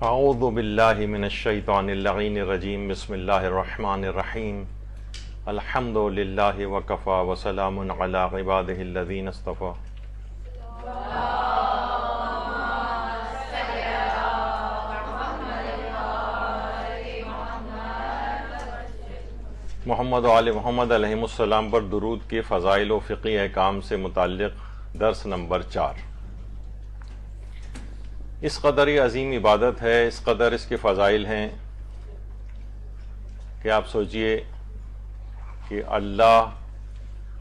اعوذ باللہ من الشیطان اللعین الرجیم بسم اللہ الرحمن الرحیم الحمد للہ وکفی وسلام علی عبادہ الذین اصطفی محمد و آل محمد علیہ السلام پر درود کے فضائل و فقہی احکام سے متعلق درس نمبر 4۔ اس قدر یہ عظیم عبادت ہے، اس قدر اس کے فضائل ہیں کہ آپ سوچئے کہ اللہ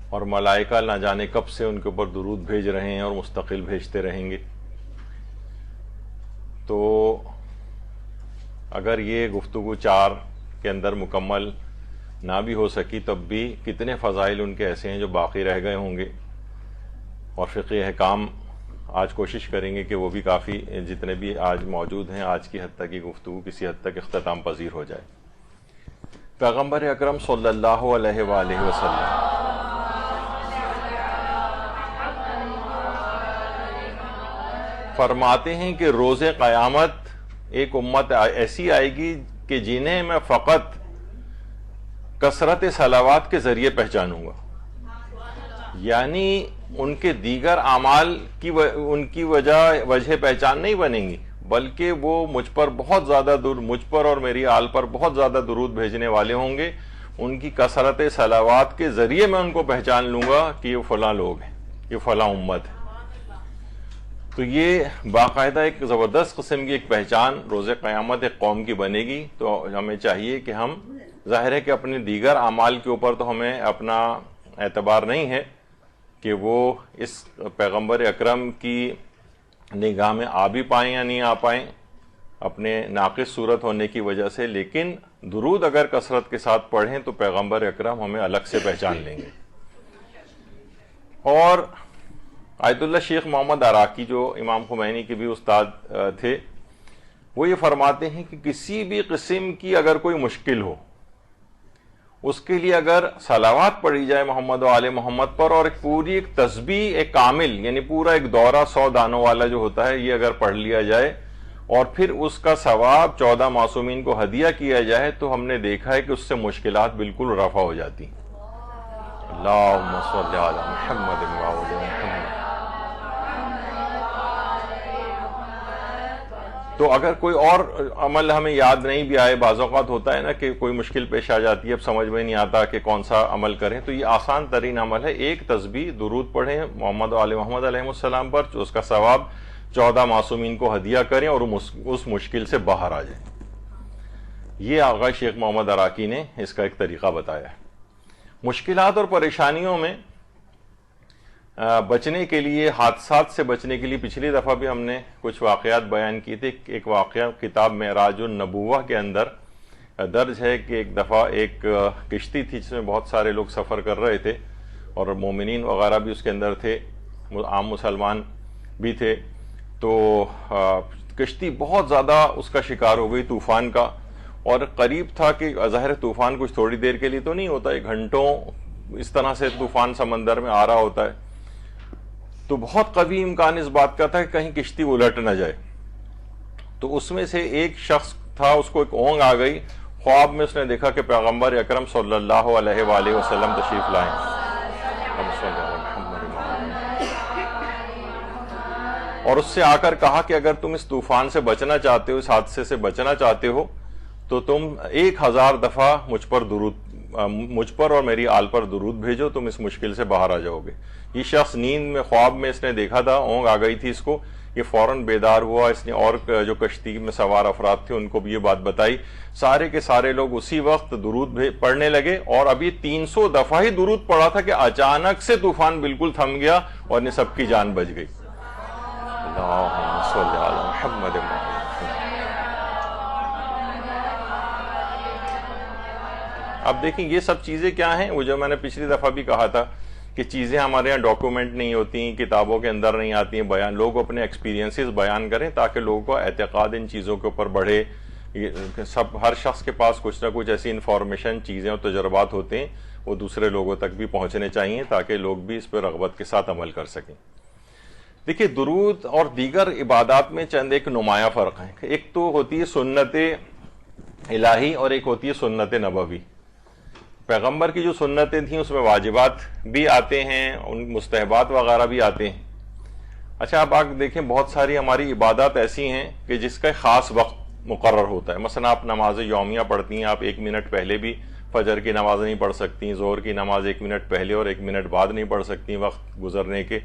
اور ملائکہ نہ جانے کب سے ان کے اوپر درود بھیج رہے ہیں اور مستقل بھیجتے رہیں گے۔ تو اگر یہ گفتگو 4 کے اندر مکمل نہ بھی ہو سکی تب بھی کتنے فضائل ان کے ایسے ہیں جو باقی رہ گئے ہوں گے، اور فقہی احکام آج کوشش کریں گے کہ وہ بھی کافی جتنے بھی آج موجود ہیں آج کی حد تک کی گفتگو کسی حد تک اختتام پذیر ہو جائے۔ پیغمبر اکرم صلی اللہ علیہ وآلہ وسلم فرماتے ہیں کہ روز قیامت ایک امت ایسی آئے گی کہ جنہیں میں فقط کثرت صلوات کے ذریعے پہچانوں گا، یعنی ان کے دیگر اعمال کی ان کی وجہ پہچان نہیں بنیں گی، بلکہ وہ مجھ پر بہت زیادہ مجھ پر اور میری آل پر بہت زیادہ درود بھیجنے والے ہوں گے۔ ان کی کثرت صلوات کے ذریعے میں ان کو پہچان لوں گا کہ یہ فلاں لوگ ہیں، یہ فلاں امت ہے۔ تو یہ باقاعدہ ایک زبردست قسم کی ایک پہچان روز قیامت ایک قوم کی بنے گی۔ تو ہمیں چاہیے کہ ہم ظاہر ہے کہ اپنے دیگر اعمال کے اوپر تو ہمیں اپنا اعتبار نہیں ہے کہ وہ اس پیغمبر اکرم کی نگاہ میں آ بھی پائیں یا نہیں آ پائیں اپنے ناقص صورت ہونے کی وجہ سے، لیکن درود اگر کثرت کے ساتھ پڑھیں تو پیغمبر اکرم ہمیں الگ سے پہچان لیں گے۔ اور آیت اللہ شیخ محمد عراقی جو امام خمینی کے بھی استاد تھے، وہ یہ فرماتے ہیں کہ کسی بھی قسم کی اگر کوئی مشکل ہو، اس کے لیے اگر صلوات پڑھی جائے محمد و آل محمد پر، اور ایک تسبیح ایک کامل یعنی پورا ایک دورہ 100 دانوں والا جو ہوتا ہے یہ اگر پڑھ لیا جائے اور پھر اس کا ثواب 14 معصومین کو ہدیہ کیا جائے، تو ہم نے دیکھا ہے کہ اس سے مشکلات بالکل رفع ہو جاتی ہیں۔ اللہم صلی علی محمد و آل محمد۔ تو اگر کوئی اور عمل ہمیں یاد نہیں بھی آئے، بعض اوقات ہوتا ہے نا کہ کوئی مشکل پیش آ جاتی ہے، اب سمجھ میں نہیں آتا کہ کون سا عمل کریں، تو یہ آسان ترین عمل ہے، ایک تسبیح درود پڑھیں محمد و آل محمد علیہ السلام پر، جو اس کا ثواب 14 معصومین کو ہدیہ کریں اور اس مشکل سے باہر آ جائیں۔ یہ آغا شیخ محمد عراقی نے اس کا ایک طریقہ بتایا ہے۔ مشکلات اور پریشانیوں میں بچنے کے لیے، حادثات سے بچنے کے لیے پچھلی دفعہ بھی ہم نے کچھ واقعات بیان کی تھے۔ ایک واقعہ کتاب معراج النبوہ کے اندر درج ہے کہ ایک دفعہ ایک کشتی تھی جس میں بہت سارے لوگ سفر کر رہے تھے اور مومنین وغیرہ بھی اس کے اندر تھے، عام مسلمان بھی تھے۔ تو کشتی بہت زیادہ اس کا شکار ہو گئی طوفان کا، اور قریب تھا کہ ظاہر طوفان کچھ تھوڑی دیر کے لیے تو نہیں ہوتا ہے، گھنٹوں اس طرح سے طوفان سمندر میں آ رہا ہوتا ہے، تو بہت قوی امکان اس بات کا تھا کہ کہیں کشتی الٹ نہ جائے۔ تو اس میں سے ایک شخص تھا، اس کو ایک اونگ آ گئی، خواب میں اس نے دیکھا کہ پیغمبر اکرم صلی اللہ علیہ وآلہ وسلم تشریف لائیں۔ اور اس سے آ کر کہا کہ اگر تم اس طوفان سے بچنا چاہتے ہو، اس حادثے سے بچنا چاہتے ہو، تو تم 1000 دفعہ مجھ پر اور میری آل پر درود بھیجو، تم اس مشکل سے باہر آ جاؤ گے۔ یہ شخص نیند میں خواب میں اس نے دیکھا تھا، اونگ آ گئی تھی اس کو، یہ فوراً بیدار ہوا، اس نے اور جو کشتی میں سوار افراد تھے ان کو بھی یہ بات بتائی، سارے کے سارے لوگ اسی وقت درود پڑھنے لگے، اور ابھی 300 دفعہ ہی درود پڑھا تھا کہ اچانک سے طوفان بالکل تھم گیا اور انہیں سب کی جان بچ گئی۔ اللہم صلی علی محمد و آل محمد۔ اب دیکھیں یہ سب چیزیں کیا ہیں، وہ جو میں نے پچھلی دفعہ بھی کہا تھا کہ چیزیں ہمارے یہاں ڈاکومنٹ نہیں ہوتی، کتابوں کے اندر نہیں آتی ہیں، بیان لوگ اپنے ایکسپیرینسز بیان کریں تاکہ لوگوں کو اعتقاد ان چیزوں کے اوپر بڑھے۔ ہر شخص کے پاس کچھ نہ کچھ ایسی انفارمیشن، چیزیں اور تجربات ہوتے ہیں، وہ دوسرے لوگوں تک بھی پہنچنے چاہیے تاکہ لوگ بھی اس پہ رغبت کے ساتھ عمل کر سکیں۔ دیکھیے درود اور دیگر عبادات میں چند ایک نمایاں فرق ہیں. ایک تو ہوتی ہے سنت الہی اور ایک ہوتی ہے سنت نبوی. پیغمبر کی جو سنتیں تھیں اس میں واجبات بھی آتے ہیں, ان مستحبات وغیرہ بھی آتے ہیں. اچھا اب آپ دیکھیں بہت ساری ہماری عبادات ایسی ہیں کہ جس کا خاص وقت مقرر ہوتا ہے. مثلا آپ نماز یومیہ پڑھتی ہیں, آپ 1 منٹ پہلے بھی فجر کی نماز نہیں پڑھ سکتی, ظہر کی نماز 1 منٹ پہلے اور 1 منٹ بعد نہیں پڑھ سکتی وقت گزرنے کے,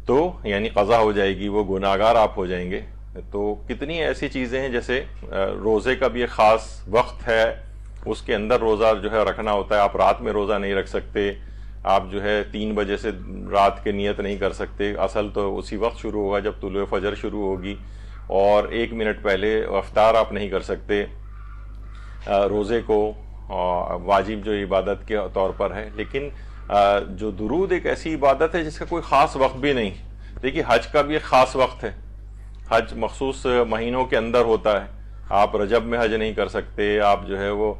تو یعنی قضا ہو جائے گی, وہ گناہگار آپ ہو جائیں گے. تو کتنی ایسی چیزیں ہیں, جیسے روزے کا بھی ایک خاص وقت ہے, اس کے اندر روزہ جو ہے رکھنا ہوتا ہے. آپ رات میں روزہ نہیں رکھ سکتے, آپ جو ہے 3 بجے سے رات کے نیت نہیں کر سکتے. اصل تو اسی وقت شروع ہوگا جب طلوع فجر شروع ہوگی, اور 1 منٹ پہلے افطار آپ نہیں کر سکتے. روزے کو واجب جو عبادت کے طور پر ہے, لیکن جو درود ایک ایسی عبادت ہے جس کا کوئی خاص وقت بھی نہیں. دیکھیے حج کا بھی ایک خاص وقت ہے, حج مخصوص مہینوں کے اندر ہوتا ہے. آپ رجب میں حج نہیں کر سکتے, آپ جو ہے وہ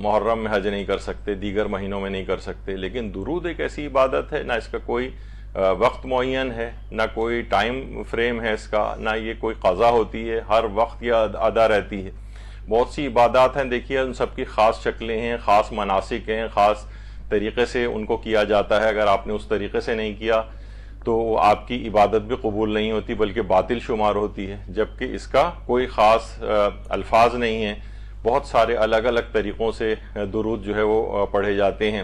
محرم میں حج نہیں کر سکتے, دیگر مہینوں میں نہیں کر سکتے. لیکن درود ایک ایسی عبادت ہے, نہ اس کا کوئی وقت معین ہے, نہ کوئی ٹائم فریم ہے اس کا, نہ یہ کوئی قضا ہوتی ہے, ہر وقت یہ ادا رہتی ہے. بہت سی عبادات ہیں, دیکھیے ان سب کی خاص شکلیں ہیں, خاص مناسک ہیں, خاص طریقے سے ان کو کیا جاتا ہے. اگر آپ نے اس طریقے سے نہیں کیا تو آپ کی عبادت بھی قبول نہیں ہوتی بلکہ باطل شمار ہوتی ہے, جبکہ اس کا کوئی خاص الفاظ نہیں ہیں. بہت سارے الگ الگ طریقوں سے درود جو ہے وہ پڑھے جاتے ہیں.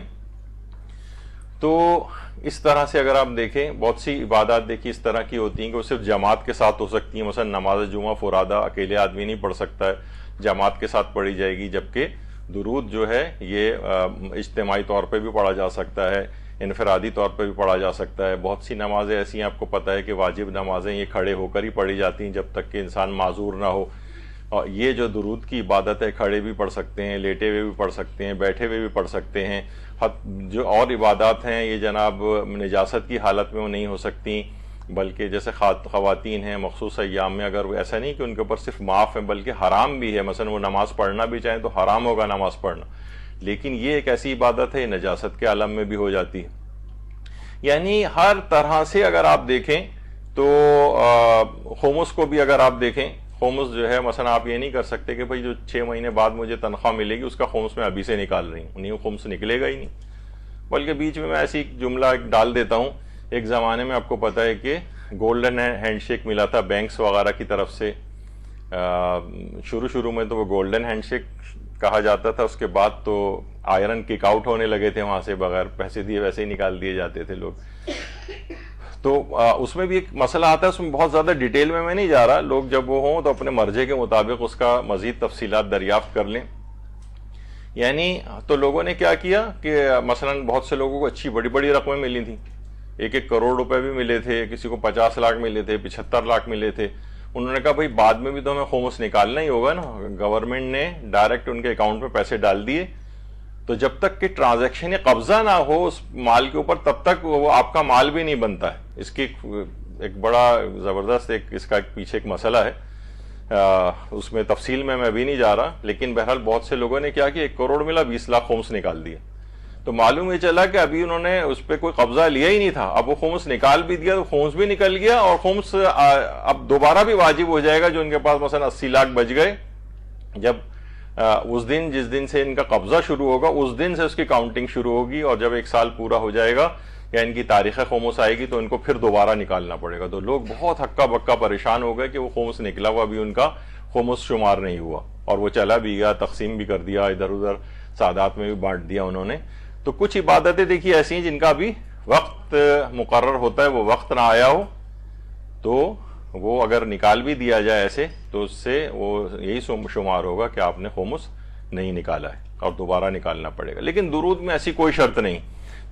تو اس طرح سے اگر آپ دیکھیں بہت سی عبادات دیکھیں اس طرح کی ہوتی ہیں کہ وہ صرف جماعت کے ساتھ ہو سکتی ہیں. مثلا نماز جمعہ فرادہ اکیلے آدمی نہیں پڑھ سکتا ہے, جماعت کے ساتھ پڑھی جائے گی. جبکہ درود جو ہے یہ اجتماعی طور پہ بھی پڑھا جا سکتا ہے, انفرادی طور پہ بھی پڑھا جا سکتا ہے. بہت سی نمازیں ایسی ہیں, آپ کو پتہ ہے کہ واجب نمازیں یہ کھڑے ہو کر ہی پڑھی جاتی ہیں جب تک کہ انسان معذور نہ ہو. اور یہ جو درود کی عبادت ہے کھڑے بھی پڑھ سکتے ہیں, لیٹے ہوئے بھی پڑھ سکتے ہیں, بیٹھے ہوئے بھی پڑھ سکتے ہیں. جو اور عبادات ہیں یہ جناب نجاست کی حالت میں وہ نہیں ہو سکتی, بلکہ جیسے خواتین ہیں مخصوص ایام میں, اگر وہ ایسا نہیں کہ ان کے اوپر صرف معاف ہے بلکہ حرام بھی ہے. مثلا وہ نماز پڑھنا بھی چاہیں تو حرام ہوگا نماز پڑھنا, لیکن یہ ایک ایسی عبادت ہے نجاست کے عالم میں بھی ہو جاتی ہے. یعنی ہر طرح سے اگر آپ دیکھیں تو خمس کو بھی اگر آپ دیکھیں, خمس جو ہے مثلا آپ یہ نہیں کر سکتے کہ بھئی جو 6 مہینے بعد مجھے تنخواہ ملے گی اس کا خمس میں ابھی سے نکال رہی ہوں, نہیں وہ خمس نکلے گا ہی نہیں. بلکہ بیچ میں ایسی جملہ ڈال دیتا ہوں, ایک زمانے میں آپ کو پتہ ہے کہ گولڈن ہینڈ شیک ملا تھا بینکس وغیرہ کی طرف سے. شروع میں تو وہ گولڈن ہینڈ شیک کہا جاتا تھا, اس کے بعد تو آئرن کک آؤٹ ہونے لگے تھے وہاں سے, بغیر پیسے دیے ویسے ہی نکال دیے جاتے تھے لوگ. تو اس میں بھی ایک مسئلہ آتا ہے, اس میں بہت زیادہ ڈیٹیل میں نہیں جا رہا. لوگ جب وہ ہوں تو اپنے مرضے کے مطابق اس کا مزید تفصیلات دریافت کر لیں. یعنی تو لوگوں نے کیا کیا کہ مثلا بہت سے لوگوں کو اچھی بڑی بڑی رقمیں ملی تھیں, 1 کروڑ روپے بھی ملے تھے, کسی کو 50 لاکھ ملے تھے, 75 لاکھ ملے تھے. انہوں نے کہا بھائی بعد میں بھی تو ہمیں خمس نکالنا ہی ہوگا نا. گورنمنٹ نے ڈائریکٹ ان کے اکاؤنٹ میں پیسے ڈال دیے, تو جب تک کہ ٹرانزیکشن قبضہ نہ ہو اس مال کے اوپر تب تک وہ آپ کا مال بھی نہیں بنتا ہے. اس کی ایک بڑا زبردست اس کا پیچھے ایک مسئلہ ہے, اس میں تفصیل میں ابھی نہیں جا رہا. لیکن بہرحال بہت سے لوگوں نے کیا کہ 1 کروڑ ملا 20 لاکھ خمس نکال دیے. تو معلوم یہ چلا کہ ابھی انہوں نے اس پہ کوئی قبضہ لیا ہی نہیں تھا, اب وہ خمس نکال بھی دیا تو خمس بھی نکل گیا, اور خمس اب دوبارہ بھی واجب ہو جائے گا. جو ان کے پاس مثلا 80 لاکھ بچ گئے, جب اس دن جس دن سے ان کا قبضہ شروع ہوگا اس دن سے اس کی کاؤنٹنگ شروع ہوگی, اور جب 1 سال پورا ہو جائے گا یا ان کی تاریخ خمس آئے گی تو ان کو پھر دوبارہ نکالنا پڑے گا. تو لوگ بہت ہکا بکا پریشان ہو گئے کہ وہ خمس نکلا ہوا, ابھی ان کا خمس شمار نہیں ہوا, اور وہ چلا بھی گیا, تقسیم بھی کر دیا, ادھر ادھر سادات میں بھی بانٹ دیا انہوں نے. تو کچھ عبادتیں دیکھیے ایسی ہیں جن کا بھی وقت مقرر ہوتا ہے, وہ وقت نہ آیا ہو تو وہ اگر نکال بھی دیا جائے ایسے تو اس سے وہ یہی شمار ہوگا کہ آپ نے خمس نہیں نکالا ہے اور دوبارہ نکالنا پڑے گا. لیکن درود میں ایسی کوئی شرط نہیں,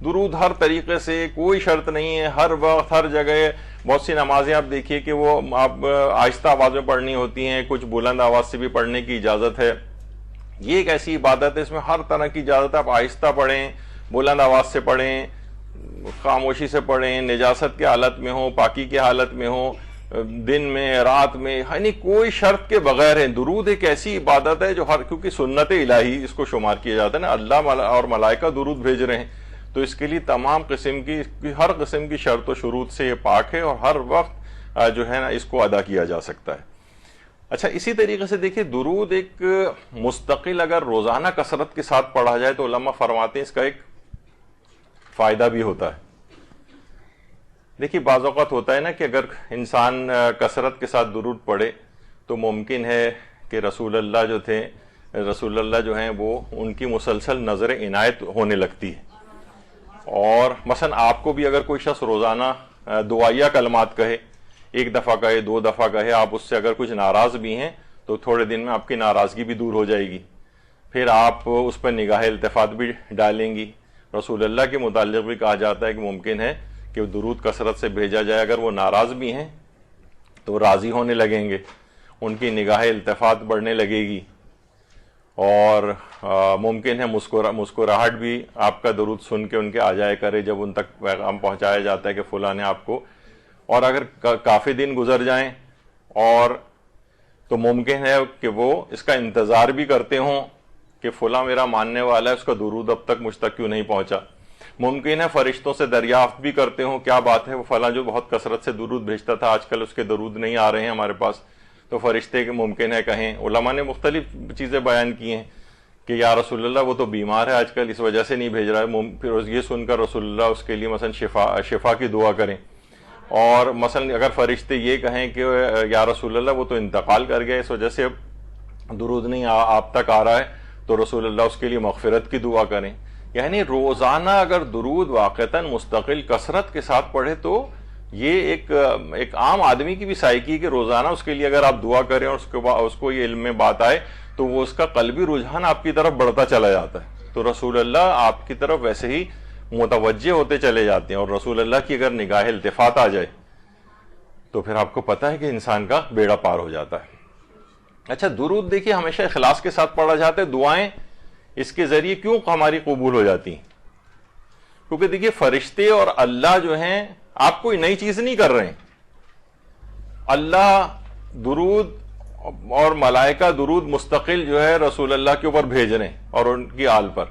درود ہر طریقے سے کوئی شرط نہیں ہے, ہر وقت ہر جگہ. بہت سی نمازیں آپ دیکھیے کہ وہ آپ آہستہ آواز میں پڑھنی ہوتی ہیں, کچھ بلند آواز سے بھی پڑھنے کی اجازت ہے. یہ ایک ایسی عبادت ہے اس میں ہر طرح کی اجازت ہے, آپ آہستہ پڑھیں, بلند آواز سے پڑھیں, خاموشی سے پڑھیں, نجاست کی حالت میں ہوں, پاکی کی حالت میں ہوں, دن میں رات میں, یعنی کوئی شرط کے بغیر ہے. درود ایک ایسی عبادت ہے جو کیونکہ سنت الہی اس کو شمار کیا جاتا ہے نا, اللہ اور ملائکہ درود بھیج رہے ہیں, تو اس کے لیے تمام قسم کی ہر قسم کی شرط و شروط سے یہ پاک ہے اور ہر وقت جو ہے نا اس کو ادا کیا جا سکتا ہے۔ اچھا، اسی طریقے سے دیکھیے درود ایک مستقل اگر روزانہ کثرت کے ساتھ پڑھا جائے تو علماء فرماتے ہیں اس کا ایک فائدہ بھی ہوتا ہے۔ دیکھیے بعض اوقات ہوتا ہے نا کہ اگر انسان کثرت کے ساتھ درود پڑھے تو ممکن ہے کہ رسول اللہ جو ہیں وہ ان کی مسلسل نظر عنایت ہونے لگتی ہے، اور مثلا آپ کو بھی اگر کوئی شخص روزانہ دعائیہ کلمات کہے، ایک دفعہ کہے، 2 دفعہ کہے، آپ اس سے اگر کچھ ناراض بھی ہیں تو تھوڑے دن میں آپ کی ناراضگی بھی دور ہو جائے گی، پھر آپ اس پر نگاہ التفات بھی ڈالیں گی۔ رسول اللہ کے متعلق بھی کہا جاتا ہے کہ ممکن ہے کہ درود کثرت سے بھیجا جائے، اگر وہ ناراض بھی ہیں تو راضی ہونے لگیں گے، ان کی نگاہ التفات بڑھنے لگے گی، اور ممکن ہے مسکراہٹ بھی آپ کا درود سن کے ان کے آ جائے کرے جب ان تک پیغام پہنچایا جاتا ہے کہ فلاں نے آپ کو، اور اگر کافی دن گزر جائیں اور تو ممکن ہے کہ وہ اس کا انتظار بھی کرتے ہوں کہ فلاں میرا ماننے والا ہے، اس کا درود اب تک مجھ تک کیوں نہیں پہنچا۔ ممکن ہے فرشتوں سے دریافت بھی کرتے ہوں کیا بات ہے، وہ فلاں جو بہت کثرت سے درود بھیجتا تھا آج کل اس کے درود نہیں آ رہے ہیں ہمارے پاس، تو فرشتے کے ممکن ہے کہیں۔ علماء نے مختلف چیزیں بیان کی ہیں کہ یا رسول اللہ وہ تو بیمار ہے آج کل اس وجہ سے نہیں بھیج رہا ہے، پھر یہ سن کر رسول اللہ اس کے لیے مثلا شفا کی دعا کریں، اور مثلا اگر فرشتے یہ کہیں کہ یا رسول اللہ وہ تو انتقال کر گیا اس وجہ سے درود نہیں آپ تک آ رہا ہے، تو رسول اللہ اس کے لیے مغفرت کی دعا کریں۔ یعنی روزانہ اگر درود واقعتاً مستقل کثرت کے ساتھ پڑھے تو یہ ایک عام آدمی کی بھی سائیکی ہے کہ روزانہ اس کے لیے اگر آپ دعا کریں اور اس کو یہ علم میں بات آئے تو وہ اس کا قلبی رجحان آپ کی طرف بڑھتا چلا جاتا ہے، تو رسول اللہ آپ کی طرف ویسے ہی متوجہ ہوتے چلے جاتے ہیں، اور رسول اللہ کی اگر نگاہ التفات آ جائے تو پھر آپ کو پتہ ہے کہ انسان کا بیڑا پار ہو جاتا ہے۔ اچھا، درود دیکھیے ہمیشہ اخلاص کے ساتھ پڑھا جاتا ہے، دعائیں اس کے ذریعے کیوں ہماری قبول ہو جاتی ہیں؟ کیونکہ دیکھیے فرشتے اور اللہ جو ہیں آپ کوئی نئی چیز نہیں کر رہے ہیں، اللہ درود اور ملائکہ درود مستقل جو ہے رسول اللہ کے اوپر بھیج رہے ہیں اور ان کی آل پر،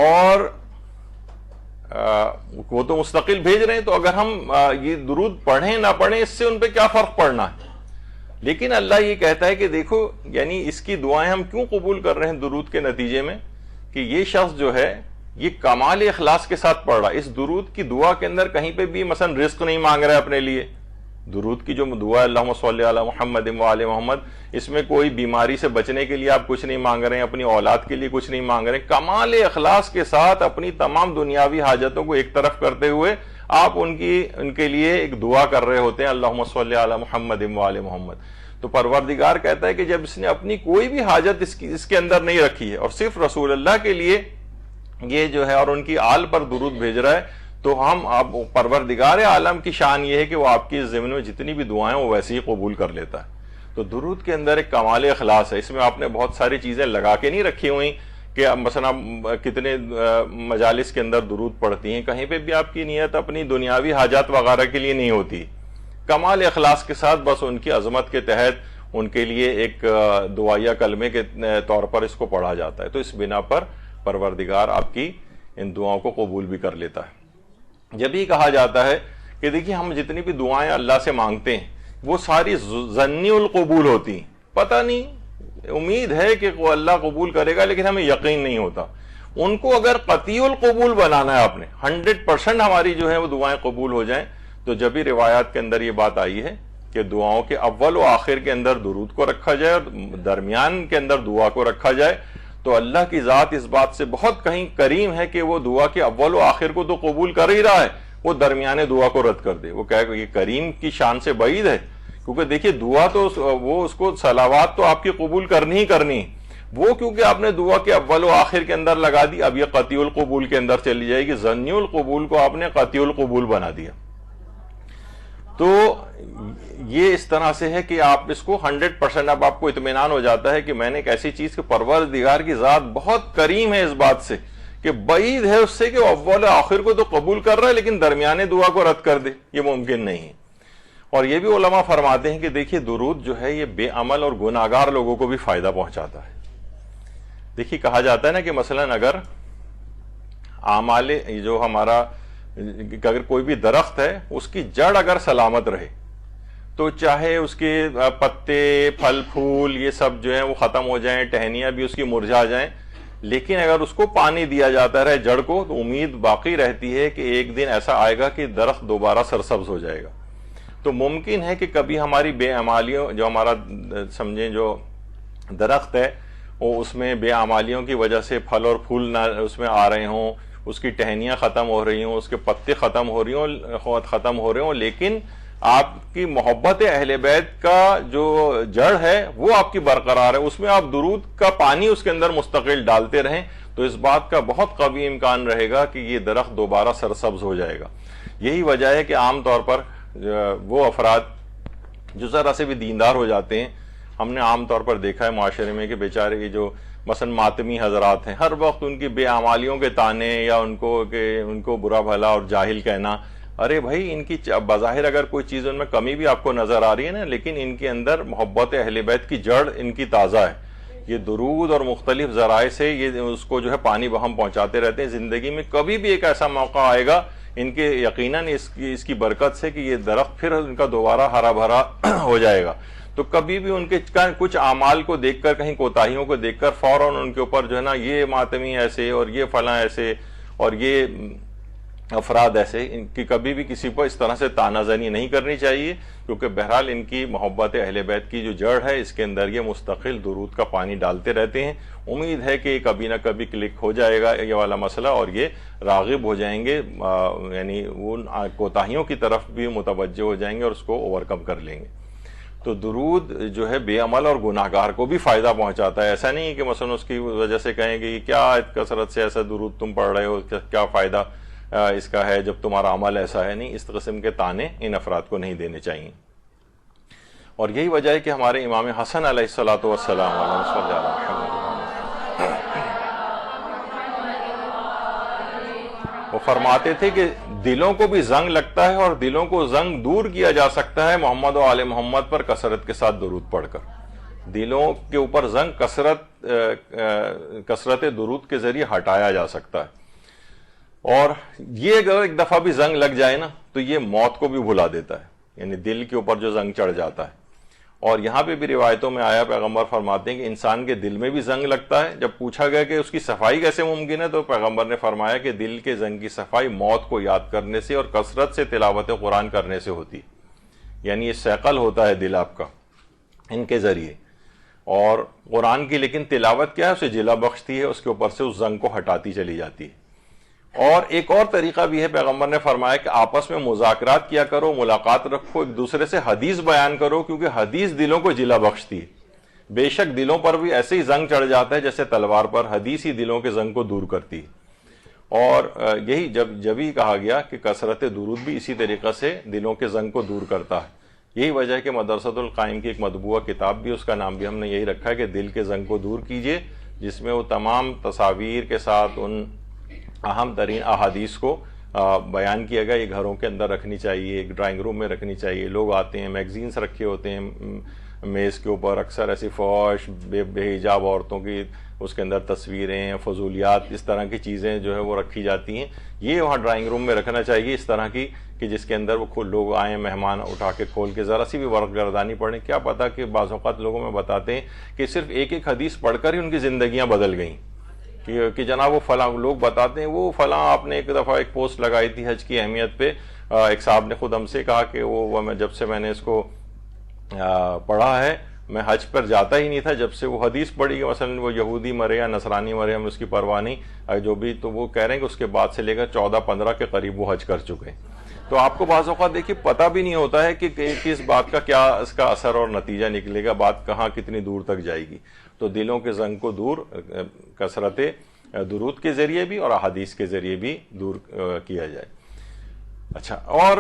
اور وہ تو مستقل بھیج رہے ہیں، تو اگر ہم یہ درود پڑھیں نہ پڑھیں اس سے ان پہ کیا فرق پڑنا ہے؟ لیکن اللہ یہ کہتا ہے کہ دیکھو یعنی اس کی دعائیں ہم کیوں قبول کر رہے ہیں درود کے نتیجے میں، کہ یہ شخص جو ہے یہ کمال اخلاص کے ساتھ پڑھ رہا ہے، اس درود کی دعا کے اندر کہیں پہ بھی مثلا رزق نہیں مانگ رہا ہے اپنے لیے، درود کی جو دعا ہے اللہم صلی علی محمد وآل محمد، اس میں کوئی بیماری سے بچنے کے لیے آپ کچھ نہیں مانگ رہے ہیں، اپنی اولاد کے لیے کچھ نہیں مانگ رہے ہیں، کمال اخلاص کے ساتھ اپنی تمام دنیاوی حاجتوں کو ایک طرف کرتے ہوئے آپ ان کے لیے ایک دعا کر رہے ہوتے ہیں اللہم صلی علی محمد وآل محمد۔ تو پروردگار کہتا ہے کہ جب اس نے اپنی کوئی بھی حاجت اس کے اندر نہیں رکھی ہے اور صرف رسول اللہ کے لیے یہ جو ہے اور ان کی آل پر درود بھیج رہا ہے، تو ہم اب پروردگار عالم کی شان یہ ہے کہ وہ آپ کی ضمن میں جتنی بھی دعائیں وہ ویسے ہی قبول کر لیتا ہے۔ تو درود کے اندر ایک کمال اخلاص ہے، اس میں آپ نے بہت ساری چیزیں لگا کے نہیں رکھی ہوئی کہ مثلا کتنے مجالس کے اندر درود پڑھتی ہیں، کہیں پہ بھی آپ کی نیت اپنی دنیاوی حاجات وغیرہ کے لیے نہیں ہوتی، کمال اخلاص کے ساتھ بس ان کی عظمت کے تحت ان کے لیے ایک دعائیہ کلمے کے طور پر اس کو پڑھا جاتا ہے، تو اس بنا پر پروردگار آپ کی ان دعاؤں کو قبول بھی کر لیتا ہے۔ جب یہ کہا جاتا ہے کہ دیکھیے ہم جتنی بھی دعائیں اللہ سے مانگتے ہیں وہ ساری ظنی القبول ہوتی ہیں، پتہ نہیں امید ہے کہ وہ اللہ قبول کرے گا لیکن ہمیں یقین نہیں ہوتا، ان کو اگر قطعی القبول بنانا ہے آپ نے 100% ہماری جو ہے وہ دعائیں قبول ہو جائیں، تو جب ہی روایات کے اندر یہ بات آئی ہے کہ دعاؤں کے اول و آخر کے اندر درود کو رکھا جائے اور درمیان کے اندر دعا کو رکھا جائے، تو اللہ کی ذات اس بات سے بہت کہیں کریم ہے کہ وہ دعا کے اول و آخر کو تو قبول کر ہی رہا ہے، وہ درمیانے دعا کو رد کر دے۔ وہ کہے کہ یہ کریم کی شان سے بعید ہے، کیونکہ دیکھیے دعا تو وہ اس کو صلوات تو آپ کی قبول کرنی ہی کرنی، وہ کیونکہ آپ نے دعا کے اول و آخر کے اندر لگا دی، اب یہ قطعی القبول کے اندر چلی جائے گی، ظنی القبول کو آپ نے قطعی القبول بنا دیا۔ تو یہ اس طرح سے ہے کہ آپ اس کو 100% اب آپ کو اطمینان ہو جاتا ہے کہ میں نے ایک ایسی چیز کہ پروردگار کی ذات بہت کریم ہے اس بات سے کہ بعید ہے اس سے کہ وہ اول آخر کو تو قبول کر رہا ہے لیکن درمیانے دعا کو رد کر دے، یہ ممکن نہیں ہے۔ اور یہ بھی علماء فرماتے ہیں کہ دیکھیے درود جو ہے یہ بے عمل اور گناہگار لوگوں کو بھی فائدہ پہنچاتا ہے۔ دیکھیے کہا جاتا ہے نا کہ مثلا اگر اعمال جو ہمارا اگر کوئی بھی درخت ہے اس کی جڑ اگر سلامت رہے تو چاہے اس کے پتے پھل پھول یہ سب جو ہیں وہ ختم ہو جائیں، ٹہنیاں بھی اس کی مرجھا جائیں، لیکن اگر اس کو پانی دیا جاتا رہے جڑ کو تو امید باقی رہتی ہے کہ ایک دن ایسا آئے گا کہ درخت دوبارہ سرسبز ہو جائے گا۔ تو ممکن ہے کہ کبھی ہماری بے عمالیوں، جو ہمارا سمجھیں جو درخت ہے وہ اس میں بے عمالیوں کی وجہ سے پھل اور پھول نہ اس میں آ رہے ہوں، اس کی ٹہنیاں ختم ہو رہی ہوں، اس کے پتے ختم ہو رہے ہوں، لیکن آپ کی محبت اہل بیت کا جو جڑ ہے وہ آپ کی برقرار ہے، اس میں آپ درود کا پانی اس کے اندر مستقل ڈالتے رہیں تو اس بات کا بہت قوی امکان رہے گا کہ یہ درخت دوبارہ سرسبز ہو جائے گا۔ یہی وجہ ہے کہ عام طور پر وہ افراد جو ذرا سے بھی دیندار ہو جاتے ہیں، ہم نے عام طور پر دیکھا ہے معاشرے میں کہ بیچارے یہ جو مثلا ماتمی حضرات ہیں، ہر وقت ان کی بے اعمالیوں کے تانے یا ان کو برا بھلا اور جاہل کہنا، ارے بھائی ان کی بظاہر اگر کوئی چیز ان میں کمی بھی آپ کو نظر آ رہی ہے نا، لیکن ان کے اندر محبت اہل بیت کی جڑ ان کی تازہ ہے، یہ درود اور مختلف ذرائع سے یہ اس کو جو ہے پانی بہم پہنچاتے رہتے ہیں۔ زندگی میں کبھی بھی ایک ایسا موقع آئے گا ان کے یقیناً اس کی برکت سے کہ یہ درخت پھر ان کا دوبارہ ہرا بھرا ہو جائے گا۔ تو کبھی بھی ان کے کچھ اعمال کو دیکھ کر، کہیں کوتاہیوں کو دیکھ کر فوراً ان کے اوپر جو ہے نا یہ ماتمی ایسے اور یہ فلاں ایسے اور یہ افراد ایسے، ان کی کبھی بھی کسی پر اس طرح سے تانا زنی نہیں کرنی چاہیے، کیونکہ بہرحال ان کی محبت اہل بیت کی جو جڑ ہے اس کے اندر یہ مستقل درود کا پانی ڈالتے رہتے ہیں۔ امید ہے کہ کبھی نہ کبھی کلک ہو جائے گا یہ والا مسئلہ اور یہ راغب ہو جائیں گے، یعنی ان کوتاہیوں کی طرف بھی متوجہ ہو جائیں گے اور اس کو اوور کم کر لیں گے۔ تو درود جو ہے بے عمل اور گناہگار کو بھی فائدہ پہنچاتا ہے، ایسا نہیں کہ مثلا اس کی وجہ سے کہیں کہ کیا کثرت سے ایسا درود تم پڑھ رہے ہو، کیا فائدہ اس کا ہے جب تمہارا عمل ایسا ہے۔ نہیں، اس قسم کے تانے ان افراد کو نہیں دینے چاہیے۔ اور یہی وجہ ہے کہ ہمارے امام حسن علیہ الصلوۃ والسلام وہ فرماتے تھے کہ دلوں کو بھی زنگ لگتا ہے اور دلوں کو زنگ دور کیا جا سکتا ہے محمد و آل محمد پر کثرت کے ساتھ درود پڑھ کر۔ دلوں کے اوپر زنگ کثرت درود کے ذریعے ہٹایا جا سکتا ہے، اور یہ اگر ایک دفعہ بھی زنگ لگ جائے نا تو یہ موت کو بھی بھلا دیتا ہے، یعنی دل کے اوپر جو زنگ چڑھ جاتا ہے۔ اور یہاں پہ بھی روایتوں میں آیا، پیغمبر فرماتے ہیں کہ انسان کے دل میں بھی زنگ لگتا ہے۔ جب پوچھا گیا کہ اس کی صفائی کیسے ممکن ہے تو پیغمبر نے فرمایا کہ دل کے زنگ کی صفائی موت کو یاد کرنے سے اور کثرت سے تلاوت قرآن کرنے سے ہوتی ہے، یعنی یہ سیقل ہوتا ہے دل آپ کا ان کے ذریعے، اور قرآن کی لیکن تلاوت کیا ہے، اسے جلا بخشتی ہے، اس کے اوپر سے اس زنگ کو ہٹاتی چلی جاتی ہے۔ اور ایک اور طریقہ بھی ہے، پیغمبر نے فرمایا کہ آپس میں مذاکرات کیا کرو، ملاقات رکھو، ایک دوسرے سے حدیث بیان کرو، کیونکہ حدیث دلوں کو جلا بخشتی ہے۔ بے شک دلوں پر بھی ایسے ہی زنگ چڑھ جاتا ہے جیسے تلوار پر، حدیث ہی دلوں کے زنگ کو دور کرتی ہے۔ اور یہی جب ہی کہا گیا کہ کثرت درود بھی اسی طریقے سے دلوں کے زنگ کو دور کرتا ہے۔ یہی وجہ ہے کہ مدرسۃ القائم کی ایک مطبوعہ کتاب بھی، اس کا نام بھی ہم نے یہی رکھا ہے کہ دل کے زنگ کو دور کیجئے، جس میں وہ تمام تصاویر کے ساتھ ان اہم ترین احادیث کو بیان کیا گیا۔ یہ گھروں کے اندر رکھنی چاہیے، ایک ڈرائنگ روم میں رکھنی چاہیے۔ لوگ آتے ہیں، میگزینس رکھے ہوتے ہیں میز کے اوپر، اکثر ایسی فوش بے حجاب عورتوں کی اس کے اندر تصویریں، فضولیات، اس طرح کی چیزیں جو ہے وہ رکھی جاتی ہیں۔ یہ وہاں ڈرائنگ روم میں رکھنا چاہیے اس طرح کی کہ جس کے اندر وہ لوگ آئیں، مہمان اٹھا کے کھول کے ذرا سی بھی ورق گردانی پڑھیں۔ کیا پتہ کہ بعض اوقات لوگوں میں بتاتے ہیں کہ صرف ایک حدیث پڑھ کر ہی ان کی زندگیاں بدل گئیں، کہ جناب وہ فلاں، لوگ بتاتے ہیں وہ فلاں آپ نے ایک دفعہ ایک پوسٹ لگائی تھی حج کی اہمیت پہ، ایک صاحب نے خود ہم سے کہا کہ وہ جب سے میں نے اس کو پڑھا ہے میں حج پر جاتا ہی نہیں تھا، جب سے وہ حدیث پڑھی کہ مثلا وہ یہودی مرے یا نصرانی مرے، ہم اس کی پرواہ نہیں جو بھی، تو وہ کہہ رہے ہیں کہ اس کے بعد سے لے کر 14-15 کے قریب وہ حج کر چکے ہیں۔ تو آپ کو بعض اوقات دیکھیے پتہ بھی نہیں ہوتا ہے کہ کس بات کا کیا اس کا اثر اور نتیجہ نکلے گا، بات کہاں کتنی دور تک جائے گی۔ تو دلوں کے زنگ کو دور کثرت درود کے ذریعے بھی اور احادیث کے ذریعے بھی دور کیا جائے۔ اچھا، اور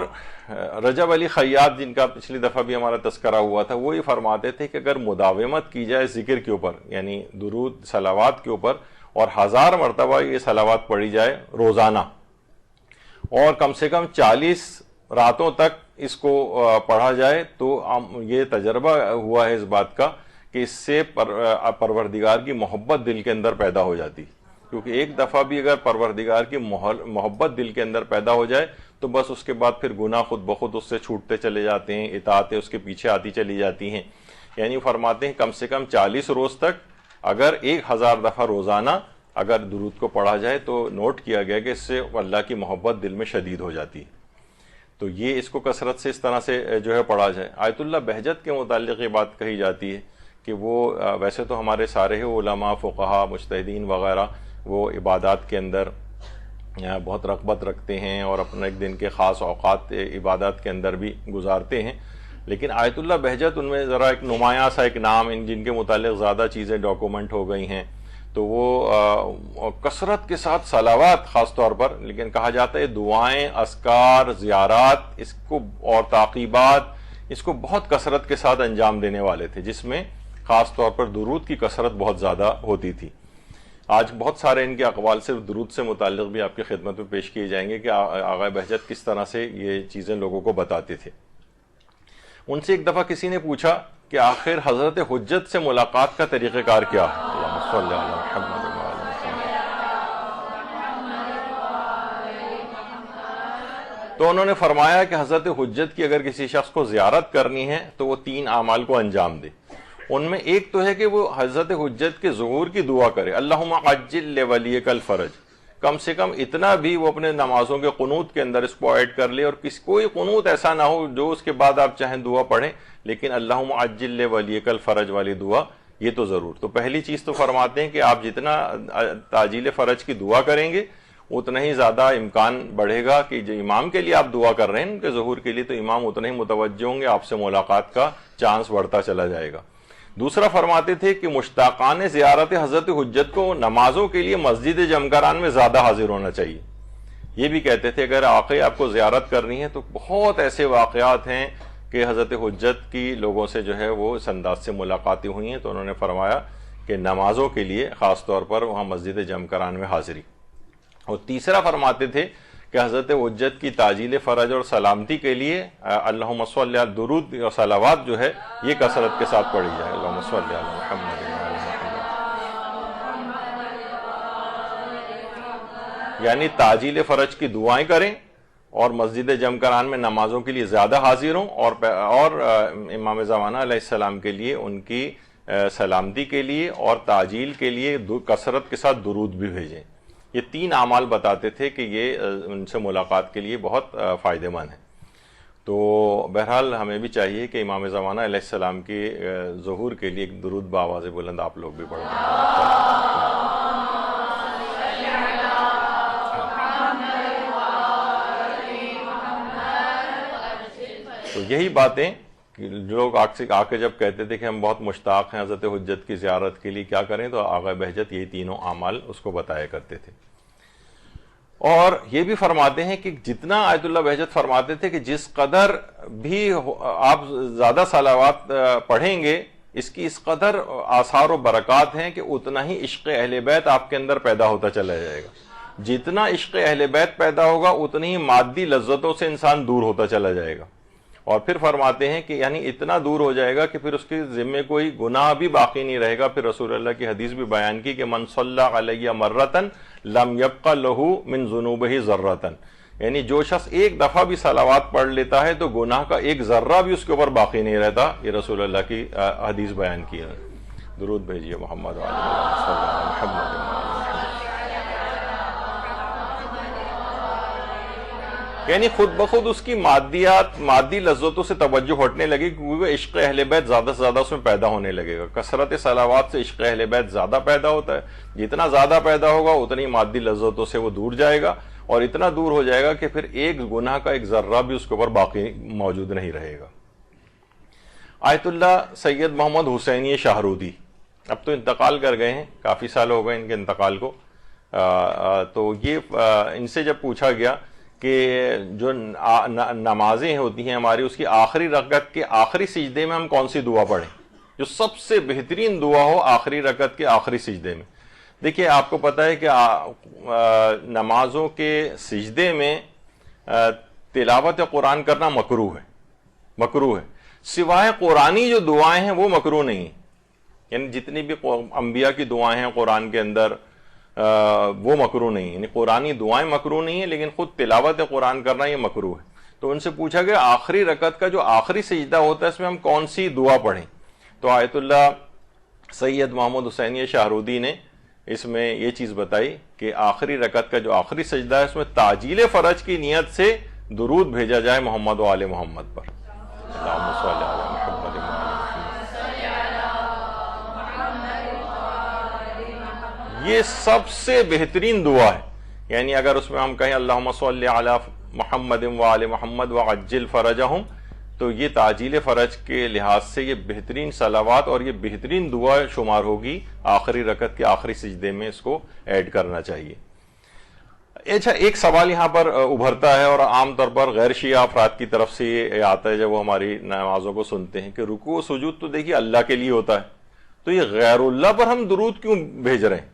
رجب علی خیاط جن کا پچھلی دفعہ بھی ہمارا تذکرہ ہوا تھا، وہ یہ فرماتے تھے کہ اگر مداومت کی جائے ذکر کے اوپر، یعنی درود صلوات کے اوپر، اور 1000 مرتبہ یہ صلوات پڑھی جائے روزانہ، اور کم سے کم 40 راتوں تک اس کو پڑھا جائے، تو یہ تجربہ ہوا ہے اس بات کا کہ اس سے پروردگار کی محبت دل کے اندر پیدا ہو جاتی، کیونکہ ایک دفعہ بھی اگر پروردگار کی محبت دل کے اندر پیدا ہو جائے تو بس اس کے بعد پھر گناہ خود بخود اس سے چھوٹتے چلے جاتے ہیں، اطاعتیں اس کے پیچھے آتی چلی جاتی ہیں. یعنی فرماتے ہیں کم سے کم 40 روز تک اگر 1000 دفعہ روزانہ اگر درود کو پڑھا جائے تو نوٹ کیا گیا کہ اس سے اللہ کی محبت دل میں شدید ہو جاتی ہے. تو یہ اس کو کثرت سے اس طرح سے جو ہے پڑھا جائے. آیت اللہ بہجت کے متعلق یہ بات کہی جاتی ہے کہ وہ ویسے تو ہمارے سارے علماء، فقہا، مجتہدین وغیرہ وہ عبادات کے اندر بہت رغبت رکھتے ہیں اور اپنے ایک دن کے خاص اوقات عبادات کے اندر بھی گزارتے ہیں، لیکن آیت اللہ بہجت ان میں ذرا ایک نمایاں سا ایک نام جن کے متعلق زیادہ چیزیں ڈاکومنٹ ہو گئی ہیں، تو وہ کثرت کے ساتھ صلوات خاص طور پر، لیکن کہا جاتا ہے دعائیں، اذکار، زیارات اس کو اور تعقیبات اس کو بہت کثرت کے ساتھ انجام دینے والے تھے، جس میں خاص طور پر درود کی کثرت بہت زیادہ ہوتی تھی. آج بہت سارے ان کے اقوال صرف درود سے متعلق بھی آپ کی خدمت میں پیش کیے جائیں گے کہ آقا بہجت کس طرح سے یہ چیزیں لوگوں کو بتاتے تھے. ان سے ایک دفعہ کسی نے پوچھا کہ آخر حضرت حجت سے ملاقات کا طریقہ کار کیا ہے؟ اللہم صلی علی محمد. تو انہوں نے فرمایا کہ حضرت حجت کی اگر کسی شخص کو زیارت کرنی ہے تو وہ 3 اعمال کو انجام دے. ان میں ایک تو ہے کہ وہ حضرت حجت کے ظہور کی دعا کرے، اللہم عجل لولیک الفرج. کم سے کم اتنا بھی وہ اپنے نمازوں کے قنوت کے اندر اس کو ایڈ کر لے، اور کوئی قنوت ایسا نہ ہو جو اس کے بعد آپ چاہیں دعا پڑھیں، لیکن اللہم عجل لولیک الفرج والی دعا یہ تو ضرور. تو پہلی چیز تو فرماتے ہیں کہ آپ جتنا تعجیل فرج کی دعا کریں گے اتنا ہی زیادہ امکان بڑھے گا کہ جو امام کے لیے آپ دعا کر رہے ہیں ان کے ظہور کے لیے، تو امام اتنا ہی متوجہ ہوں گے، آپ سے ملاقات کا چانس بڑھتا چلا جائے گا. دوسرا فرماتے تھے کہ مشتاقان زیارت حضرت حجت کو نمازوں کے لیے مسجد جمکران میں زیادہ حاضر ہونا چاہیے. یہ بھی کہتے تھے اگر واقعی آپ کو زیارت کرنی ہے تو بہت ایسے واقعات ہیں کہ حضرت حجت کی لوگوں سے جو ہے وہ اس انداز سے ملاقاتیں ہوئی ہیں، تو انہوں نے فرمایا کہ نمازوں کے لیے خاص طور پر وہاں مسجد جمکران میں حاضری. اور تیسرا فرماتے تھے کہ حضرت حجت کی تعجیل فرج اور سلامتی کے لیے اللہم صلی علی درود اور صلوات جو ہے یہ کثرت کے ساتھ پڑھی جائے. اللہم صلی علی محمد. یعنی تعجیل فرج کی دعائیں کریں اور مسجد جمکران میں نمازوں کے لیے زیادہ حاضر ہوں، اور امام زمانہ علیہ السلام کے لیے ان کی سلامتی کے لیے اور تعجیل کے لیے کثرت کے ساتھ درود بھی بھیجیں. یہ 3 اعمال بتاتے تھے کہ یہ ان سے ملاقات کے لیے بہت فائدہ مند ہے. تو بہرحال ہمیں بھی چاہیے کہ امام زمانہ علیہ السلام کے ظہور کے لیے ایک درود بآواز بلند آپ لوگ بھی پڑھیں. تو یہی باتیں لوگ آ کے جب کہتے تھے کہ ہم بہت مشتاق ہیں حضرت حجت کی زیارت کے لیے، کیا کریں؟ تو آقا بہجت یہی تینوں اعمال اس کو بتایا کرتے تھے. اور یہ بھی فرماتے ہیں کہ جتنا آیت اللہ بہجت فرماتے تھے کہ جس قدر بھی آپ زیادہ صلوات پڑھیں گے اس کی اس قدر آثار و برکات ہیں کہ اتنا ہی عشق اہل بیت آپ کے اندر پیدا ہوتا چلا جائے گا. جتنا عشق اہل بیت پیدا ہوگا اتنی ہی مادی لذتوں سے انسان دور ہوتا چلا جائے گا. اور پھر فرماتے ہیں کہ یعنی اتنا دور ہو جائے گا کہ پھر اس کے ذمے کوئی گناہ بھی باقی نہیں رہے گا. پھر رسول اللہ کی حدیث بھی بیان کی کہ من صلی علیہ مرتن لم یبق لہ من ذنوبہ ذرۃ، یعنی جو شخص ایک دفعہ بھی صلوات پڑھ لیتا ہے تو گناہ کا ایک ذرہ بھی اس کے اوپر باقی نہیں رہتا. یہ رسول اللہ کی حدیث بیان کی ہے. درود بھیجیے محمد و علی محمد. یعنی خود بخود اس کی مادی لذتوں سے توجہ ہٹنے لگے کیونکہ عشق اہل بیت زیادہ سے زیادہ اس میں پیدا ہونے لگے گا. کثرت صلوات سے عشق اہل بیت زیادہ پیدا ہوتا ہے، جتنا زیادہ پیدا ہوگا اتنی مادی لذتوں سے وہ دور جائے گا، اور اتنا دور ہو جائے گا کہ پھر ایک گناہ کا ایک ذرہ بھی اس کے اوپر باقی موجود نہیں رہے گا. آیت اللہ سید محمد حسینی شاہرودی اب تو انتقال کر گئے ہیں، کافی سال ہو گئے ان کے انتقال کو. تو یہ ان سے جب پوچھا گیا کہ جو نمازیں ہوتی ہیں ہماری اس کی آخری رکعت کے آخری سجدے میں ہم کون سی دعا پڑھیں جو سب سے بہترین دعا ہو آخری رکعت کے آخری سجدے میں. دیکھیے آپ کو پتہ ہے کہ نمازوں کے سجدے میں تلاوت قرآن کرنا مکروہ ہے. سوائے قرآنی جو دعائیں ہیں وہ مکروہ نہیں ہیں. یعنی جتنی بھی انبیاء کی دعائیں ہیں قرآن کے اندر، وہ مکروہ نہیں ہے، یعنی قرآنی دعائیں مکروہ نہیں ہیں، لیکن خود تلاوت قرآن کرنا یہ مکروہ ہے۔ تو ان سے پوچھا گیا آخری رکعت کا جو آخری سجدہ ہوتا ہے اس میں ہم کون سی دعا پڑھیں؟ تو آیت اللہ سید محمد حسینی شاہرودی نے اس میں یہ چیز بتائی کہ آخری رکعت کا جو آخری سجدہ ہے اس میں تعجیل فرج کی نیت سے درود بھیجا جائے محمد و آل محمد پر۔ اللہم صلی علی محمد و آل محمد۔ یہ سب سے بہترین دعا ہے، یعنی اگر اس میں ہم کہیں اللہم صلی علی محمد و آل محمد وعجل فرجہم، تو یہ تعجیل فرج کے لحاظ سے یہ بہترین صلوات اور یہ بہترین دعا شمار ہوگی، آخری رکعت کے آخری سجدے میں اس کو ایڈ کرنا چاہیے۔ اچھا، ایک سوال یہاں پر ابھرتا ہے اور عام طور پر غیر شیعہ افراد کی طرف سے یہ آتا ہے جب وہ ہماری نمازوں کو سنتے ہیں کہ رکوع و سجود تو دیکھیے اللہ کے لیے ہوتا ہے، تو یہ غیر اللہ پر ہم درود کیوں بھیج رہے ہیں؟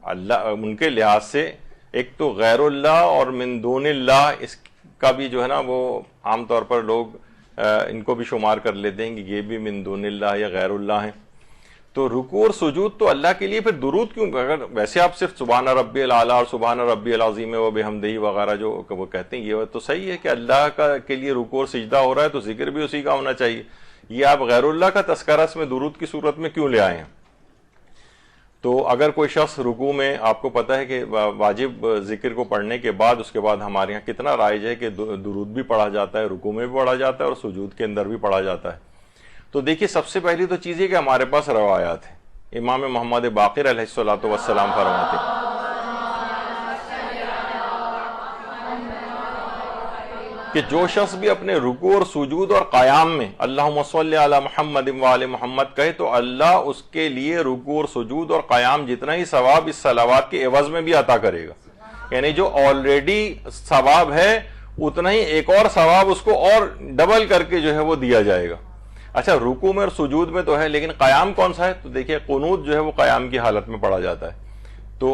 اللہ ان کے لحاظ سے ایک تو غیر اللہ اور من دون اللہ، اس کا بھی جو ہے نا وہ عام طور پر لوگ ان کو بھی شمار کر لیتے ہیں کہ یہ بھی من دون اللہ یا غیر اللہ ہیں۔ تو رکوع اور سجود تو اللہ کے لیے، پھر درود کیوں؟ اگر ویسے آپ صرف سبحان ربی الاعلیٰ اور سبحان ربی العظیم و بحمدہ وغیرہ جو وہ کہتے ہیں، یہ تو صحیح ہے کہ اللہ کے لیے رکوع اور سجدہ ہو رہا ہے تو ذکر بھی اسی کا ہونا چاہیے، یہ آپ غیر اللہ کا تذکرہ اس میں درود کی صورت میں کیوں لے آئے ہیں؟ تو اگر کوئی شخص رکوع میں، آپ کو پتہ ہے کہ واجب ذکر کو پڑھنے کے بعد اس کے بعد ہمارے یہاں کتنا رائج ہے کہ درود بھی پڑھا جاتا ہے، رکوع میں بھی پڑھا جاتا ہے اور سجود کے اندر بھی پڑھا جاتا ہے۔ تو دیکھیے سب سے پہلی تو چیز یہ کہ ہمارے پاس روایات ہیں۔ امام محمد باقر علیہ الصلوۃ والسلام فرماتے ہیں کہ جو شخص بھی اپنے رکوع اور سجود اور قیام میں اللہم صلی علی محمد و آل محمد کہے تو اللہ اس کے لیے رکوع اور سجود اور قیام جتنا ہی ثواب اس صلوات کے عوض میں بھی عطا کرے گا، یعنی جو آلریڈی ثواب ہے اتنا ہی ایک اور ثواب اس کو اور ڈبل کر کے جو ہے وہ دیا جائے گا۔ اچھا، رکوع میں اور سجود میں تو ہے، لیکن قیام کون سا ہے؟ تو دیکھیے قنوت جو ہے وہ قیام کی حالت میں پڑھا جاتا ہے، تو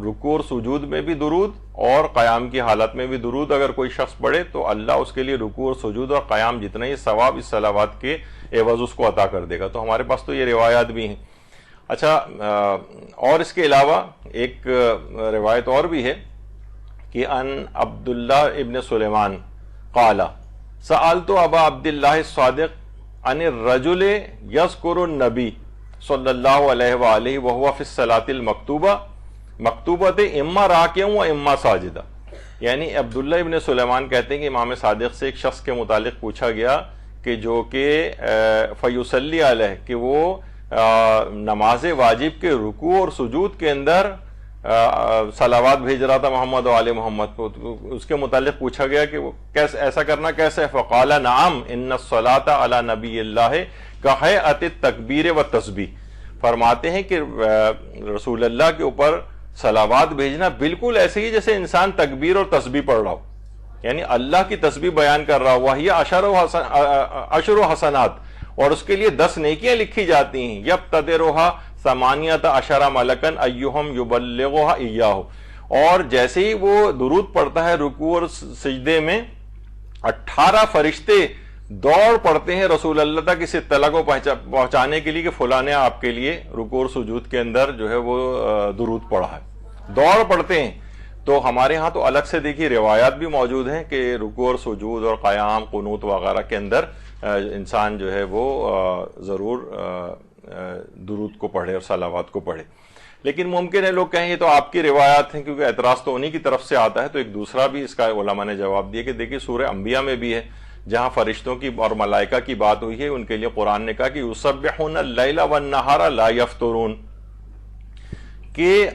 رکوع اور سجود میں بھی درود اور قیام کی حالت میں بھی درود اگر کوئی شخص پڑھے تو اللہ اس کے لیے رکوع اور سجود اور قیام جتنا ہی ثواب اس صلوات کے عوض اس کو عطا کر دے گا۔ تو ہمارے پاس تو یہ روایات بھی ہیں۔ اچھا، اور اس کے علاوہ ایک روایت اور بھی ہے کہ ان عبداللہ ابن سلیمان قال سألت ابا عبداللہ الصادق عن الرجل یذکر النبی صلی اللہ علیہ وآلہ وہو فی الصلاۃ المکتوبہ مکتوبۃ اما راکع و اما ساجدہ، یعنی عبداللہ ابن سلیمان کہتے ہیں کہ امام صادق سے ایک شخص کے متعلق پوچھا گیا کہ جو کہ فیصلی علیہ کہ وہ نماز واجب کے رکوع اور سجود کے اندر صلوات بھیج رہا تھا محمد و آل محمد کو، اس کے متعلق پوچھا گیا کہ وہ کیسے ایسا کرنا کیسے ہے؟ فقال نعم ان الصلاۃ علی نبی اللہ کہیئۃ التکبیر والتسبیح، فرماتے ہیں کہ رسول اللہ کے اوپر صلوات بھیجنا بالکل ایسے ہی جیسے انسان تکبیر اور تسبیح پڑھ رہا ہو، یعنی اللہ کی تسبیح بیان کر رہا ہوا، یہ عشر و حسنات، اور اس کے لیے 10 نیکیاں لکھی جاتی ہیں، یبتدرھا ثمانیۃ عشر ملکن ایہم یبلغھا ایاہ، اور جیسے ہی وہ درود پڑھتا ہے رکوع اور سجدے میں 18 فرشتے دوڑ پڑتے ہیں رسول اللہ تک اس اطلاع کو پہنچانے کے لیے کہ فلاں نے آپ کے لیے رکوع اور سجود کے اندر جو ہے وہ درود پڑھا ہے، دوڑ پڑتے ہیں۔ تو ہمارے ہاں تو الگ سے دیکھیے روایات بھی موجود ہیں کہ رکوع اور سجود اور قیام قنوت وغیرہ کے اندر انسان جو ہے وہ ضرور درود کو پڑھے اور صلوات کو پڑھے، لیکن ممکن ہے لوگ کہیں یہ تو آپ کی روایات ہیں، کیونکہ اعتراض تو انہی کی طرف سے آتا ہے۔ تو ایک دوسرا بھی اس کا علماء نے جواب دیا کہ دیکھیے سورہ انبیاء میں بھی ہے جہاں فرشتوں کی اور ملائکہ کی بات ہوئی ہے، ان کے لیے قرآن نے کہا کہ یسبحون اللیل والنہار لا یفترون، کہ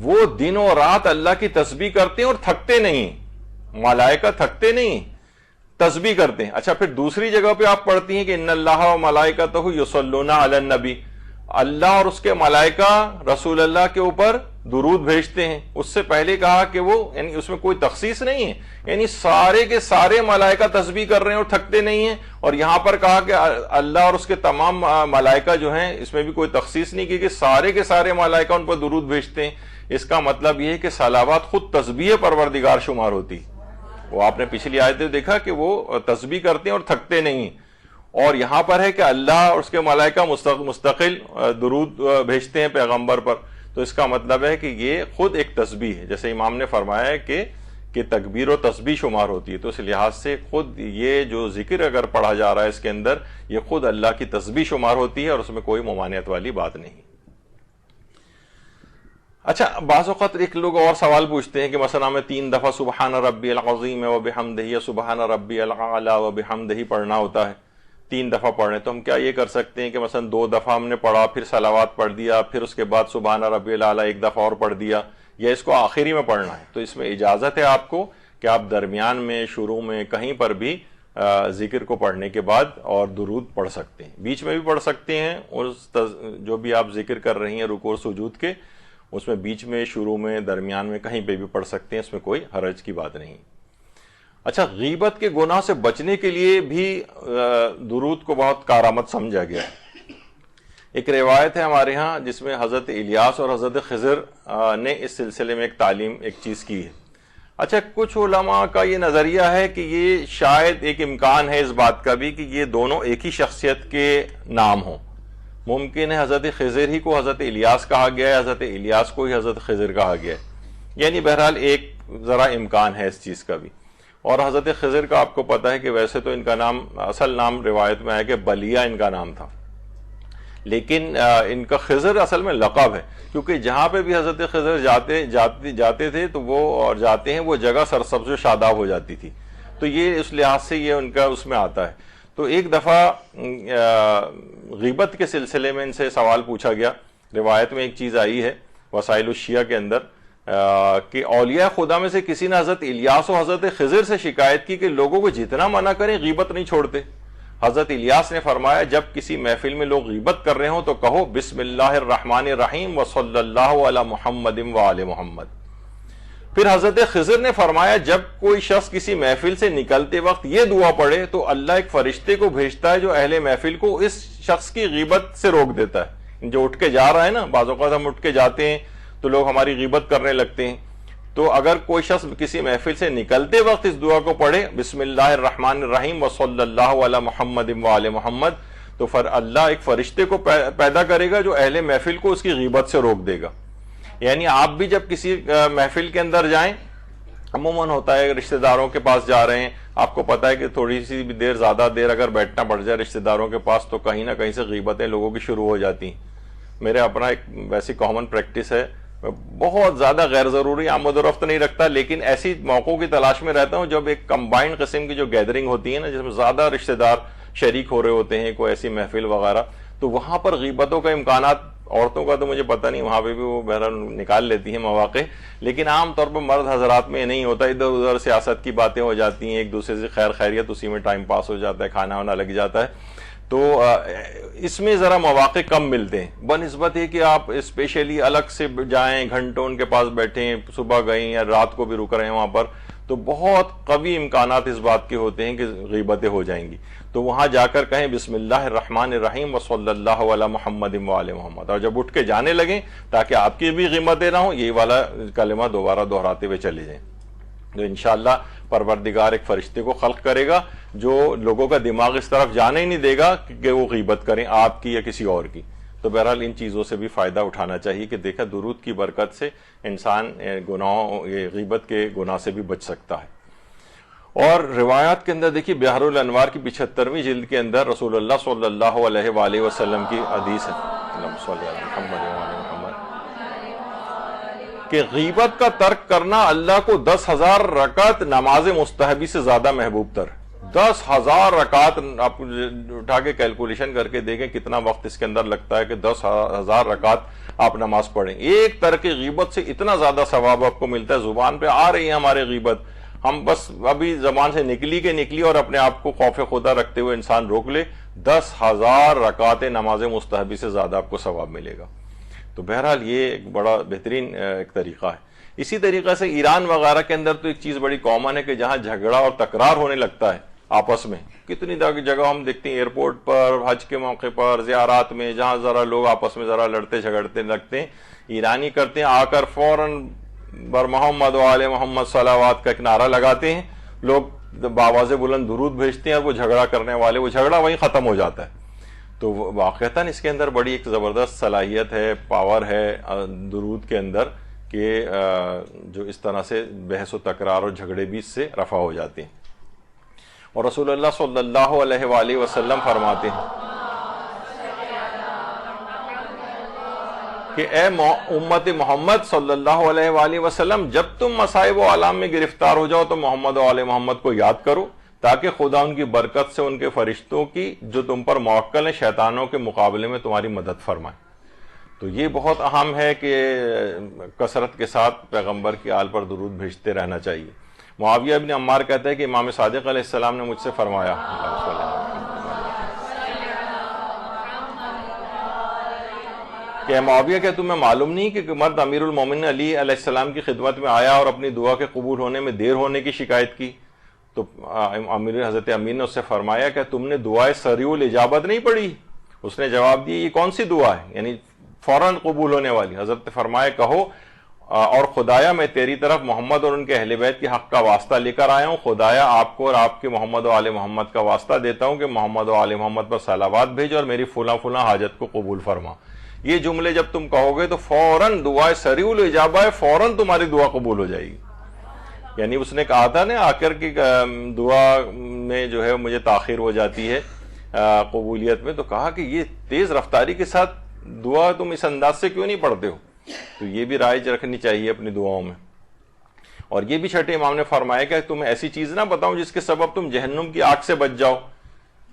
وہ دن و رات اللہ کی تسبیح کرتے ہیں اور تھکتے نہیں، ملائکہ تھکتے نہیں، تسبیح کرتے ہیں۔ اچھا، پھر دوسری جگہ پہ آپ پڑھتی ہیں کہ ان اللہ و ملائکتہ یصلون علی النبی، اللہ اور اس کے ملائکہ رسول اللہ کے اوپر درود بھیجتے ہیں۔ اس سے پہلے کہا کہ وہ یعنی اس میں کوئی تخصیص نہیں ہے، یعنی سارے کے سارے ملائکہ تسبیح کر رہے ہیں اور تھکتے نہیں ہیں، اور یہاں پر کہا کہ اللہ اور اس کے تمام ملائکہ جو ہیں اس میں بھی کوئی تخصیص نہیں کی کہ سارے کے سارے ملائکہ ان پر درود بھیجتے ہیں۔ اس کا مطلب یہ ہے کہ صلوات خود تسبیح پروردگار شمار ہوتی، وہ آپ نے پچھلی آیتیں دیکھا کہ وہ تسبیح کرتے ہیں اور تھکتے نہیں، اور یہاں پر ہے کہ اللہ اور اس کے ملائکہ مستقل درود بھیجتے ہیں پیغمبر پر۔ تو اس کا مطلب ہے کہ یہ خود ایک تسبیح ہے، جیسے امام نے فرمایا ہے کہ تکبیر و تسبیح شمار ہوتی ہے، تو اس لحاظ سے خود یہ جو ذکر اگر پڑھا جا رہا ہے اس کے اندر، یہ خود اللہ کی تسبیح شمار ہوتی ہے اور اس میں کوئی ممانعت والی بات نہیں۔ اچھا، بعض اوقات ایک لوگ اور سوال پوچھتے ہیں کہ مثلا ہمیں 3 دفعہ سبحان ربی العظیم و بحمدہ یا سبحان ربی الاعلی و بحمدہ پڑھنا ہوتا ہے، 3 دفعہ پڑھنے، تو ہم کیا یہ کر سکتے ہیں کہ مثلا 2 دفعہ ہم نے پڑھا، پھر صلوات پڑھ دیا، پھر اس کے بعد سبحان ربی الاعلی 1 دفعہ اور پڑھ دیا، یا اس کو آخری میں پڑھنا ہے؟ تو اس میں اجازت ہے آپ کو کہ آپ درمیان میں، شروع میں، کہیں پر بھی ذکر کو پڑھنے کے بعد اور درود پڑھ سکتے ہیں، بیچ میں بھی پڑھ سکتے ہیں، جو بھی آپ ذکر کر رہی ہیں رکوع اور سجود کے، اس میں بیچ میں، شروع میں، درمیان میں، کہیں پہ بھی پڑھ سکتے ہیں، اس میں کوئی حرج کی بات نہیں۔ اچھا، غیبت کے گناہ سے بچنے کے لیے بھی درود کو بہت کارآمد سمجھا گیا ہے۔ ایک روایت ہے ہمارے ہاں جس میں حضرت الیاس اور حضرت خضر نے اس سلسلے میں ایک تعلیم، ایک چیز کی ہے۔ اچھا، کچھ علماء کا یہ نظریہ ہے کہ یہ شاید ایک امکان ہے اس بات کا بھی کہ یہ دونوں ایک ہی شخصیت کے نام ہوں۔ ممکن ہے حضرت خضر ہی کو حضرت الیاس کہا گیا ہے، حضرت الیاس کو ہی حضرت خضر کہا گیا ہے، یعنی بہرحال ایک ذرا امکان ہے اس چیز کا بھی۔ اور حضرت خضر کا آپ کو پتہ ہے کہ ویسے تو ان کا نام، اصل نام روایت میں ہے کہ بلیہ ان کا نام تھا، لیکن ان کا خضر اصل میں لقب ہے، کیونکہ جہاں پہ بھی حضرت خضر جاتے تھے تو وہ اور جاتے ہیں، وہ جگہ سرسبز و شاداب ہو جاتی تھی، تو یہ اس لحاظ سے یہ ان کا اس میں آتا ہے۔ تو ایک دفعہ غیبت کے سلسلے میں ان سے سوال پوچھا گیا، روایت میں ایک چیز آئی ہے وسائل الشیعہ کے اندر کہ اولیاء خدا میں سے کسی نے حضرت الیاس و حضرت خضر سے شکایت کی کہ لوگوں کو جتنا منع کریں غیبت نہیں چھوڑتے۔ حضرت الیاس نے فرمایا جب کسی محفل میں لوگ غیبت کر رہے ہوں تو کہو بسم اللہ الرحمن الرحیم وصلی اللہ علی محمد وآل محمد۔ پھر حضرت خضر نے فرمایا جب کوئی شخص کسی محفل سے نکلتے وقت یہ دعا پڑھے تو اللہ ایک فرشتے کو بھیجتا ہے جو اہل محفل کو اس شخص کی غیبت سے روک دیتا ہے۔ جو اٹھ کے جا رہا ہے نا، بعض اوقات ہم اٹھ کے جاتے ہیں تو لوگ ہماری غیبت کرنے لگتے ہیں، تو اگر کوئی شخص کسی محفل سے نکلتے وقت اس دعا کو پڑھے بسم اللہ الرحمن الرحیم وصلی اللہ علی محمد وآل محمد، تو اللہ ایک فرشتے کو پیدا کرے گا جو اہل محفل کو اس کی غیبت سے روک دے گا۔ یعنی آپ بھی جب کسی محفل کے اندر جائیں، عموماً ہوتا ہے رشتہ داروں کے پاس جا رہے ہیں، آپ کو پتا ہے کہ تھوڑی سی بھی دیر، زیادہ دیر اگر بیٹھنا پڑ جائے رشتہ داروں کے پاس تو کہیں نہ کہیں سے غیبتیں لوگوں کی شروع ہو جاتی ہیں۔ میرے اپنا ایک ویسی کامن پریکٹس ہے، میں بہت زیادہ غیر ضروری آمد و رفت نہیں رکھتا، لیکن ایسی موقعوں کی تلاش میں رہتا ہوں جب ایک کمبائنڈ قسم کی جو گیدرنگ ہوتی ہے نا، جس میں زیادہ رشتہ دار شریک ہو رہے ہوتے ہیں، کوئی ایسی محفل وغیرہ، تو وہاں پر غیبتوں کا امکانات، عورتوں کا تو مجھے پتہ نہیں، وہاں پہ بھی وہ بہرحال نکال لیتی ہیں مواقع، لیکن عام طور پر مرد حضرات میں نہیں ہوتا، ادھر ادھر سیاست کی باتیں ہو جاتی ہیں، ایک دوسرے سے خیر خیریت، اسی میں ٹائم پاس ہو جاتا ہے، کھانا وانا لگ جاتا ہے، تو اس میں ذرا مواقع کم ملتے ہیں، بنسبت ہے کہ آپ اسپیشلی الگ سے جائیں، گھنٹوں ان کے پاس بیٹھیں، صبح گئیں یا رات کو بھی رک رہے ہیں وہاں پر، تو بہت قوی امکانات اس بات کے ہوتے ہیں کہ غیبتیں ہو جائیں گی، تو وہاں جا کر کہیں بسم اللہ الرحمن الرحیم وصلی اللہ علی محمد وآل محمد، اور جب اٹھ کے جانے لگیں تاکہ آپ کی بھی غیبتیں نہ ہوں، یہی والا کلمہ دوبارہ دہراتے ہوئے چلے جائیں، تو انشاءاللہ پروردگار ایک فرشتے کو خلق کرے گا جو لوگوں کا دماغ اس طرف جانے ہی نہیں دے گا کہ وہ غیبت کریں آپ کی یا کسی اور کی۔ تو بہرحال ان چیزوں سے بھی فائدہ اٹھانا چاہیے کہ دیکھا درود کی برکت سے انسان گناہوں، یہ غیبت کے گناہ سے بھی بچ سکتا ہے۔ اور روایات کے اندر دیکھیے بحر الانوار کی 75ویں جلد کے اندر رسول اللہ صلی اللہ علیہ وآلہ وسلم کی حدیث ہے کہ غیبت کا ترک کرنا اللہ کو 10,000 رکعت نماز مستحبی سے زیادہ محبوب تر۔ 10,000 رکعت آپ اٹھا کے کیلکولیشن کر کے دیکھیں کتنا وقت اس کے اندر لگتا ہے کہ 10,000 رکعت آپ نماز پڑھیں، ایک ترک غیبت سے اتنا زیادہ ثواب آپ کو ملتا ہے۔ زبان پہ آ رہی ہے ہمارے غیبت، ہم بس ابھی زبان سے نکلی اور اپنے آپ کو خوف خدا رکھتے ہوئے انسان روک لے، 10,000 رکعت نماز مستحبی سے زیادہ آپ کو ثواب ملے گا۔ تو بہرحال یہ ایک بڑا بہترین ایک طریقہ ہے۔ اسی طریقے سے ایران وغیرہ کے اندر تو ایک چیز بڑی کامن ہے کہ جہاں جھگڑا اور تکرار ہونے لگتا ہے آپس میں، کتنی جگہ ہم دیکھتے ہیں ایئرپورٹ پر، حج کے موقع پر، زیارات میں، جہاں ذرا لوگ آپس میں ذرا لڑتے جھگڑتے لگتے ہیں، ایرانی کرتے ہیں آ کر فوراً بر محمد وآل محمد صلوات کا ایک نعرہ لگاتے ہیں، لوگ بآواز بلند درود بھیجتے ہیں اور وہ جھگڑا کرنے والے، وہ جھگڑا وہیں ختم ہو جاتا ہے۔ تو واقعتاً اس کے اندر بڑی ایک زبردست صلاحیت ہے، پاور ہے درود کے اندر، کہ جو اس طرح سے بحث و تکرار اور جھگڑے بھی اس سے رفع ہو جاتے ہیں۔ اور رسول اللہ صلی اللہ علیہ وآلہ وسلم فرماتے ہیں کہ اے امت محمد صلی اللہ علیہ وآلہ وسلم، جب تم مصائب و آلام میں گرفتار ہو جاؤ تو محمد و آل محمد کو یاد کرو، تاکہ خدا ان کی برکت سے ان کے فرشتوں کی جو تم پر موکل ہیں شیطانوں کے مقابلے میں تمہاری مدد فرمائیں۔ تو یہ بہت اہم ہے کہ کثرت کے ساتھ پیغمبر کی آل پر درود بھیجتے رہنا چاہیے۔ معاویہ بن عمار کہتے ہیں کہ امام صادق علیہ السلام نے مجھ سے فرمایا کہ معاویہ کہ تمہیں معلوم نہیں کہ مرد امیر المومنین علی علیہ السلام کی خدمت میں آیا اور اپنی دعا کے قبول ہونے میں دیر ہونے کی شکایت کی؟ تو حضرت امیر نے اس سے فرمایا کہ تم نے دعائے سریع الاجابت نہیں پڑھی؟ اس نے جواب دیا یہ کون سی دعا ہے یعنی فوراً قبول ہونے والی؟ حضرت نے فرمایا کہو اور خدایا میں تیری طرف محمد اور ان کے اہل بیت کے حق کا واسطہ لے کر آیا ہوں، خدایا آپ کو اور آپ کے محمد و آل محمد کا واسطہ دیتا ہوں کہ محمد و آل محمد پر صلوات بھیج اور میری فلاں فلاں حاجت کو قبول فرما۔ یہ جملے جب تم کہو گے تو فوراً دعائے سریع الاجابہ ہے، فوراً تمہاری دعا قبول ہو جائے گی۔ یعنی اس نے کہا تھا نا آخر کی دعا میں جو ہے مجھے تاخیر ہو جاتی ہے قبولیت میں، تو کہا کہ یہ تیز رفتاری کے ساتھ دعا تم اس انداز سے کیوں نہیں پڑھتے ہو؟ تو یہ بھی رائج رکھنی چاہیے اپنی دعاؤں میں۔ اور یہ بھی چھٹے امام نے فرمایا کہ تمہیں ایسی چیز نہ بتاؤں جس کے سبب تم جہنم کی آگ سے بچ جاؤ۔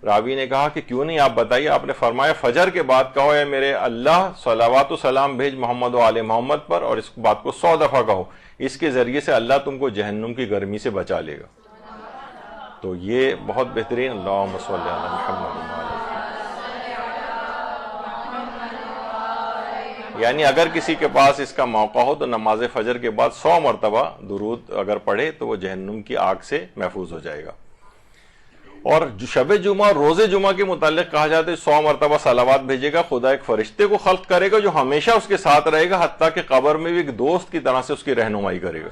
راوی نے کہا کہ کیوں نہیں آپ بتائیے؟ آپ نے فرمایا فجر کے بعد کہو اے میرے اللہ صلوات و سلام بھیج محمد و آل محمد پر، اور اس بات کو 100 دفعہ کہو، اس کے ذریعے سے اللہ تم کو جہنم کی گرمی سے بچا لے گا۔ تو یہ بہت بہترین اللہم صلی علی محمد، یعنی اگر کسی کے پاس اس کا موقع ہو تو نماز فجر کے بعد 100 مرتبہ درود اگر پڑھے تو وہ جہنم کی آگ سے محفوظ ہو جائے گا۔ اور شب جمعہ اور روز جمعہ کے متعلق کہا جاتا ہے 100 مرتبہ صلوات بھیجے گا، خدا ایک فرشتے کو خلق کرے گا جو ہمیشہ اس کے ساتھ رہے گا، حتیٰ کہ قبر میں بھی ایک دوست کی طرح سے اس کی رہنمائی کرے گا۔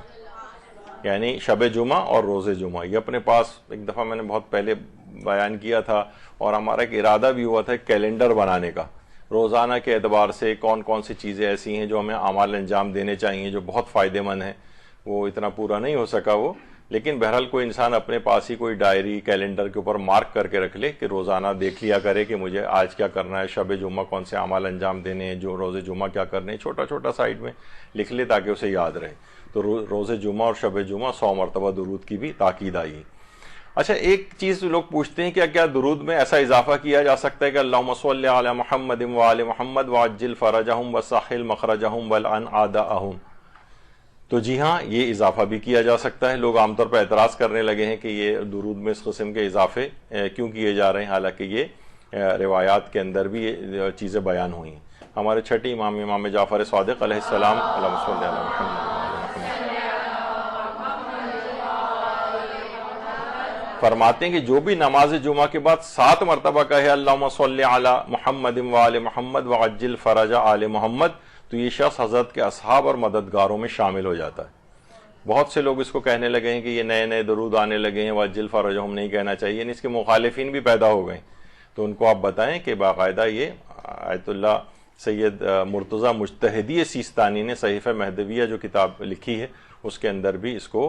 یعنی شب جمعہ اور روز جمعہ یہ اپنے پاس ایک دفعہ میں نے بہت پہلے بیان کیا تھا، اور ہمارا ایک ارادہ بھی ہوا تھا ایک کیلنڈر بنانے کا، روزانہ کے اعتبار سے کون کون سی چیزیں ایسی ہیں جو ہمیں اعمال انجام دینے چاہیے جو بہت فائدہ مند ہیں۔ وہ اتنا پورا نہیں ہو سکا وہ، لیکن بہرحال کوئی انسان اپنے پاس ہی کوئی ڈائری کیلنڈر کے اوپر مارک کر کے رکھ لے کہ روزانہ دیکھ لیا کرے کہ مجھے آج کیا کرنا ہے، شب جمعہ کون سے اعمال انجام دینے ہیں، جو روز جمعہ کیا کرنے ہیں، چھوٹا چھوٹا سائڈ میں لکھ لے تاکہ اسے یاد رہے۔ تو روز جمعہ اور شب جمعہ 100 مرتبہ درود کی بھی تاکید آئی۔ اچھا ایک چیز لوگ پوچھتے ہیں کہ کیا درود میں ایسا اضافہ کیا جا سکتا ہے کہ اللہم صلی علی محمد وآل محمد وعجل فرجہم وسہل مخرجہم والعن اعداءہم؟ تو جی ہاں، یہ اضافہ بھی کیا جا سکتا ہے۔ لوگ عام طور پر اعتراض کرنے لگے ہیں کہ یہ درود میں اس قسم کے اضافے کیوں کیے جا رہے ہیں، حالانکہ یہ روایات کے اندر بھی یہ چیزیں بیان ہوئی ہیں۔ ہمارے چھٹے امام جعفر صادق علیہ السلام اللہم صلی علی محمد فرماتے ہیں کہ جو بھی نماز جمعہ کے بعد 7 مرتبہ کہے اللہم صلی علی محمد وآل محمد وعجل فرج آل محمد، تو یہ شخص حضرت کے اصحاب اور مددگاروں میں شامل ہو جاتا ہے۔ بہت سے لوگ اس کو کہنے لگے ہیں کہ یہ نئے نئے درود آنے لگے ہیں، وعجل فرجہم نہیں کہنا چاہیے، یعنی اس کے مخالفین بھی پیدا ہو گئے۔ تو ان کو آپ بتائیں کہ باقاعدہ یہ آیت اللہ سید مرتضی مجتہدی سیستانی نے صحیفہ مہدویہ جو کتاب لکھی ہے اس کے اندر بھی اس کو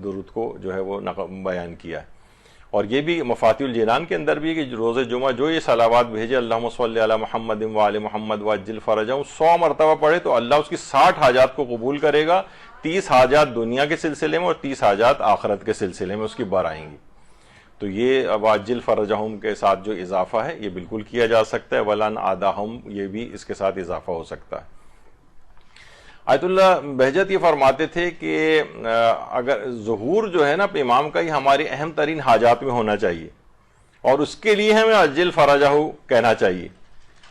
درود کو جو ہے وہ بیان کیا ہے۔ اور یہ بھی مفاتیح الجنان کے اندر بھی ہے کہ روز جمعہ جو یہ صلوات بھیجے اللہم صلی علی محمد وآل محمد وعجل فرجہم 100 مرتبہ پڑھے تو اللہ اس کی 60 حاجات کو قبول کرے گا، 30 حاجات دنیا کے سلسلے میں اور 30 حاجات آخرت کے سلسلے میں اس کی بار آئیں گی۔ تو یہ وعجل فرجہم کے ساتھ جو اضافہ ہے یہ بالکل کیا جا سکتا ہے، ولن آداہم یہ بھی اس کے ساتھ اضافہ ہو سکتا ہے۔ آیت اللہ بہجت یہ فرماتے تھے کہ اگر ظہور جو ہے نا امام کا یہ ہماری اہم ترین حاجات میں ہونا چاہیے، اور اس کے لیے ہمیں عجل فرجہ کہنا چاہیے۔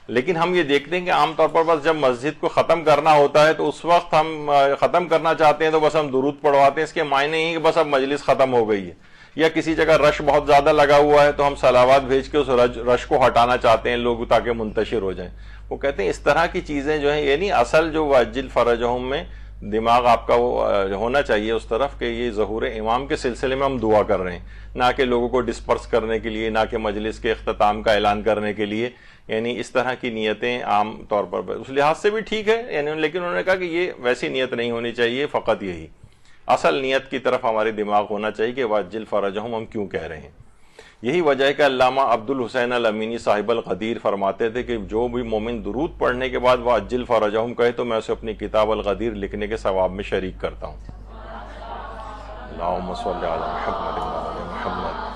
لیکن ہم یہ دیکھتے ہیں کہ عام طور پر بس جب مسجد کو ختم کرنا ہوتا ہے تو اس وقت ہم ختم کرنا چاہتے ہیں تو بس ہم درود پڑھواتے ہیں، اس کے معنی نہیں کہ بس اب مجلس ختم ہو گئی ہے، یا کسی جگہ رش بہت زیادہ لگا ہوا ہے تو ہم صلوات بھیج کے اس رش کو ہٹانا چاہتے ہیں لوگ تاکہ منتشر ہو جائیں۔ وہ کہتے ہیں اس طرح کی چیزیں جو ہیں، یعنی اصل جو وعجل فرجہم میں دماغ آپ کا وہ ہونا چاہیے اس طرف کہ یہ ظہور امام کے سلسلے میں ہم دعا کر رہے ہیں، نہ کہ لوگوں کو ڈسپرس کرنے کے لیے، نہ کہ مجلس کے اختتام کا اعلان کرنے کے لیے، یعنی اس طرح کی نیتیں عام طور پر اس لحاظ سے بھی ٹھیک ہے، یعنی لیکن انہوں نے کہا کہ یہ ویسی نیت نہیں ہونی چاہیے، فقط یہی اصل نیت کی طرف ہمارے دماغ ہونا چاہیے کہ وعجل فرجہم ہم کیوں کہہ رہے ہیں۔ یہی وجہ ہے کہ علامہ عبد الحسین الامینی صاحب الغدیر فرماتے تھے کہ جو بھی مومن درود پڑھنے کے بعد وعجل فرجہم کہے تو میں اسے اپنی کتاب الغدیر لکھنے کے ثواب میں شریک کرتا ہوں۔ اللہم صلی علی محمد وعلی محمد۔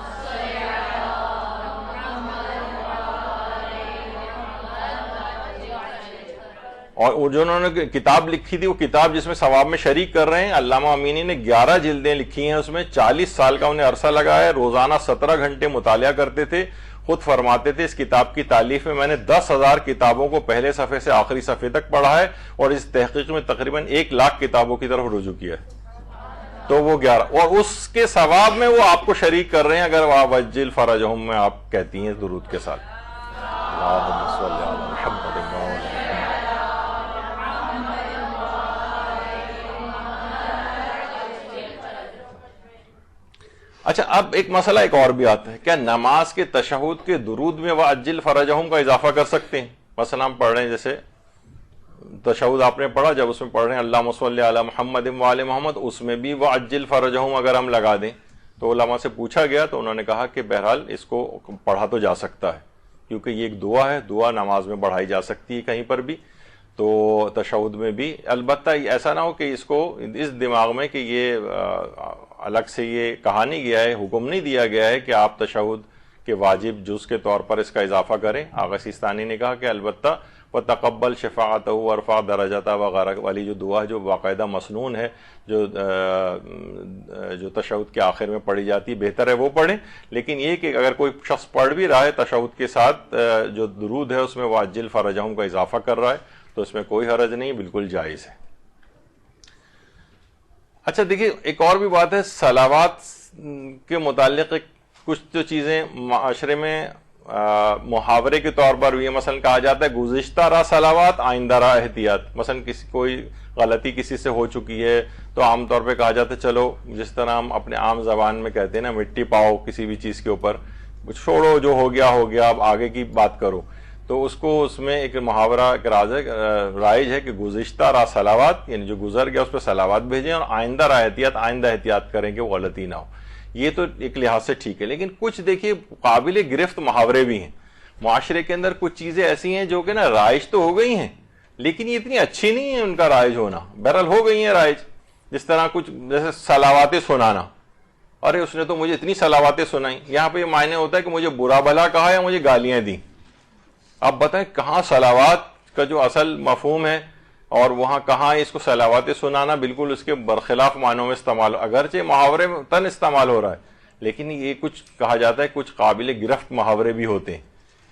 اور جو انہوں نے کتاب لکھی تھی وہ کتاب جس میں ثواب میں شریک کر رہے ہیں، علامہ امینی نے 11 جلدیں لکھی ہیں، اس میں 40 سال کا انہیں عرصہ لگا ہے، روزانہ 17 گھنٹے مطالعہ کرتے تھے۔ خود فرماتے تھے اس کتاب کی تالیف میں نے 10,000 کتابوں کو پہلے صفحے سے آخری صفحے تک پڑھا ہے، اور اس تحقیق میں تقریباً 1 لاکھ کتابوں کی طرف رجوع کیا ہے۔ تو وہ 11 اور اس کے ثواب میں وہ آپ کو شریک کر رہے ہیں اگر وعجل فرجہم میں آپ کہتی ہیں درود کے ساتھ۔ اللہم صلی علی محمد وعلی محمد۔ اچھا، اب ایک مسئلہ ایک اور بھی آتا ہے، کیا نماز کے تشہد کے درود میں وعجل فرجہم کا اضافہ کر سکتے ہیں؟ مثلا ہم پڑھ رہے ہیں، جیسے تشہد آپ نے پڑھا، جب اس میں پڑھ رہے ہیں اللہم صلی علی محمد وعلی محمد، اس میں بھی وعجل فرجہم اگر ہم لگا دیں تو علماء سے پوچھا گیا تو انہوں نے کہا کہ بہرحال اس کو پڑھا تو جا سکتا ہے، کیونکہ یہ ایک دعا ہے، دعا نماز میں پڑھائی جا سکتی ہے کہیں پر بھی، تو تشہد میں بھی۔ البتہ ایسا نہ ہو کہ اس کو اس دماغ میں کہ یہ الگ سے یہ کہا نہیں گیا ہے، حکم نہیں دیا گیا ہے کہ آپ تشہد کے واجب جز کے طور پر اس کا اضافہ کریں۔ آغا سیستانی نے کہا کہ البتہ وَتَقَبَّلْ شَفَاعَتَهُ وَارْفَعْ دَرَجَتَهُ وغیرہ والی جو دعا ہے جو باقاعدہ مسنون ہے، جو تشہد کے آخر میں پڑھی جاتی ہے، بہتر ہے وہ پڑھیں۔ لیکن یہ کہ اگر کوئی شخص پڑھ بھی رہا ہے تشہد کے ساتھ جو درود ہے اس میں وعجل فرجہم کا اضافہ کر رہا ہے تو اس میں کوئی حرج نہیں، بالکل جائز ہے۔ اچھا دیکھیے، ایک اور بھی بات ہے صلوات کے متعلق، کچھ جو چیزیں معاشرے میں محاورے کے طور پر بھی مثلا کہا جاتا ہے گزشتہ راہ صلوات آئندہ راہ احتیاط۔ مثلا کوئی غلطی کسی سے ہو چکی ہے تو عام طور پہ کہا جاتا ہے چلو جس طرح ہم اپنے عام زبان میں کہتے ہیں نا، مٹی پاؤ کسی بھی چیز کے اوپر، چھوڑو جو ہو گیا ہو گیا، اب آگے کی بات کرو۔ تو اس کو اس میں ایک محاورہ ایک رائج ہے کہ گزشتہ راہ صلوات، یعنی جو گزر گیا اس پہ صلوات بھیجیں، اور آئندہ راہ احتیاط، آئندہ احتیاط کریں کہ وہ غلطی نہ ہو۔ یہ تو ایک لحاظ سے ٹھیک ہے، لیکن کچھ دیکھیے قابل گرفت محاورے بھی ہیں معاشرے کے اندر۔ کچھ چیزیں ایسی ہیں جو کہ نا رائج تو ہو گئی ہیں لیکن یہ اتنی اچھی نہیں ہے ان کا رائج ہونا، بہرحال ہو گئی ہیں رائج۔ جس طرح کچھ جیسے صلواتیں سنانا، ارے اس نے تو مجھے اتنی صلواتیں سنائیں، یہاں پہ یہ معنی ہوتا ہے کہ مجھے برا بھلا کہا یا مجھے گالیاں دیں۔ اب بتائیں کہاں صلوات کا جو اصل مفہوم ہے اور وہاں کہاں اس کو صلواتیں سنانا بالکل اس کے برخلاف معنوں میں استعمال، اگرچہ محاورے میں تن استعمال ہو رہا ہے لیکن یہ کچھ کہا جاتا ہے کچھ قابل گرفت محاورے بھی ہوتے ہیں،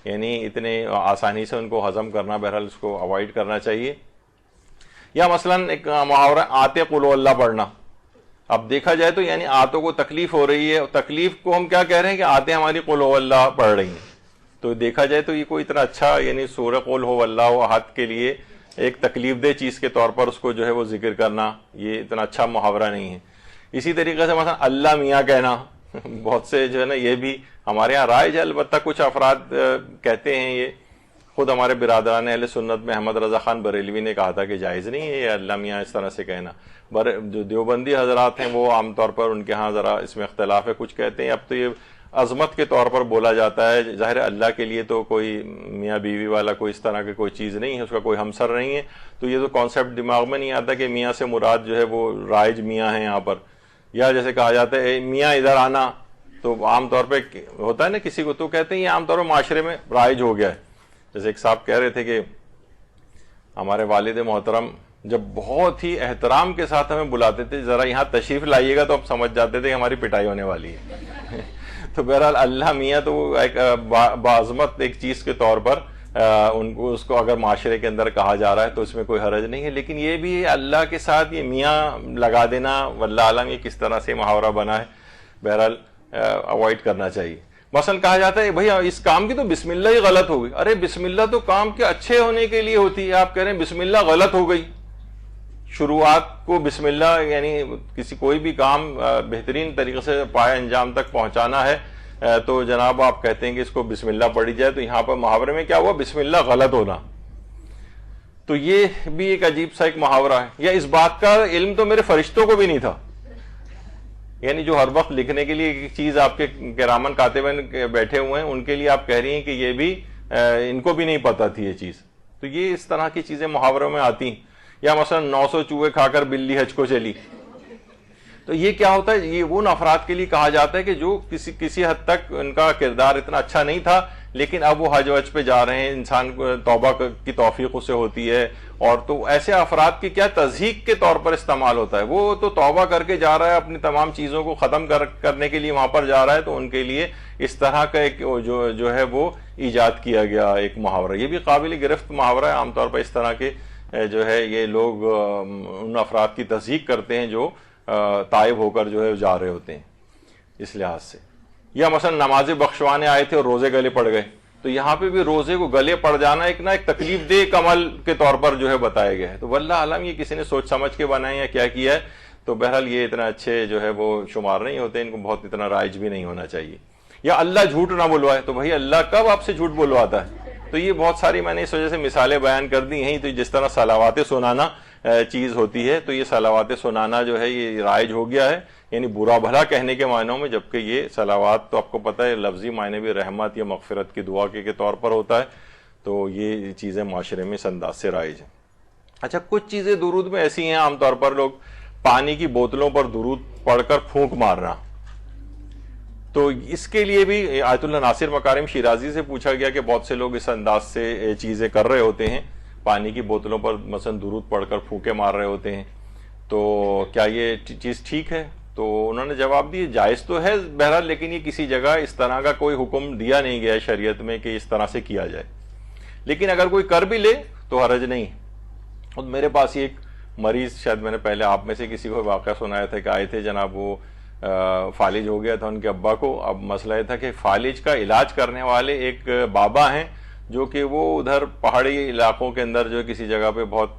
یعنی اتنے آسانی سے ان کو ہضم کرنا بہرحال اس کو اوائڈ کرنا چاہیے۔ یا مثلا ایک محاورہ آتے قل اللہ پڑھنا، اب دیکھا جائے تو یعنی آتوں کو تکلیف ہو رہی ہے، تکلیف کو ہم کیا کہہ رہے ہیں کہ آتے ہماری قل اللہ پڑھ رہی ہیں، تو دیکھا جائے تو یہ کوئی اتنا اچھا، یعنی سورہ قل اللہ احد کے لیے ایک تکلیف دہ چیز کے طور پر اس کو جو ہے وہ ذکر کرنا، یہ اتنا اچھا محاورہ نہیں ہے۔ اسی طریقے سے مثلا اللہ میاں کہنا، بہت سے جو ہے نا یہ بھی ہمارے ہاں رائج ہے، البتہ کچھ افراد کہتے ہیں، یہ خود ہمارے برادران اہل سنت میں احمد رضا خان بریلوی نے کہا تھا کہ جائز نہیں ہے یہ اللہ میاں اس طرح سے کہنا۔ جو دیوبندی حضرات ہیں وہ عام طور پر ان کے ہاں ذرا اس میں اختلاف ہے، کچھ کہتے ہیں اب تو یہ عظمت کے طور پر بولا جاتا ہے، ظاہر اللہ کے لیے تو کوئی میاں بیوی والا کوئی اس طرح کی کوئی چیز نہیں ہے، اس کا کوئی ہمسر نہیں ہے، تو یہ تو کانسیپٹ دماغ میں نہیں آتا کہ میاں سے مراد جو ہے وہ رائج میاں ہیں یہاں پر۔ یا جیسے کہا جاتا ہے میاں ادھر آنا، تو عام طور پہ ہوتا ہے نا کسی کو، تو کہتے ہیں یہ عام طور پہ معاشرے میں رائج ہو گیا ہے۔ جیسے ایک صاحب کہہ رہے تھے کہ ہمارے والد محترم جب بہت ہی احترام کے ساتھ ہمیں بلاتے تھے، ذرا یہاں تشریف لائیے گا تو اب سمجھ جاتے تھے کہ ہماری پٹائی ہونے والی ہے۔ تو بہرحال اللہ میاں تو ایک بعظمت ایک چیز کے طور پر ان کو اس کو اگر معاشرے کے اندر کہا جا رہا ہے تو اس میں کوئی حرج نہیں ہے، لیکن یہ بھی اللہ کے ساتھ یہ میاں لگا دینا واللہ عالم یہ کس طرح سے محاورہ بنا ہے، بہرحال اوائڈ کرنا چاہیے۔ مثلا کہا جاتا ہے بھائی اس کام کی تو بسم اللہ ہی غلط ہو گئی، ارے بسم اللہ تو کام کے اچھے ہونے کے لیے ہوتی ہے، آپ کہہ رہے ہیں بسم اللہ غلط ہو گئی۔ شروعات کو بسم اللہ، یعنی کوئی بھی کام بہترین طریقے سے پائے انجام تک پہنچانا ہے تو جناب آپ کہتے ہیں کہ اس کو بسم اللہ پڑھی جائے، تو یہاں پر محاورے میں کیا ہوا؟ بسم اللہ غلط ہونا. تو یہ بھی ایک عجیب سا ایک محاورہ ہے. یا اس بات کا علم تو میرے فرشتوں کو بھی نہیں تھا، یعنی جو ہر وقت لکھنے کے لیے ایک چیز آپ کے کرامن کاتبین بیٹھے ہوئے ہیں، ان کے لیے آپ کہہ رہی ہیں کہ یہ بھی ان کو بھی نہیں پتا تھی یہ چیز. تو یہ اس طرح کی چیزیں محاوروں میں آتی ہیں. یا مثلا 900 چوہے کھا کر بلی حج کو چلی. تو یہ کیا ہوتا ہے؟ یہ ان افراد کے لیے کہا جاتا ہے کہ جو کسی حد تک ان کا کردار اتنا اچھا نہیں تھا، لیکن اب وہ حج وج پہ جا رہے ہیں، انسان کو توبہ کی توفیق اس سے ہوتی ہے. اور تو ایسے افراد کی کیا تضحیق کے طور پر استعمال ہوتا ہے. وہ تو توبہ کر کے جا رہا ہے، اپنی تمام چیزوں کو ختم کرنے کے لیے وہاں پر جا رہا ہے، تو ان کے لیے اس طرح کا ایک جو ہے وہ ایجاد کیا گیا ایک محاورہ. یہ بھی قابل گرفت محاورہ ہے. عام طور پر اس طرح کے جو ہے یہ لوگ ان افراد کی تصدیق کرتے ہیں جو تائب ہو کر جو ہے جا رہے ہوتے ہیں اس لحاظ سے. یا مثلا نمازیں بخشوانے آئے تھے اور روزے گلے پڑ گئے، تو یہاں پہ بھی روزے کو گلے پڑ جانا ایک تکلیف دہ عمل کے طور پر جو ہے بتایا گیا ہے. تو واللہ عالم یہ کسی نے سوچ سمجھ کے بنائے یا کیا کیا ہے. تو بہرحال یہ اتنا اچھے جو ہے وہ شمار نہیں ہوتے، ان کو بہت اتنا رائج بھی نہیں ہونا چاہیے. یا اللہ جھوٹ نہ بلوائے، تو بھائی اللہ کب آپ سے جھوٹ بلواتا ہے؟ تو یہ بہت ساری میں نے اس وجہ سے مثالیں بیان کر دی ہیں. تو جس طرح صلوات سنانا چیز ہوتی ہے، تو یہ صلوات سنانا جو ہے یہ رائج ہو گیا ہے، یعنی برا بھلا کہنے کے معنوں میں. جبکہ یہ صلوات تو آپ کو پتہ ہے لفظی معنی بھی رحمت یا مغفرت کی دعا کے طور پر ہوتا ہے. تو یہ چیزیں معاشرے میں اس انداز سے رائج ہیں. اچھا، کچھ چیزیں درود میں ایسی ہیں، عام طور پر لوگ پانی کی بوتلوں پر درود پڑھ کر پھونک مارنا. تو اس کے لیے بھی آیت اللہ ناصر مکارم شیرازی سے پوچھا گیا کہ بہت سے لوگ اس انداز سے چیزیں کر رہے ہوتے ہیں، پانی کی بوتلوں پر مثلا درود پڑھ کر پھونکے مار رہے ہوتے ہیں، تو کیا یہ چیز ٹھیک ہے؟ تو انہوں نے جواب دیا جائز تو ہے بہرحال، لیکن یہ کسی جگہ اس طرح کا کوئی حکم دیا نہیں گیا شریعت میں کہ اس طرح سے کیا جائے. لیکن اگر کوئی کر بھی لے تو حرج نہیں. اور میرے پاس ایک مریض، شاید میں نے پہلے آپ میں سے کسی کو واقعہ سنایا تھا کہ آئے تھے جناب، وہ فالج ہو گیا تھا ان کے ابا کو. اب مسئلہ یہ تھا کہ فالج کا علاج کرنے والے ایک بابا ہیں جو کہ وہ ادھر پہاڑی علاقوں کے اندر جو کسی جگہ پہ بہت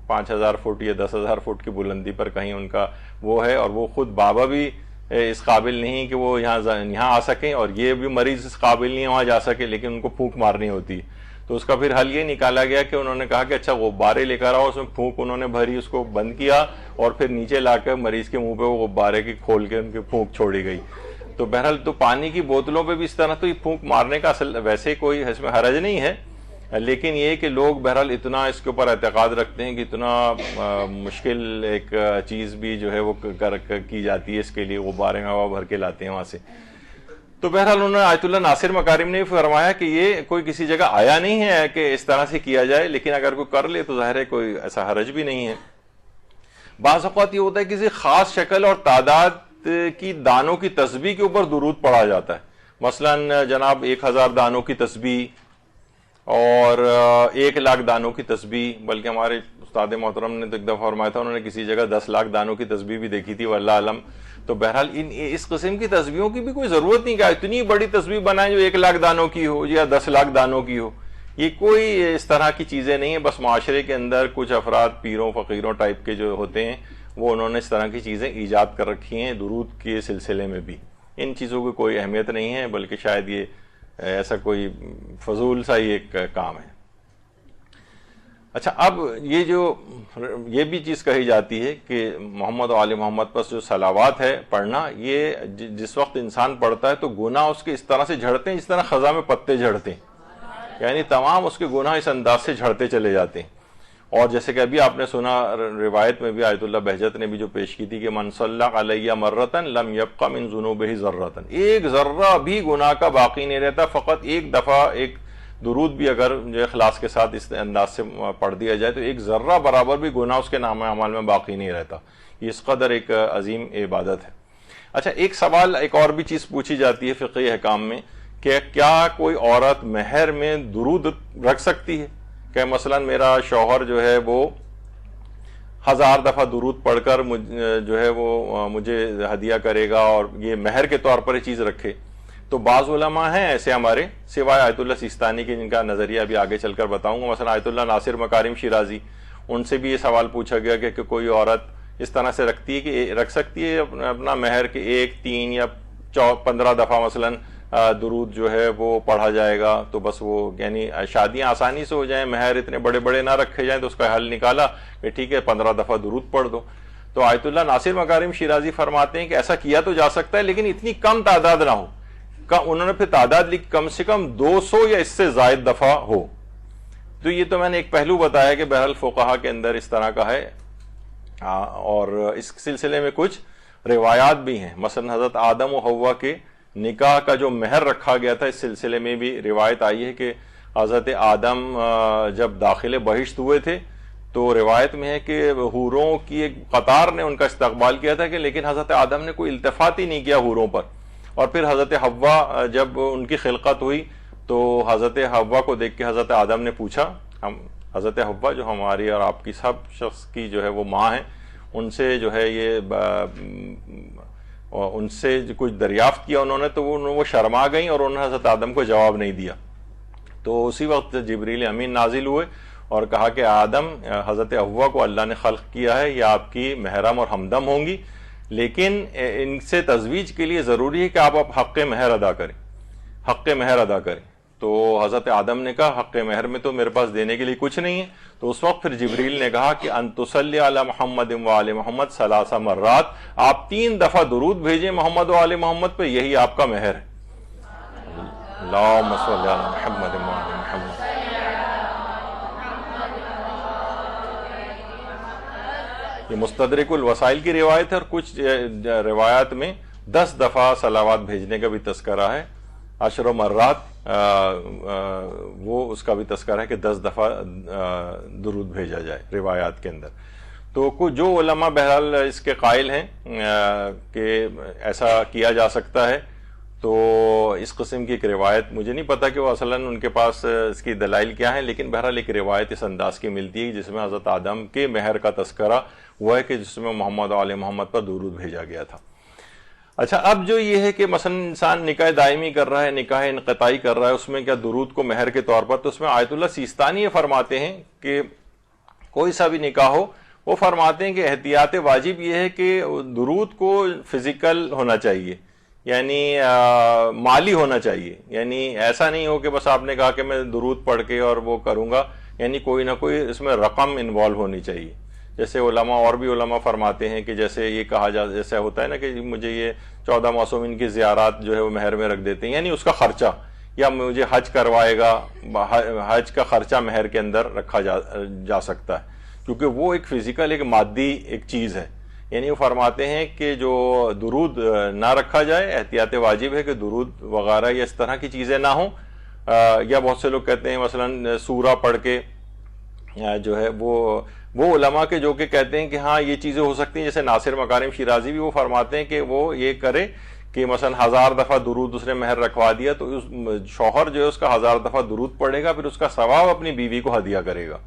5000 فٹ یا 10,000 فٹ کی بلندی پر کہیں ان کا وہ ہے، اور وہ خود بابا بھی اس قابل نہیں کہ وہ یہاں آ سکیں، اور یہ بھی مریض اس قابل نہیں ہے وہاں جا سکے، لیکن ان کو پھونک مارنی ہوتی. تو اس کا پھر حل یہ نکالا گیا کہ انہوں نے کہا کہ اچھا غبارے لے کر آؤ، اس میں پھونک انہوں نے بھری، اس کو بند کیا، اور پھر نیچے لا کر مریض کے منہ پہ وہ غبارے کی کھول کے ان کی پھونک چھوڑی گئی. تو بہرحال تو پانی کی بوتلوں پہ بھی اس طرح تو یہ پھونک مارنے کا اصل ویسے کوئی اس میں حرج نہیں ہے، لیکن یہ کہ لوگ بہرحال اتنا اس کے اوپر اعتقاد رکھتے ہیں کہ اتنا مشکل ایک چیز بھی جو ہے وہ کی جاتی ہے اس کے لیے، غبارے میں ہوا بھر کے لاتے ہیں وہاں سے. تو بہرحال انہوں نے آیت اللہ ناصر مکارم نے فرمایا کہ یہ کوئی کسی جگہ آیا نہیں ہے کہ اس طرح سے کیا جائے، لیکن اگر کوئی کر لے تو ظاہر ہے کوئی ایسا حرج بھی نہیں ہے. بعض اوقات یہ ہوتا ہے کسی خاص شکل اور تعداد کی دانوں کی تسبیح کے اوپر درود پڑھا جاتا ہے. مثلا جناب 1000 دانوں کی تسبیح اور 1,00,000 دانوں کی تسبیح، بلکہ ہمارے استاد محترم نے تو ایک دفعہ فرمایا تھا انہوں نے کسی جگہ 10,00,000 دانوں کی تسبیح بھی دیکھی تھی واللہ علم. تو بہرحال اس قسم کی تسبیحوں کی بھی کوئی ضرورت نہیں کہ اتنی بڑی تسبیح بنائیں جو 1,00,000 دانوں کی ہو یا 10,00,000 دانوں کی ہو. یہ کوئی اس طرح کی چیزیں نہیں ہیں. بس معاشرے کے اندر کچھ افراد پیروں فقیروں ٹائپ کے جو ہوتے ہیں وہ انہوں نے اس طرح کی چیزیں ایجاد کر رکھی ہیں درود کے سلسلے میں بھی. ان چیزوں کی کوئی اہمیت نہیں ہے، بلکہ شاید یہ ایسا کوئی فضول سا ہی ایک کام ہے. اچھا، اب یہ بھی چیز کہی جاتی ہے کہ محمد و آل محمد پر جو صلوات ہے پڑھنا، یہ جس وقت انسان پڑھتا ہے تو گناہ اس کے اس طرح سے جھڑتے ہیں جس طرح خزاں میں پتے جھڑتے ہیں، یعنی تمام اس کے گناہ اس انداز سے جھڑتے چلے جاتے ہیں. اور جیسے کہ ابھی آپ نے سنا روایت میں بھی آیت اللہ بہجت نے بھی جو پیش کی تھی کہ من صلی علیہ مرتن لم یبق من ذنوبہ ذرۃ، ایک ذرہ بھی گناہ کا باقی نہیں رہتا. فقط ایک دفعہ ایک درود بھی اگر جو اخلاص کے ساتھ اس انداز سے پڑھ دیا جائے تو ایک ذرہ برابر بھی گناہ اس کے نام اعمال میں باقی نہیں رہتا. یہ اس قدر ایک عظیم عبادت ہے. اچھا، ایک سوال ایک اور بھی چیز پوچھی جاتی ہے فقہی احکام میں کہ کیا کوئی عورت مہر میں درود رکھ سکتی ہے؟ کہ مثلا میرا شوہر جو ہے وہ 1000 دفعہ درود پڑھ کر جو ہے وہ مجھے ہدیہ کرے گا اور یہ مہر کے طور پر یہ چیز رکھے. تو بعض علماء ہیں ایسے ہمارے، سوائے آیت اللہ سیستانی کے جن کا نظریہ ابھی آگے چل کر بتاؤں گا. مثلا آیت اللہ ناصر مکارم شیرازی، ان سے بھی یہ سوال پوچھا گیا کہ کوئی عورت اس طرح سے رکھتی ہے کہ رکھ سکتی ہے اپنا مہر کے 1، 3 یا 15 دفعہ مثلاً درود جو ہے وہ پڑھا جائے گا تو بس وہ یعنی شادیاں آسانی سے ہو جائیں، مہر اتنے بڑے بڑے نہ رکھے جائیں، تو اس کا حل نکالا کہ ٹھیک ہے 15 دفعہ درود پڑھ دو. تو آیت اللہ ناصر مکارم شیرازی فرماتے ہیں کہ ایسا کیا تو جا سکتا ہے لیکن اتنی کم تعداد نہ ہو. انہوں نے پھر تعداد لکھ کم سے کم 200 یا اس سے زائد دفعہ ہو. تو یہ تو میں نے ایک پہلو بتایا کہ بہرحال فقہا کے اندر اس طرح کا ہے. اور اس سلسلے میں کچھ روایات بھی ہیں، مثلا حضرت آدم و حوا کے نکاح کا جو مہر رکھا گیا تھا، اس سلسلے میں بھی روایت آئی ہے کہ حضرت آدم جب داخل بہشت ہوئے تھے تو روایت میں ہے کہ حوروں کی ایک قطار نے ان کا استقبال کیا تھا، کہ لیکن حضرت آدم نے کوئی التفات ہی نہیں کیا حوروں پر. اور پھر حضرت حوا جب ان کی خلقت ہوئی تو حضرت حوا کو دیکھ کے حضرت آدم نے پوچھا، حضرت حوا جو ہماری اور آپ کی سب شخص کی جو ہے وہ ماں ہیں، ان سے جو ہے یہ ان سے کچھ دریافت کیا انہوں نے، تو وہ شرما گئیں اور انہوں نے حضرت آدم کو جواب نہیں دیا. تو اسی وقت جبریل امین نازل ہوئے اور کہا کہ آدم، حضرت حوا کو اللہ نے خلق کیا ہے، یہ آپ کی محرم اور ہمدم ہوں گی، لیکن ان سے تزویج کے لیے ضروری ہے کہ آپ حق مہر ادا کریں، حق مہر ادا کریں. تو حضرت آدم نے کہا حق مہر میں تو میرے پاس دینے کے لیے کچھ نہیں ہے. تو اس وقت پھر جبریل نے کہا کہ ان تصلی علی محمد و آل محمد 3 مرات، آپ 3 دفعہ درود بھیجیں محمد و آل محمد پہ، یہی آپ کا مہر ہے. اللہم صلی علی محمد و آل محمد. یہ مستدرک الوسائل کی روایت ہے، اور کچھ روایات میں 10 دفعہ صلوات بھیجنے کا بھی تذکرہ ہے. 10 مرات وہ اس کا بھی تذکرہ ہے کہ 10 دفعہ درود بھیجا جائے روایات کے اندر. تو جو علماء بہرحال اس کے قائل ہیں کہ ایسا کیا جا سکتا ہے، تو اس قسم کی ایک روایت مجھے نہیں پتا کہ وہ اصلاً ان کے پاس اس کی دلائل کیا ہیں، لیکن بہرحال ایک روایت اس انداز کی ملتی ہے جس میں حضرت آدم کے مہر کا تذکرہ ہوا ہے کہ جس میں محمد و آل محمد پر درود بھیجا گیا تھا. اچھا، اب جو یہ ہے کہ مثلا انسان نکاح دائمی کر رہا ہے، نکاح انقطاعی کر رہا ہے، اس میں کیا درود کو مہر کے طور پر، تو اس میں آیت اللہ سیستانی یہ فرماتے ہیں کہ کوئی سا بھی نکاح ہو، وہ فرماتے ہیں کہ احتیاط واجب یہ ہے کہ درود کو فزیکل ہونا چاہیے، یعنی مالی ہونا چاہیے. یعنی ایسا نہیں ہو کہ بس آپ نے کہا کہ میں درود پڑھ کے اور وہ کروں گا، یعنی کوئی نہ کوئی اس میں رقم انوالو ہونی چاہیے. جیسے علماء اور بھی علماء فرماتے ہیں کہ جیسے یہ کہا جیسے ہوتا ہے نا کہ مجھے یہ 14 معصومین کی زیارات جو ہے وہ مہر میں رکھ دیتے ہیں، یعنی اس کا خرچہ، یا مجھے حج کروائے گا، حج کا خرچہ مہر کے اندر رکھا جا سکتا ہے، کیونکہ وہ ایک فزیکل ایک مادی ایک چیز ہے. یعنی وہ فرماتے ہیں کہ جو درود نہ رکھا جائے، احتیاط واجب ہے کہ درود وغیرہ یا اس طرح کی چیزیں نہ ہوں. یا بہت سے لوگ کہتے ہیں مثلا سورہ پڑھ کے جو ہے وہ علماء کے جو کہ کہتے ہیں کہ ہاں یہ چیزیں ہو سکتی ہیں، جیسے ناصر مکارم شیرازی بھی وہ فرماتے ہیں کہ وہ یہ کرے کہ مثلا 1000 دفعہ درود اس نے مہر رکھوا دیا تو شوہر جو ہے اس کا 1000 دفعہ درود پڑھے گا، پھر اس کا ثواب اپنی بیوی کو ہدیہ کرے گا.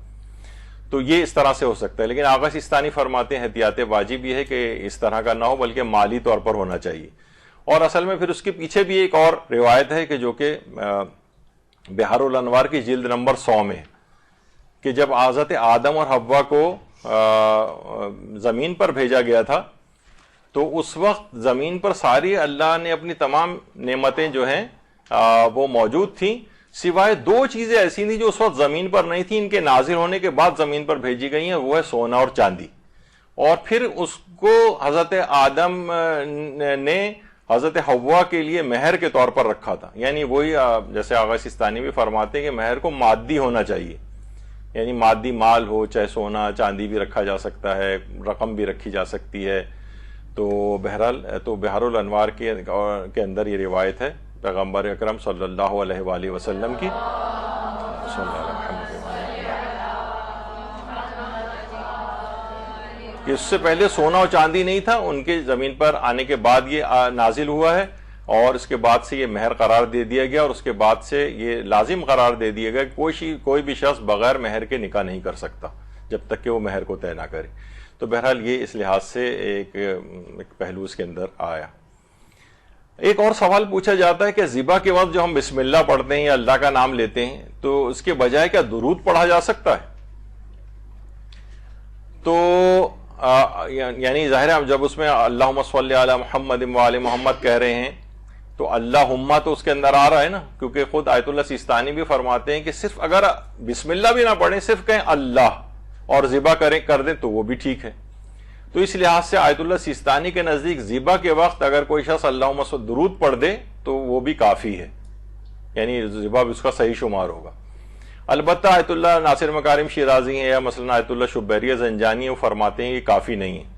تو یہ اس طرح سے ہو سکتا ہے. لیکن آغا سیستانی فرماتے ہیں احتیاط واجب یہ ہے کہ اس طرح کا نہ ہو، بلکہ مالی طور پر ہونا چاہیے. اور اصل میں پھر اس کے پیچھے بھی ایک اور روایت ہے کہ جو کہ بحار الانوار کی جلد نمبر 100 میں، کہ جب حضرت آدم اور حوا کو زمین پر بھیجا گیا تھا تو اس وقت زمین پر ساری اللہ نے اپنی تمام نعمتیں جو ہیں وہ موجود تھیں، سوائے 2 چیزیں ایسی تھیں جو اس وقت زمین پر نہیں تھیں، ان کے نازل ہونے کے بعد زمین پر بھیجی گئی ہیں، وہ ہے سونا اور چاندی. اور پھر اس کو حضرت آدم نے حضرت حوا کے لیے مہر کے طور پر رکھا تھا. یعنی وہی جیسے آغا سیستانی بھی فرماتے ہیں کہ مہر کو مادی ہونا چاہیے، یعنی مادی مال ہو، چاہے سونا چاندی بھی رکھا جا سکتا ہے، رقم بھی رکھی جا سکتی ہے. تو بہرحال تو بحار الانوار کے اندر یہ روایت ہے پیغمبر اکرم صلی اللہ علیہ وآلہ وسلم کی. صلی اللہ علیہ وسلم کہ اس سے پہلے سونا اور چاندی نہیں تھا، ان کے زمین پر آنے کے بعد یہ نازل ہوا ہے، اور اس کے بعد سے یہ مہر قرار دے دیا گیا، اور اس کے بعد سے یہ لازم قرار دے دیا گیا کہ کوئی بھی شخص بغیر مہر کے نکاح نہیں کر سکتا جب تک کہ وہ مہر کو طے نہ کرے. تو بہرحال یہ اس لحاظ سے ایک پہلو اس کے اندر آیا. ایک اور سوال پوچھا جاتا ہے کہ ذبح کے وقت جو ہم بسم اللہ پڑھتے ہیں یا اللہ کا نام لیتے ہیں تو اس کے بجائے کیا درود پڑھا جا سکتا ہے؟ تو یعنی ظاہر ہے جب اس میں اللہم صلی علی محمد و آل محمد کہہ رہے ہیں تو اللہم تو اس کے اندر آ رہا ہے نا، کیونکہ خود آیت اللہ سیستانی بھی فرماتے ہیں کہ صرف اگر بسم اللہ بھی نہ پڑھیں، صرف کہیں اللہ اور ذبح کر دیں تو وہ بھی ٹھیک ہے۔ تو اس لحاظ سے آیت اللہ سیستانی کے نزدیک ذبح کے وقت اگر کوئی شخص اللہم سے درود پڑھ دے تو وہ بھی کافی ہے، یعنی ذبح بھی اس کا صحیح شمار ہوگا۔ البتہ آیت اللہ ناصر مکارم شیرازی ہیں یا مثلا آیت اللہ شبیریہ زنجانی وہ فرماتے ہیں یہ کافی نہیں ہے۔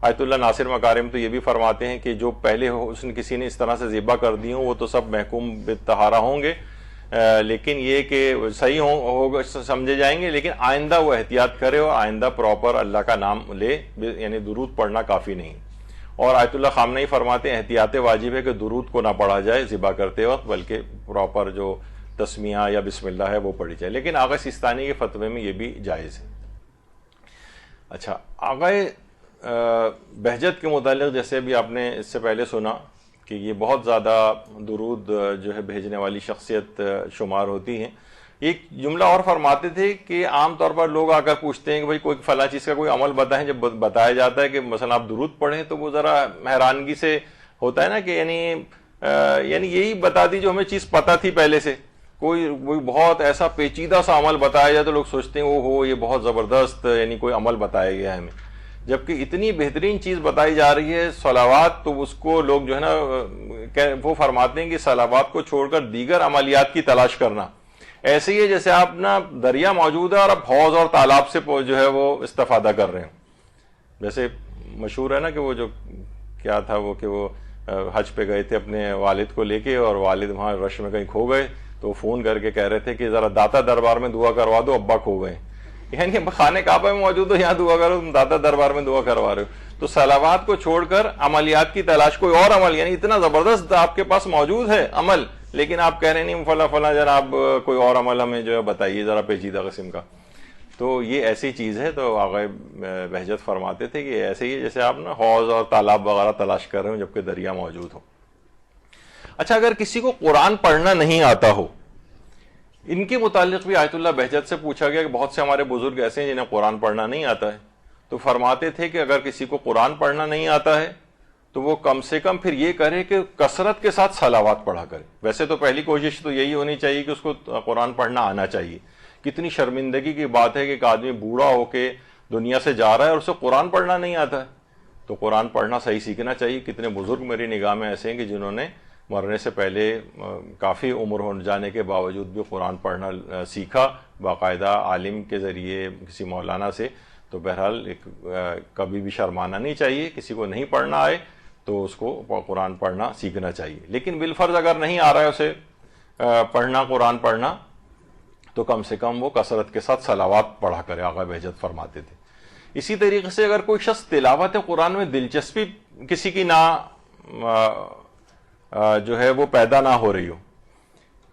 آیت اللہ ناصر مکارم تو یہ بھی فرماتے ہیں کہ جو پہلے کسی نے اس طرح سے ذبح کر دی ہوں وہ تو سب محکوم بالطہارہ ہوں گے، لیکن یہ کہ صحیح ہوگا سمجھے جائیں گے، لیکن آئندہ وہ احتیاط کرے اور آئندہ پراپر اللہ کا نام لے، یعنی درود پڑھنا کافی نہیں۔ اور آیت اللہ خامنئی فرماتے ہیں احتیاط واجب ہے کہ درود کو نہ پڑھا جائے ذبح کرتے وقت، بلکہ پراپر جو تسمیہ یا بسم اللہ ہے وہ پڑھی جائے، لیکن آغا سیستانی کے فتوے میں یہ بھی جائز ہے۔ اچھا، آغا بہجت کے متعلق جیسے بھی آپ نے اس سے پہلے سنا کہ یہ بہت زیادہ درود جو ہے بھیجنے والی شخصیت شمار ہوتی ہیں۔ ایک جملہ اور فرماتے تھے کہ عام طور پر لوگ آ کر پوچھتے ہیں کہ بھائی کوئی فلاں چیز کا کوئی عمل بتائیں، جب بتایا جاتا ہے کہ مثلا آپ درود پڑھیں تو وہ ذرا حیرانگی سے ہوتا ہے نا کہ یعنی یہی بتا دی جو ہمیں چیز پتہ تھی پہلے سے، کوئی بہت ایسا پیچیدہ سا عمل بتایا جائے تو لوگ سوچتے ہیں وہ یہ بہت زبردست یعنی کوئی عمل بتایا گیا ہے ہمیں، جبکہ اتنی بہترین چیز بتائی جا رہی ہے صلوات، تو اس کو لوگ جو ہے نا وہ فرماتے ہیں کہ صلوات کو چھوڑ کر دیگر عملیات کی تلاش کرنا ایسے ہی ہے جیسے آپ نا دریا موجود ہے اور آپ حوض اور تالاب سے جو ہے وہ استفادہ کر رہے ہیں۔ جیسے مشہور ہے نا کہ وہ جو کیا تھا وہ کہ وہ حج پہ گئے تھے اپنے والد کو لے کے، اور والد وہاں رش میں کہیں کھو گئے تو فون کر کے کہہ رہے تھے کہ ذرا داتا دربار میں دعا کروا دو، ابا کھو گئے، یعنی خانہ کعبہ میں موجود ہو، یہاں دعا کرو، تم داتا دربار میں دعا کروا رہے ہو۔ تو صلوات کو چھوڑ کر عملیات کی تلاش، کوئی اور عمل یعنی اتنا زبردست آپ کے پاس موجود ہے عمل، لیکن آپ کہہ رہے نہیں فلاں جناب کوئی اور عمل ہمیں جو ہے بتائیے ذرا پیچیدہ قسم کا، تو یہ ایسی چیز ہے۔ تو آغا بہجت فرماتے تھے کہ ایسے ہی جیسے آپ نا حوض اور تالاب وغیرہ تلاش کر رہے ہو جبکہ دریا موجود ہو۔ اچھا، اگر کسی کو قرآن پڑھنا نہیں آتا ہو، ان کے متعلق بھی آیت اللہ بہجت سے پوچھا گیا کہ بہت سے ہمارے بزرگ ایسے ہیں جنہیں قرآن پڑھنا نہیں آتا ہے، تو فرماتے تھے کہ اگر کسی کو قرآن پڑھنا نہیں آتا ہے تو وہ کم سے کم پھر یہ کرے کہ کثرت کے ساتھ صلوات پڑھا کرے۔ ویسے تو پہلی کوشش تو یہی ہونی چاہیے کہ اس کو قرآن پڑھنا آنا چاہیے۔ کتنی شرمندگی کی بات ہے کہ ایک آدمی بوڑھا ہو کے دنیا سے جا رہا ہے اور اسے قرآن پڑھنا نہیں آتا ہے، تو قرآن پڑھنا صحیح سیکھنا چاہیے۔ کتنے بزرگ میری نگاہ میں ایسے ہیں کہ جنہوں نے مرنے سے پہلے کافی عمر ہو جانے کے باوجود بھی قرآن پڑھنا سیکھا باقاعدہ عالم کے ذریعے، کسی مولانا سے۔ تو بہرحال کبھی بھی شرمانا نہیں چاہیے، کسی کو نہیں پڑھنا آئے تو اس کو قرآن پڑھنا سیکھنا چاہیے، لیکن بالفرض اگر نہیں آ رہا ہے اسے پڑھنا قرآن پڑھنا تو کم سے کم وہ کثرت کے ساتھ صلوات پڑھا کرے، آقا بہجت فرماتے تھے۔ اسی طریقے سے اگر کوئی شخص تلاوت قرآن میں دلچسپی کسی کی نہ جو ہے وہ پیدا نہ ہو رہی ہو،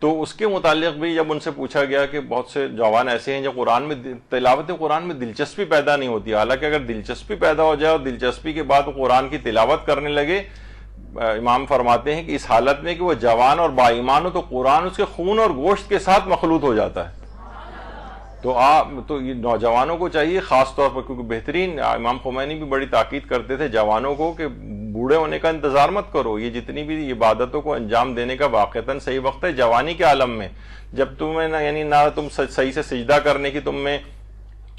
تو اس کے متعلق بھی جب ان سے پوچھا گیا کہ بہت سے جوان ایسے ہیں جو قرآن میں تلاوت قرآن میں دلچسپی پیدا نہیں ہوتی، حالانکہ اگر دلچسپی پیدا ہو جائے اور دلچسپی کے بعد وہ قرآن کی تلاوت کرنے لگے، امام فرماتے ہیں کہ اس حالت میں کہ وہ جوان اور با ایمان ہو تو قرآن اس کے خون اور گوشت کے ساتھ مخلوط ہو جاتا ہے۔ تو یہ نوجوانوں کو چاہیے خاص طور پر، کیونکہ بہترین امام خمینی بھی بڑی تاکید کرتے تھے جوانوں کو کہ بوڑھے ہونے کا انتظار مت کرو، یہ جتنی بھی عبادتوں کو انجام دینے کا واقعتاً صحیح وقت ہے جوانی کے عالم میں، جب تمہیں یعنی نہ تم صحیح سے سجدہ کرنے کی تم میں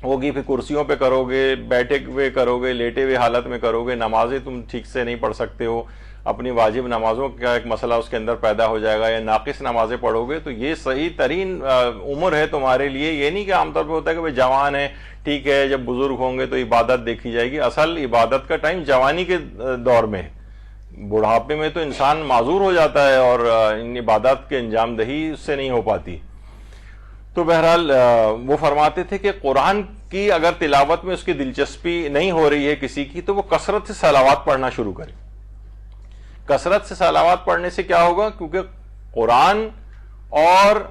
ہوگی، پھر کرسیوں پہ کرو گے، بیٹھے ہوئے کرو گے، لیٹے ہوئے حالت میں کرو گے، نمازیں تم ٹھیک سے نہیں پڑھ سکتے ہو، اپنی واجب نمازوں کا ایک مسئلہ اس کے اندر پیدا ہو جائے گا، یا ناقص نمازیں پڑھو گے، تو یہ صحیح ترین عمر ہے تمہارے لیے۔ یہ نہیں کہ عام طور پہ ہوتا ہے کہ جوان ہے ٹھیک ہے، جب بزرگ ہوں گے تو عبادت دیکھی جائے گی، اصل عبادت کا ٹائم جوانی کے دور میں ہے۔ بڑھاپے میں تو انسان معذور ہو جاتا ہے اور ان عبادات کے انجام دہی اس سے نہیں ہو پاتی۔ تو بہرحال وہ فرماتے تھے کہ قرآن کی اگر تلاوت میں اس کی دلچسپی نہیں ہو رہی ہے کسی کی تو وہ کثرت سے صلوات پڑھنا شروع کرے۔ کثرت سے صلوات پڑھنے سے کیا ہوگا؟ کیونکہ قرآن اور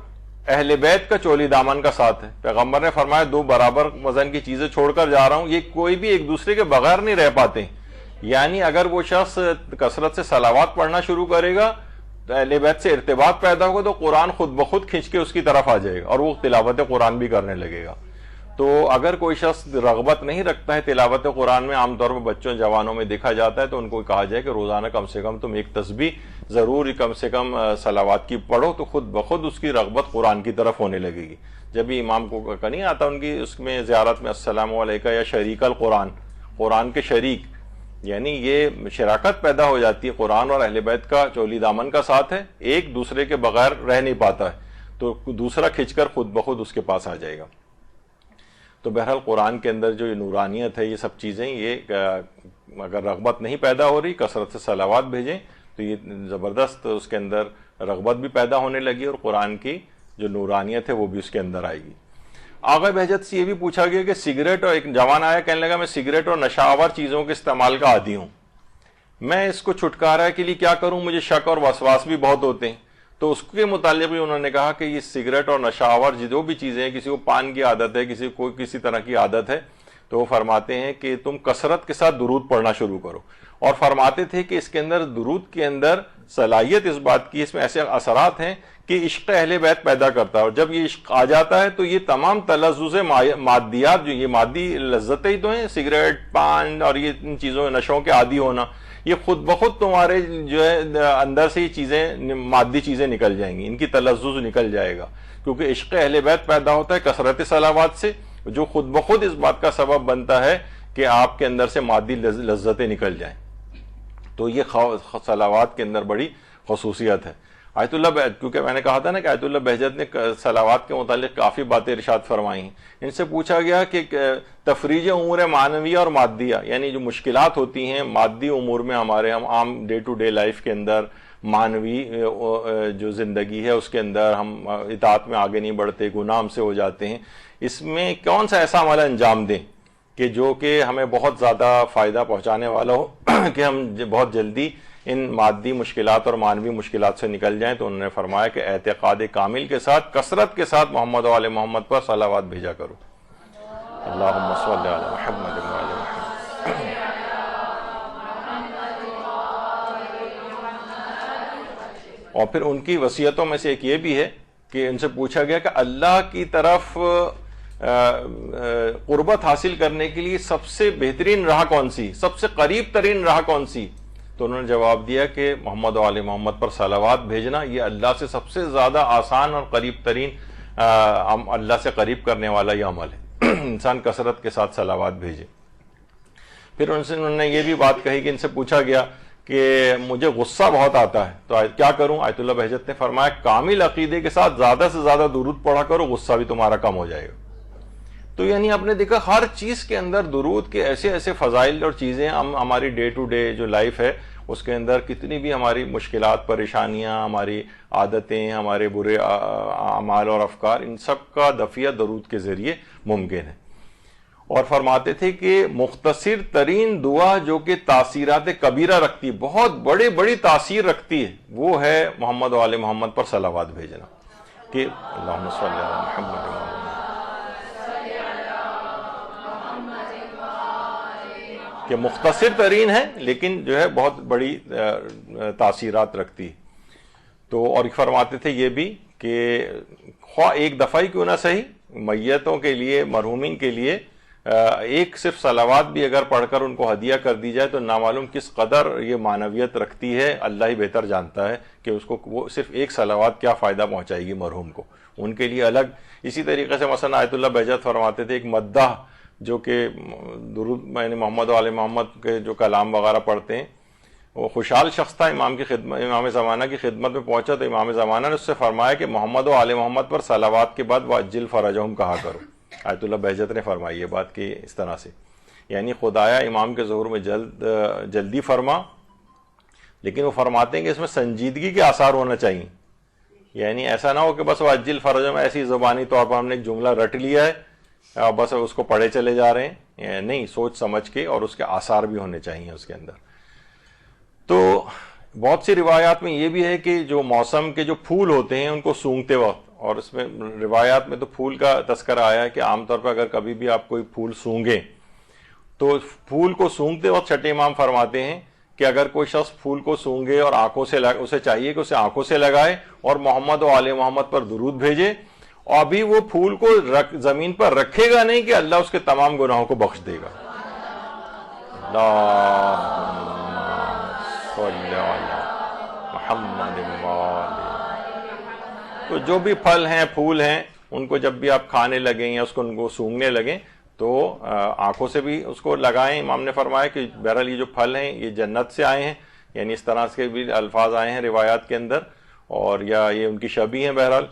اہل بیت کا چولی دامن کا ساتھ ہے۔ پیغمبر نے فرمایا دو برابر وزن کی چیزیں چھوڑ کر جا رہا ہوں، یہ کوئی بھی ایک دوسرے کے بغیر نہیں رہ پاتے، یعنی اگر وہ شخص کثرت سے صلوات پڑھنا شروع کرے گا تو اہل بیت سے ارتباط پیدا ہوگا تو قرآن خود بخود کھنچ کے اس کی طرف آ جائے گا اور وہ تلاوت قرآن بھی کرنے لگے گا۔ تو اگر کوئی شخص رغبت نہیں رکھتا ہے تلاوت قرآن میں، عام طور پر بچوں جوانوں میں دیکھا جاتا ہے، تو ان کو کہا جائے کہ روزانہ کم سے کم تم ایک تسبیح ضرور کم سے کم صلوات کی پڑھو، تو خود بخود اس کی رغبت قرآن کی طرف ہونے لگے گی. جب بھی امام کو نہیں آتا ان کی اس میں زیارت میں السلام علیکہ یا شریک القرآن، قرآن کے شریک، یعنی یہ شراکت پیدا ہو جاتی ہے. قرآن اور اہل بیت کا چولی دامن کا ساتھ ہے، ایک دوسرے کے بغیر رہ نہیں پاتا ہے، تو دوسرا کھنچ کر خود بخود اس کے پاس آ جائے گا. تو بہرحال قرآن کے اندر جو نورانیت ہے، یہ سب چیزیں، یہ اگر رغبت نہیں پیدا ہو رہی، کثرت سے صلوات بھیجیں تو یہ زبردست اس کے اندر رغبت بھی پیدا ہونے لگی اور قرآن کی جو نورانیت ہے وہ بھی اس کے اندر آئے گی. آغا بہجت سے یہ بھی پوچھا گیا کہ سگریٹ، اور ایک جوان آیا کہنے لگا میں سگریٹ اور نشہ آور چیزوں کے استعمال کا عادی ہوں، میں اس کو چھٹکارا کے لیے کیا کروں، مجھے شک اور وسواس بھی بہت ہوتے ہیں. تو اس کے متعلق بھی انہوں نے کہا کہ یہ سگریٹ اور نشہ آور جو بھی چیزیں ہیں، کسی کو پان کی عادت ہے، کسی کو کسی طرح کی عادت ہے، تو وہ فرماتے ہیں کہ تم کثرت کے ساتھ درود پڑھنا شروع کرو. اور فرماتے تھے کہ اس کے اندر درود کے اندر صلاحیت اس بات کی، اس میں ایسے اثرات ہیں کہ عشق اہل بیت پیدا کرتا ہے، اور جب یہ عشق آ جاتا ہے تو یہ تمام تلذذ مادیات، جو یہ مادی لذتیں ہی تو ہیں، سگریٹ، پان اور یہ ان چیزوں نشوں کے عادی ہونا، یہ خود بخود تمہارے جو ہے اندر سے یہ چیزیں، مادی چیزیں نکل جائیں گی، ان کی تلذذ نکل جائے گا، کیونکہ عشق اہل بیت پیدا ہوتا ہے کثرت صلوات سے، جو خود بخود اس بات کا سبب بنتا ہے کہ آپ کے اندر سے مادی لذتیں نکل جائیں. تو یہ صلوات کے اندر بڑی خصوصیت ہے. آیت اللہ کیونکہ میں نے کہا تھا نا کہ آیت اللہ بہجت نے صلوات کے متعلق کافی باتیں ارشاد فرمائی ہیں. ان سے پوچھا گیا کہ تفریج امور معنویہ اور مادیہ، یعنی جو مشکلات ہوتی ہیں مادی امور میں، ہمارے ہم عام ڈے ٹو ڈے لائف کے اندر، معنوی جو زندگی ہے اس کے اندر ہم اطاعت میں آگے نہیں بڑھتے، گناہ ہم سے ہو جاتے ہیں، اس میں کون سا ایسا عمل انجام دیں کہ جو کہ ہمیں بہت زیادہ فائدہ پہنچانے والا ہو کہ ہم بہت جلدی ان مادی مشکلات اور معنوی مشکلات سے نکل جائیں. تو انہوں نے فرمایا کہ اعتقاد کامل کے ساتھ، کثرت کے ساتھ محمد و آل محمد پر صلوات بھیجا کرو. اللہم صلی علی محمد و آل محمد. اور پھر ان کی وصیتوں میں سے ایک یہ بھی ہے کہ ان سے پوچھا گیا کہ اللہ کی طرف قربت حاصل کرنے کے لیے سب سے بہترین راہ کون سی، سب سے قریب ترین راہ کون سی؟ تو انہوں نے جواب دیا کہ محمد و آل محمد پر صلوات بھیجنا یہ اللہ سے سب سے زیادہ آسان اور قریب ترین، اللہ سے قریب کرنے والا یہ عمل ہے. انسان کثرت کے ساتھ صلوات بھیجے. پھر انہوں نے یہ بھی بات کہی کہ ان سے پوچھا گیا کہ مجھے غصہ بہت آتا ہے تو کیا کروں؟ آیت اللہ بہجت نے فرمایا کامل عقیدے کے ساتھ زیادہ سے زیادہ درود پڑھا کرو، غصہ بھی تمہارا کم ہو جائے گا. تو یعنی آپ نے دیکھا ہر چیز کے اندر درود کے ایسے ایسے فضائل اور چیزیں، ہماری ڈے ٹو ڈے جو لائف ہے اس کے اندر کتنی بھی ہماری مشکلات، پریشانیاں، ہماری عادتیں، ہمارے برے اعمال اور افکار، ان سب کا دفعہ درود کے ذریعے ممکن ہے. اور فرماتے تھے کہ مختصر ترین دعا جو کہ تاثیرات کبیرہ رکھتی ہے، بہت بڑی تاثیر رکھتی ہے، وہ ہے محمد و آل محمد پر صلوات بھیجنا. کہ اللہم صلی علی محمد کہ مختصر ترین ہے لیکن جو ہے بہت بڑی تاثیرات رکھتی. تو اور فرماتے تھے یہ بھی کہ خواہ ایک دفعہ ہی کیوں نہ صحیح، میتوں کے لیے، مرحومین کے لیے ایک صرف صلوات بھی اگر پڑھ کر ان کو ہدیہ کر دی جائے تو نامعلوم کس قدر یہ معنویت رکھتی ہے، اللہ ہی بہتر جانتا ہے کہ اس کو وہ صرف ایک صلوات کیا فائدہ پہنچائے گی مرحوم کو، ان کے لیے الگ. اسی طریقے سے مثلا آیت اللہ بہجت فرماتے تھے ایک مداح جو کہ درود یعنی محمد و آل محمد کے جو کلام وغیرہ پڑھتے ہیں، وہ خوشحال شخص تھا، امام کی خدمت، امام زمانہ کی خدمت میں پہنچا تو امام زمانہ نے اس سے فرمایا کہ محمد و آل محمد پر صلوات کے بعد وَعَجِّلْ فَرَجَهُمْ کہا کرو. آیت اللہ بہجت نے فرمائی یہ بات کہ اس طرح سے، یعنی خدایا امام کے ظہور میں جلدی فرما، لیکن وہ فرماتے ہیں کہ اس میں سنجیدگی کے آثار ہونا چاہیے. یعنی ایسا نہ ہو کہ بس وَعَجِّلْ فَرَجَهُمْ ایسی زبانی طور پر ہم نے ایک جملہ رٹ لیا ہے، بس اس کو پڑھے چلے جا رہے ہیں، نہیں، سوچ سمجھ کے اور اس کے آثار بھی ہونے چاہیے اس کے اندر. تو بہت سی روایات میں یہ بھی ہے کہ جو موسم کے جو پھول ہوتے ہیں ان کو سونگتے وقت، اور اس میں روایات میں تو پھول کا تذکرہ آیا ہے کہ عام طور پر اگر کبھی بھی آپ کوئی پھول سونگیں تو پھول کو سونگتے وقت چھٹے امام فرماتے ہیں کہ اگر کوئی شخص پھول کو سونگے اور آنکھوں سے اسے چاہیے کہ اسے آنکھوں سے لگائے اور محمد و آل محمد پر درود بھیجے اور ابھی وہ پھول کو زمین پر رکھے گا نہیں کہ اللہ اس کے تمام گناہوں کو بخش دے گا. تو جو بھی پھل ہیں پھول ہیں ان کو جب بھی آپ کھانے لگیں یا ان کو سونگھنے لگیں تو آنکھوں سے بھی اس کو لگائیں. امام نے فرمایا کہ بہرحال یہ جو پھل ہیں یہ جنت سے آئے ہیں, یعنی اس طرح کے بھی الفاظ آئے ہیں روایات کے اندر, اور یا یہ ان کی شبیہ ہیں. بہرحال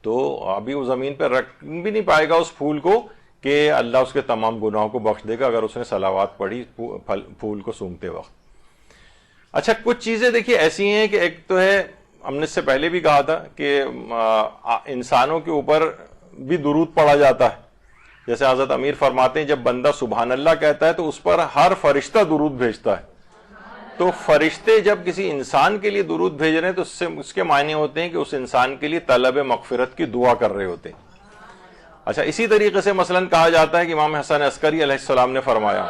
تو ابھی وہ زمین پہ رکھ بھی نہیں پائے گا اس پھول کو کہ اللہ اس کے تمام گناہوں کو بخش دے گا اگر اس نے صلوات پڑھی پھول کو سونگتے وقت. اچھا, کچھ چیزیں دیکھیے ایسی ہیں کہ ایک تو ہے, ہم نے اس سے پہلے بھی کہا تھا کہ انسانوں کے اوپر بھی درود پڑھا جاتا ہے. جیسے حضرت امیر فرماتے ہیں جب بندہ سبحان اللہ کہتا ہے تو اس پر ہر فرشتہ درود بھیجتا ہے. تو فرشتے جب کسی انسان کے لیے درود بھیج رہے ہیں تو اس کے معنی ہوتے ہیں کہ اس انسان کے لیے طلب مغفرت کی دعا کر رہے ہوتے ہیں. اچھا, اسی طریقے سے مثلا کہا جاتا ہے کہ امام حسن عسکری علیہ السلام نے فرمایا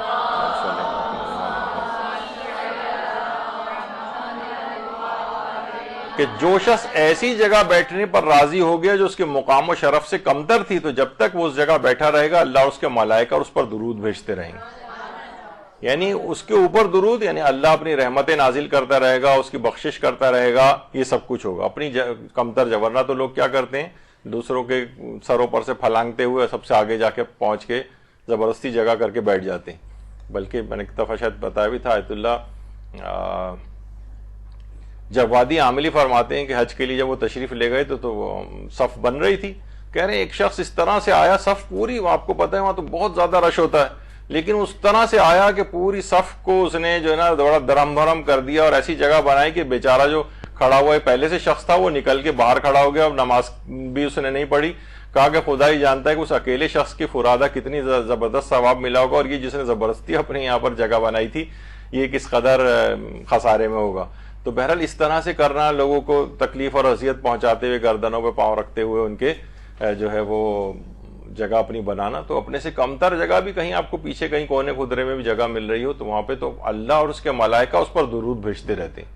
کہ جو شخص ایسی جگہ بیٹھنے پر راضی ہو گیا جو اس کے مقام و شرف سے کمتر تھی, تو جب تک وہ اس جگہ بیٹھا رہے گا اللہ اس کے ملائکہ اور اس پر درود بھیجتے رہیں گے. یعنی اس کے اوپر درود, یعنی اللہ اپنی رحمتیں نازل کرتا رہے گا, اس کی بخشش کرتا رہے گا, یہ سب کچھ ہوگا اپنی کمتر جگہ. ورنہ تو لوگ کیا کرتے ہیں, دوسروں کے سروں پر سے پھلانگتے ہوئے سب سے آگے جا کے پہنچ کے زبردستی جگہ کر کے بیٹھ جاتے ہیں. بلکہ میں نے ایک دفعہ شاید بتایا بھی تھا, آیت اللہ جوادی عاملی فرماتے ہیں کہ حج کے لیے جب وہ تشریف لے گئے تو وہ صف بن رہی تھی. کہہ رہے ہیں ایک شخص اس طرح سے آیا, صف پوری, آپ کو پتہ ہے وہاں تو بہت زیادہ رش ہوتا ہے, لیکن اس طرح سے آیا کہ پوری صف کو اس نے جو ہے نا بڑا درم بھرم کر دیا, اور ایسی جگہ بنائی کہ بیچارہ جو کھڑا ہوا ہے پہلے سے شخص تھا وہ نکل کے باہر کھڑا ہو گیا. اب نماز بھی اس نے نہیں پڑھی. کہا کہ خدا ہی جانتا ہے کہ اس اکیلے شخص کی فرادہ کتنی زبردست ثواب ملا ہوگا, اور یہ جس نے زبردستی اپنے یہاں پر جگہ بنائی تھی یہ کس قدر خسارے میں ہوگا. تو بہرحال اس طرح سے کرنا, لوگوں کو تکلیف اور اذیت پہنچاتے ہوئے, گردنوں پہ پاؤں رکھتے ہوئے ان کے جو ہے وہ جگہ اپنی بنانا, تو اپنے سے کمتر جگہ بھی کہیں آپ کو پیچھے کہیں کونے خدرے میں بھی جگہ مل رہی ہو تو وہاں پہ تو اللہ اور اس کے ملائکہ اس پر درود بھیجتے رہتے ہیں.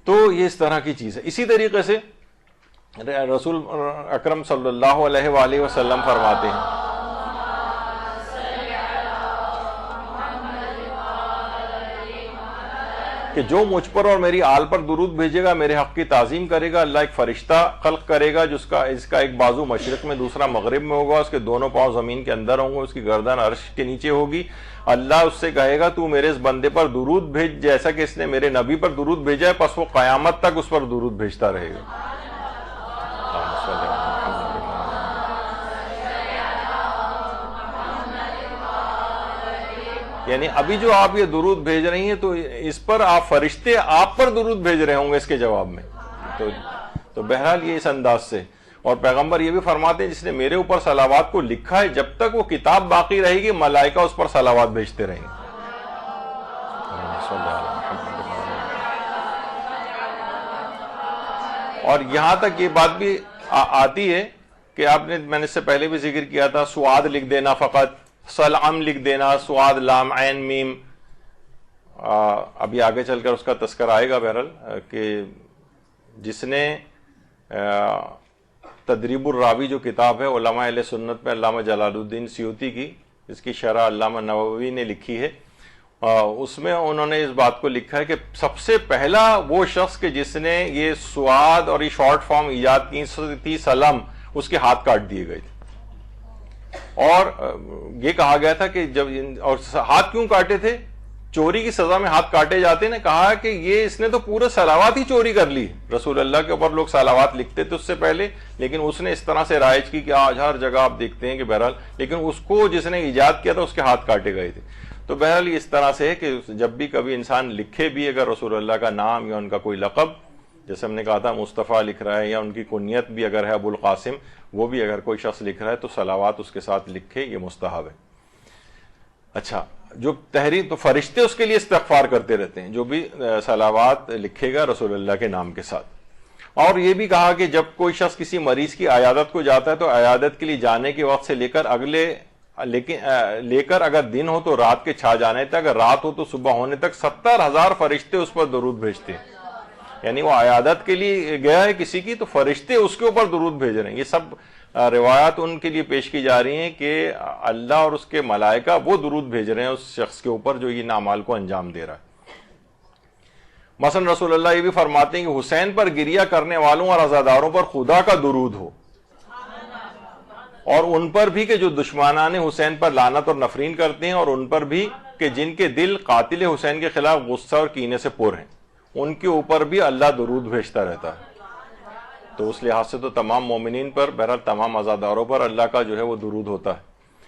تو یہ اس طرح کی چیز ہے. اسی طریقے سے رسول اکرم صلی اللہ علیہ وآلہ وسلم فرماتے ہیں کہ جو مجھ پر اور میری آل پر درود بھیجے گا, میرے حق کی تعظیم کرے گا, اللہ ایک فرشتہ خلق کرے گا اس کا ایک بازو مشرق میں دوسرا مغرب میں ہوگا, اس کے دونوں پاؤں زمین کے اندر ہوں گے, اس کی گردن عرش کے نیچے ہوگی. اللہ اس سے کہے گا تو میرے اس بندے پر درود بھیج جیسا کہ اس نے میرے نبی پر درود بھیجا ہے, پس وہ قیامت تک اس پر درود بھیجتا رہے گا. یعنی ابھی جو آپ یہ درود بھیج رہی ہیں تو اس پر آپ فرشتے آپ پر درود بھیج رہے ہوں گے اس کے جواب میں. تو بہرحال یہ اس انداز سے, اور پیغمبر یہ بھی فرماتے ہیں جس نے میرے اوپر صلوات کو لکھا ہے جب تک وہ کتاب باقی رہے گی ملائکہ اس پر صلوات بھیجتے رہیں گے. اور یہاں تک یہ بات بھی آتی ہے کہ آپ نے, میں نے اس سے پہلے بھی ذکر کیا تھا, سعاد لکھ دینا, فقط سلام لکھ دینا, سعاد لام عین میم. ابھی آگے چل کر اس کا تذکر آئے گا. بہرحال کہ جس نے تدریب الراوی جو کتاب ہے علماء اہل سنت میں علامہ جلال الدین سیوطی کی, اس کی شرح علامہ نووی نے لکھی ہے, اس میں انہوں نے اس بات کو لکھا ہے کہ سب سے پہلا وہ شخص کہ جس نے یہ سعاد اور یہ شارٹ فارم ایجاد کی سلام, اس کے ہاتھ کاٹ دیے گئے تھے. اور یہ کہا گیا تھا کہ جب, اور ہاتھ کیوں کاٹے تھے, چوری کی سزا میں ہاتھ کاٹے جاتے نے کہا کہ یہ اس نے تو پورے صلوات ہی چوری کر لی. رسول اللہ کے اوپر لوگ صلوات لکھتے تھے اس سے پہلے, لیکن اس نے اس طرح سے رائج کی کہ آج ہر جگہ آپ دیکھتے ہیں کہ بہرحال, لیکن اس کو جس نے ایجاد کیا تھا اس کے ہاتھ کاٹے گئے تھے. تو بہرحال اس طرح سے ہے کہ جب بھی کبھی انسان لکھے بھی اگر رسول اللہ کا نام یا ان کا کوئی لقب, جیسے ہم نے کہا تھا مصطفیٰ لکھ رہا ہے, یا ان کی کنیت بھی اگر ہے ابو القاسم, وہ بھی اگر کوئی شخص لکھ رہا ہے تو صلوات اس کے ساتھ لکھے, یہ مستحب ہے. اچھا, جو تحریر تو فرشتے اس کے لیے استغفار کرتے رہتے ہیں جو بھی صلوات لکھے گا رسول اللہ کے نام کے ساتھ. اور یہ بھی کہا کہ جب کوئی شخص کسی مریض کی عیادت کو جاتا ہے تو عیادت کے لیے جانے کے وقت سے لے کر اگر دن ہو تو رات کے چھا جانے تک, اگر رات ہو تو صبح ہونے تک 70,000 فرشتے اس پر درود بھیجتے ہیں. یعنی وہ عیادت کے لیے گیا ہے کسی کی، تو فرشتے اس کے اوپر درود بھیج رہے ہیں. یہ سب روایات ان کے لیے پیش کی جا رہی ہیں کہ اللہ اور اس کے ملائکہ وہ درود بھیج رہے ہیں اس شخص کے اوپر جو ان اعمال کو انجام دے رہا ہے. مثلا رسول اللہ یہ بھی فرماتے ہیں کہ حسین پر گریہ کرنے والوں اور عزاداروں پر خدا کا درود ہو، اور ان پر بھی کہ جو دشمنان حسین پر لعنت اور نفرین کرتے ہیں، اور ان پر بھی کہ جن کے دل قاتل حسین کے خلاف غصہ اور کینے سے پر ہیں، ان کے اوپر بھی اللہ درود بھیجتا رہتا ہے. تو اس لحاظ سے تو تمام مومنین پر، بہرحال تمام عزاداروں پر اللہ کا جو ہے وہ درود ہوتا ہے.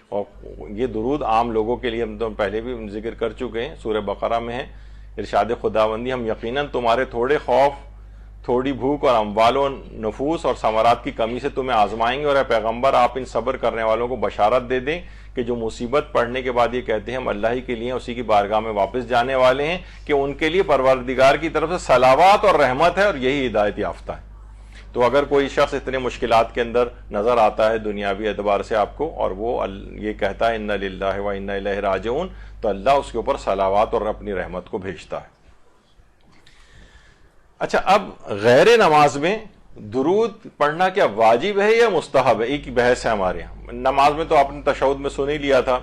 اور یہ درود عام لوگوں کے لیے ہم تو پہلے بھی ذکر کر چکے ہیں، سورہ بقرہ میں ہے ارشاد خداوندی، ہم یقیناً تمہارے تھوڑے خوف، تھوڑی بھوک اور اموال و نفوس اور ثمرات کی کمی سے تمہیں آزمائیں گے، اور اے پیغمبر آپ ان صبر کرنے والوں کو بشارت دے دیں کہ جو مصیبت پڑھنے کے بعد یہ کہتے ہیں ہم اللہ ہی کے لیے اسی کی بارگاہ میں واپس جانے والے ہیں، کہ ان کے لیے پروردگار کی طرف سے صلوات اور رحمت ہے، اور یہی ہدایت یافتہ ہے. تو اگر کوئی شخص اتنے مشکلات کے اندر نظر آتا ہے دنیاوی اعتبار سے آپ کو، اور وہ یہ کہتا ہے انا للہ و انا الیہ راجعون، تو اللہ اس کے اوپر صلوات اور اپنی رحمت کو بھیجتا ہے. اچھا، اب غیر نماز میں درود پڑھنا کیا واجب ہے یا مستحب ہے؟ ایک بحث ہے ہمارے یہاں. نماز میں تو آپ نے تشہد میں سن ہی لیا تھا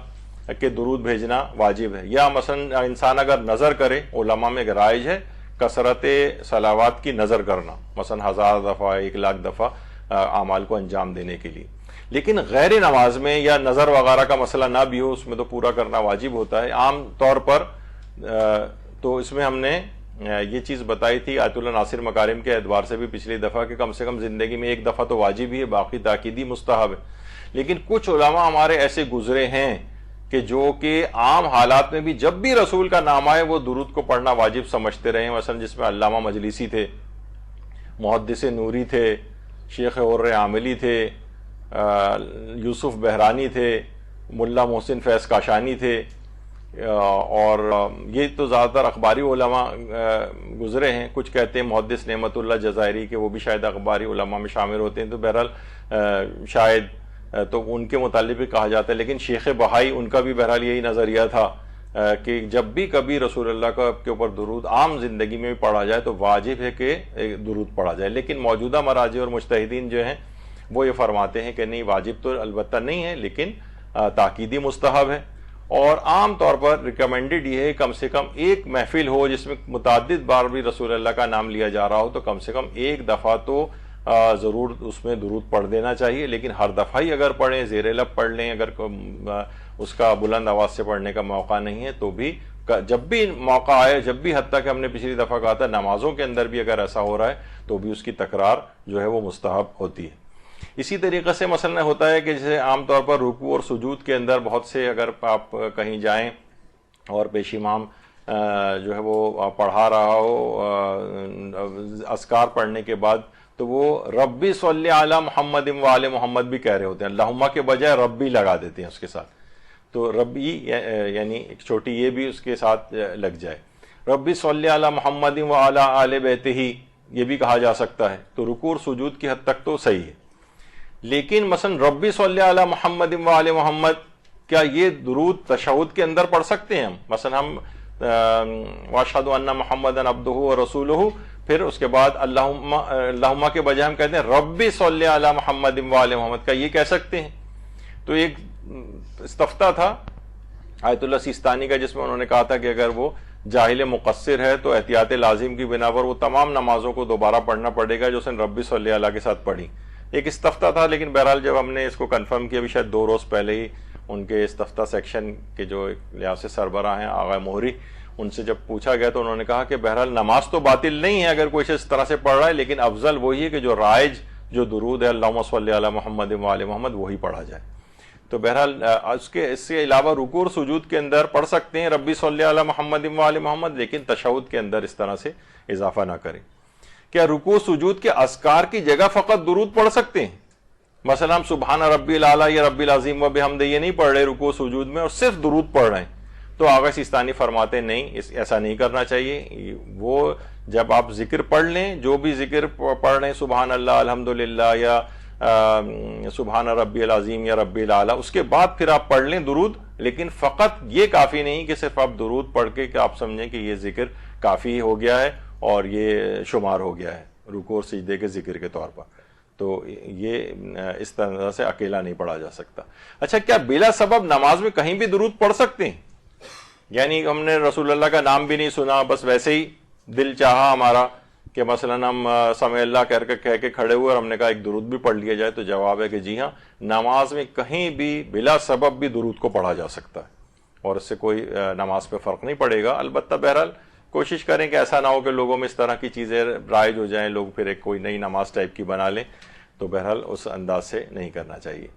کہ درود بھیجنا واجب ہے، یا مثلا انسان اگر نظر کرے، علماء میں رائج ہے کثرت صلوات کی نظر کرنا، مثلا 1000 دفعہ 1,00,000 دفعہ اعمال کو انجام دینے کے لیے. لیکن غیر نماز میں یا نظر وغیرہ کا مسئلہ نہ بھی ہو، اس میں تو پورا کرنا واجب ہوتا ہے. عام طور پر تو اس میں ہم نے یہ چیز بتائی تھی آیت اللہ ناصر مکارم کے اعتبار سے بھی پچھلی دفعہ کہ کم سے کم زندگی میں ایک دفعہ تو واجب ہی ہے، باقی تاکیدی مستحب ہے. لیکن کچھ علماء ہمارے ایسے گزرے ہیں کہ جو کہ عام حالات میں بھی جب بھی رسول کا نام آئے وہ درود کو پڑھنا واجب سمجھتے رہے ہیں. مثلا جس میں علامہ مجلسی تھے، محدث نوری تھے، شیخ اور عاملی تھے، یوسف بحرانی تھے، ملا محسن فیض کاشانی تھے، اور یہ تو زیادہ تر اخباری علماء گزرے ہیں. کچھ کہتے ہیں محدث نعمت اللہ جزائری کہ وہ بھی شاید اخباری علماء میں شامل ہوتے ہیں، تو بہرحال شاید تو ان کے متعلق بھی کہا جاتا ہے. لیکن شیخ بہائی ان کا بھی بہرحال یہی نظریہ تھا کہ جب بھی کبھی رسول اللہ کا کے اوپر درود عام زندگی میں بھی پڑھا جائے تو واجب ہے کہ درود پڑھا جائے. لیکن موجودہ مراجع اور مجتہدین جو ہیں وہ یہ فرماتے ہیں کہ نہیں، واجب تو البتہ نہیں ہے، لیکن تاکیدی مستحب ہے. اور عام طور پر ریکمینڈڈ یہ ہے کم سے کم ایک محفل ہو جس میں متعدد بار بھی رسول اللہ کا نام لیا جا رہا ہو، تو کم سے کم ایک دفعہ تو ضرور اس میں درود پڑھ دینا چاہیے. لیکن ہر دفعہ ہی اگر پڑھیں، زیر لب پڑھ لیں، اگر اس کا بلند آواز سے پڑھنے کا موقع نہیں ہے تو بھی جب بھی موقع آئے، جب بھی، حتیٰ کہ ہم نے پچھلی دفعہ کہا تھا نمازوں کے اندر بھی اگر ایسا ہو رہا ہے تو بھی اس کی تکرار جو ہے وہ مستحب ہوتی ہے. اسی طریقے سے مثلا ہوتا ہے کہ جیسے عام طور پر رکوع اور سجود کے اندر بہت سے، اگر آپ کہیں جائیں اور پیش امام جو ہے وہ پڑھا رہا ہو اذکار پڑھنے کے بعد، تو وہ ربی صلی علی محمد و آل محمد بھی کہہ رہے ہوتے ہیں، اللہم کے بجائے ربی لگا دیتے ہیں اس کے ساتھ. تو ربی یعنی ایک چھوٹی یہ بھی اس کے ساتھ لگ جائے. ربی صلی علی محمد و آل آل بیتہ یہ بھی کہا جا سکتا ہے. تو رکوع اور سجود کی حد تک تو صحیح ہے. لیکن مثلا ربی صلی علی محمد و آل محمد، کیا یہ درود تشہد کے اندر پڑھ سکتے ہیں ہم؟ مثلا ہم واشہد ان محمدً عبدہ ورسولہ، پھر اس کے بعد اللہم کے بجائے ہم کہتے ہیں ربی صلی علی محمد و آل محمد، کا یہ کہہ سکتے ہیں؟ تو ایک استفتاء تھا آیت اللہ سیستانی کا جس میں انہوں نے کہا تھا کہ اگر وہ جاہل مقصر ہے تو احتیاط لازم کی بنا پر وہ تمام نمازوں کو دوبارہ پڑھنا پڑے گا جو اس نے ربی صلی اللہ کے ساتھ پڑھی. ایک استفتاء تھا. لیکن بہرحال جب ہم نے اس کو کنفرم کیا، بھی شاید 2 روز پہلے ہی ان کے استفتاء سیکشن کے جو لحاظ سے سربراہ ہیں آغا مہری، ان سے جب پوچھا گیا تو انہوں نے کہا کہ بہرحال نماز تو باطل نہیں ہے اگر کوئی اس طرح سے پڑھ رہا ہے، لیکن افضل وہی ہے کہ جو رائج جو درود ہے اللہم صلی علی محمد و آل محمد وہی پڑھا جائے. تو بہرحال اس سے علاوہ رکوع اور سجود کے اندر پڑھ سکتے ہیں ربی صلی علی محمد و آل محمد، لیکن تشہد کے اندر اس طرح سے اضافہ نہ کریں. کیا رکوع سجود کے اذکار کی جگہ فقط درود پڑھ سکتے ہیں؟ مثلا ہم سبحان ربی الاعلی یا ربی العظیم و بحمدہ یہ نہیں پڑھ رہے رکوع سجود میں اور صرف درود پڑھ رہے ہیں، تو آغا سیستانی فرماتے ہیں نہیں، ایسا نہیں کرنا چاہیے. وہ جب آپ ذکر پڑھ لیں، جو بھی ذکر پڑھ رہے ہیں، سبحان اللہ، الحمدللہ یا سبحان ربی العظیم یا ربی الاعلی، اس کے بعد پھر آپ پڑھ لیں درود. لیکن فقط یہ کافی نہیں کہ صرف آپ درود پڑھ کے کہ آپ سمجھیں کہ یہ ذکر کافی ہو گیا ہے، اور یہ شمار ہو گیا ہے رکوع اور سجدے کے ذکر کے طور پر. تو یہ اس طرح سے اکیلا نہیں پڑھا جا سکتا. اچھا، کیا بلا سبب نماز میں کہیں بھی درود پڑھ سکتے ہیں؟ یعنی ہم نے رسول اللہ کا نام بھی نہیں سنا، بس ویسے ہی دل چاہا ہمارا کہ مثلا ہم سمع اللہ کہہ کے کھڑے ہوئے اور ہم نے کہا ایک درود بھی پڑھ لیا جائے. تو جواب ہے کہ جی ہاں، نماز میں کہیں بھی بلا سبب بھی درود کو پڑھا جا سکتا ہے اور اس سے کوئی نماز پہ فرق نہیں پڑے گا. البتہ بہرحال کوشش کریں کہ ایسا نہ ہو کہ لوگوں میں اس طرح کی چیزیں رائج ہو جائیں، لوگ پھر ایک کوئی نئی نماز ٹائپ کی بنا لیں. تو بہرحال اس انداز سے نہیں کرنا چاہیے.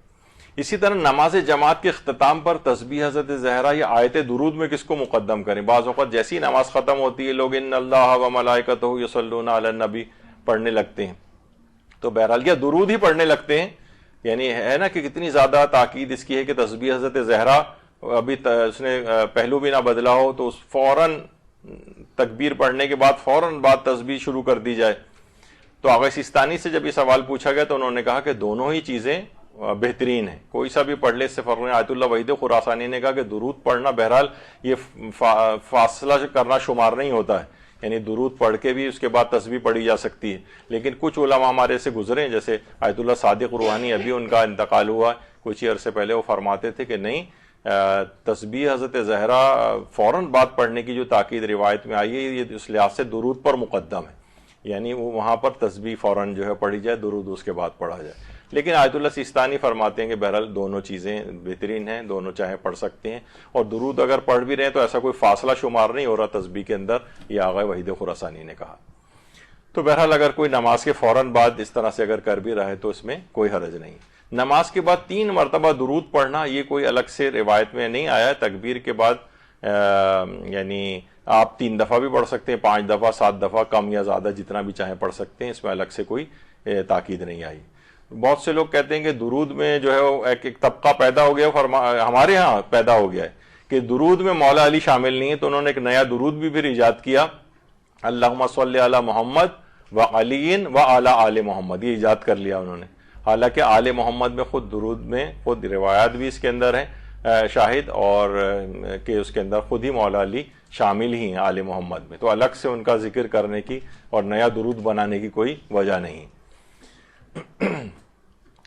اسی طرح نماز جماعت کے اختتام پر تسبیح حضرت زہرا یا آیت درود میں کس کو مقدم کریں؟ بعض اوقات جیسی نماز ختم ہوتی ہے لوگ ان اللہ و ملائکتہ یصلون علی النبی پڑھنے لگتے ہیں. تو بہرحال یا درود ہی پڑھنے لگتے ہیں. یعنی ہے نا کہ کتنی زیادہ تاکید اس کی ہے کہ تسبیح حضرت زہرا ابھی اس نے پہلو بھی نہ بدلا ہو تو اس فوراً تکبیر پڑھنے کے بعد فوراً بعد تسبیح شروع کر دی جائے. تو آغا سیستانی سے جب یہ سوال پوچھا گیا تو انہوں نے کہا کہ دونوں ہی چیزیں بہترین ہیں، کوئی سا بھی پڑھ لے اس سے فرق نہیں. آیت اللہ وحید خراسانی نے کہا کہ درود پڑھنا بہرحال یہ فاصلہ کرنا شمار نہیں ہوتا ہے، یعنی درود پڑھ کے بھی اس کے بعد تسبیح پڑھی جا سکتی ہے. لیکن کچھ علماء ہمارے سے گزرے ہیں، جیسے آیت اللہ صادق روحانی، ابھی ان کا انتقال ہوا کچھ ہی عرصے پہلے، وہ فرماتے تھے کہ نہیں، تسبیح حضرت زہرا فوراً بعد پڑھنے کی جو تاکید روایت میں آئی ہے یہ اس لحاظ سے درود پر مقدم ہے، یعنی وہاں پر تسبیح فوراً جو ہے پڑھی جائے، درود اس کے بعد پڑھا جائے. لیکن آیت اللہ سیستانی فرماتے ہیں کہ بہرحال دونوں چیزیں بہترین ہیں، دونوں چاہے پڑھ سکتے ہیں. اور درود اگر پڑھ بھی رہے ہیں تو ایسا کوئی فاصلہ شمار نہیں ہو رہا تسبیح کے اندر، یہ آغا وحید خراسانی نے کہا. تو بہرحال اگر کوئی نماز کے فوراً بعد اس طرح سے اگر کر بھی رہا ہے تو اس میں کوئی حرج نہیں. نماز کے بعد 3 مرتبہ درود پڑھنا یہ کوئی الگ سے روایت میں نہیں آیا ہے. تکبیر کے بعد یعنی آپ 3 دفعہ بھی پڑھ سکتے ہیں، 5 دفعہ، 7 دفعہ، کم یا زیادہ جتنا بھی چاہیں پڑھ سکتے ہیں، اس میں الگ سے کوئی تاکید نہیں آئی. بہت سے لوگ کہتے ہیں کہ درود میں جو ہے وہ ایک طبقہ پیدا ہو گیا، ہمارے ہاں پیدا ہو گیا ہے کہ درود میں مولا علی شامل نہیں ہے. تو انہوں نے ایک نیا درود بھی پھر ایجاد کیا، اللہم صلی علی محمد و علی و اعلی آل محمد، یہ ایجاد کر لیا انہوں نے. حالانکہ آل محمد میں خود درود میں خود روایات بھی اس کے اندر ہیں شاہد، اور کہ اس کے اندر خود ہی مولا علی شامل ہی ہیں آل محمد میں. تو الگ سے ان کا ذکر کرنے کی اور نیا درود بنانے کی کوئی وجہ نہیں.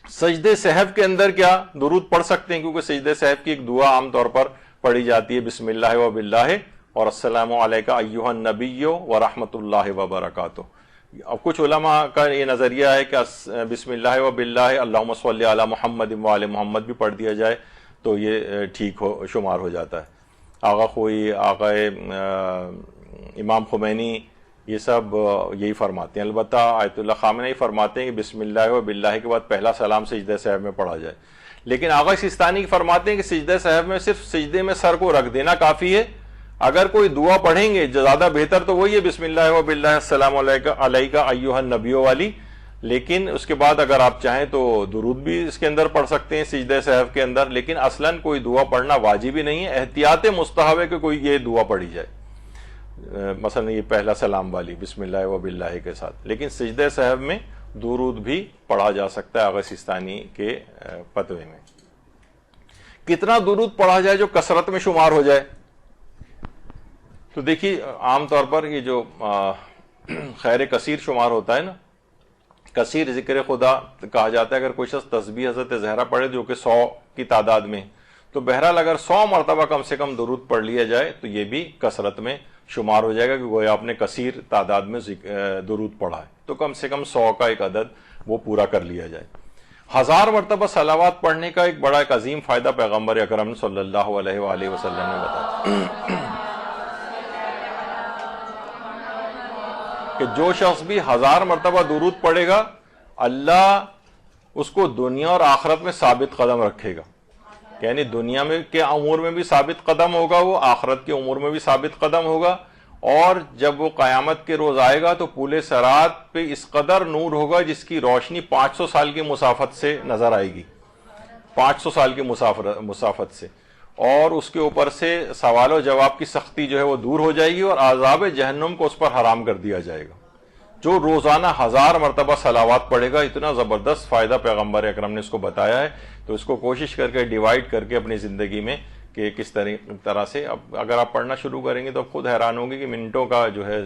سجدے سہو کے اندر کیا درود پڑھ سکتے ہیں؟ کیونکہ سجدے سہو کی ایک دعا عام طور پر پڑھی جاتی ہے، بسم اللہ و باللہ اور السلام علیکہ ایھا النبی و رحمۃ اللہ وبرکاتہ. اب کچھ علماء کا یہ نظریہ ہے کہ بسم اللہ و باللہ اللہم صلی علی محمد و آل محمد بھی پڑھ دیا جائے تو یہ ٹھیک شمار ہو جاتا ہے. آغا خوئی، آغا امام خمینی، یہ سب یہی فرماتے ہیں. البتہ آیت اللہ خامنہ فرماتے ہیں کہ بسم اللہ و باللہ کے بعد پہلا سلام سجدہ سہو میں پڑھا جائے. لیکن آغا سیستانی فرماتے ہیں کہ سجدہ سہو میں صرف سجدے میں سر کو رکھ دینا کافی ہے. اگر کوئی دعا پڑھیں گے زیادہ بہتر تو وہی ہے بسم اللہ و باللہ السلام علیکہ ایھا النبی والی. لیکن اس کے بعد اگر آپ چاہیں تو درود بھی اس کے اندر پڑھ سکتے ہیں سجدہ سہو کے اندر. لیکن اصلاً کوئی دعا پڑھنا واجب ہی نہیں ہے، احتیاط مستحب ہے کہ کوئی یہ دعا پڑھی جائے، مثلا یہ پہلا سلام والی بسم اللہ و باللہ کے ساتھ. لیکن سجدہ سہو میں درود بھی پڑھا جا سکتا ہے آغا سیستانی کے فتوے میں. کتنا درود پڑھا جائے جو کثرت میں شمار ہو جائے؟ تو دیکھیے عام طور پر یہ جو خیر کثیر شمار ہوتا ہے نا، کثیر ذکر خدا کہا جاتا ہے. اگر کوئی شخص تسبیح حضرت زہرا پڑھے جو کہ 100 کی تعداد میں، تو بہرحال اگر 100 مرتبہ کم سے کم درود پڑھ لیا جائے تو یہ بھی کثرت میں شمار ہو جائے گا کہ گویا آپ نے کثیر تعداد میں درود پڑھا ہے. تو کم سے کم 100 کا ایک عدد وہ پورا کر لیا جائے. 1000 مرتبہ صلوات پڑھنے کا ایک بڑا ایک عظیم فائدہ پیغمبر اکرم صلی اللہ علیہ وآلہ وسلم نے بتایا کہ جو شخص بھی 1000 مرتبہ درود پڑھے گا اللہ اس کو دنیا اور آخرت میں ثابت قدم رکھے گا. یعنی دنیا میں کے امور میں بھی ثابت قدم ہوگا، وہ آخرت کے امور میں بھی ثابت قدم ہوگا. اور جب وہ قیامت کے روز آئے گا تو پورے صراط پہ اس قدر نور ہوگا جس کی روشنی 500 سال کی مسافت سے نظر آئے گی، 500 سال کی مسافت سے. اور اس کے اوپر سے سوال و جواب کی سختی جو ہے وہ دور ہو جائے گی اور عذاب جہنم کو اس پر حرام کر دیا جائے گا. جو روزانہ 1000 مرتبہ صلوات پڑھے گا، اتنا زبردست فائدہ پیغمبر اکرم نے اس کو بتایا ہے. تو اس کو کوشش کر کے ڈیوائڈ کر کے اپنی زندگی میں کہ کس طرح سے اب اگر آپ پڑھنا شروع کریں گے تو خود حیران ہوگی کہ منٹوں کا جو ہے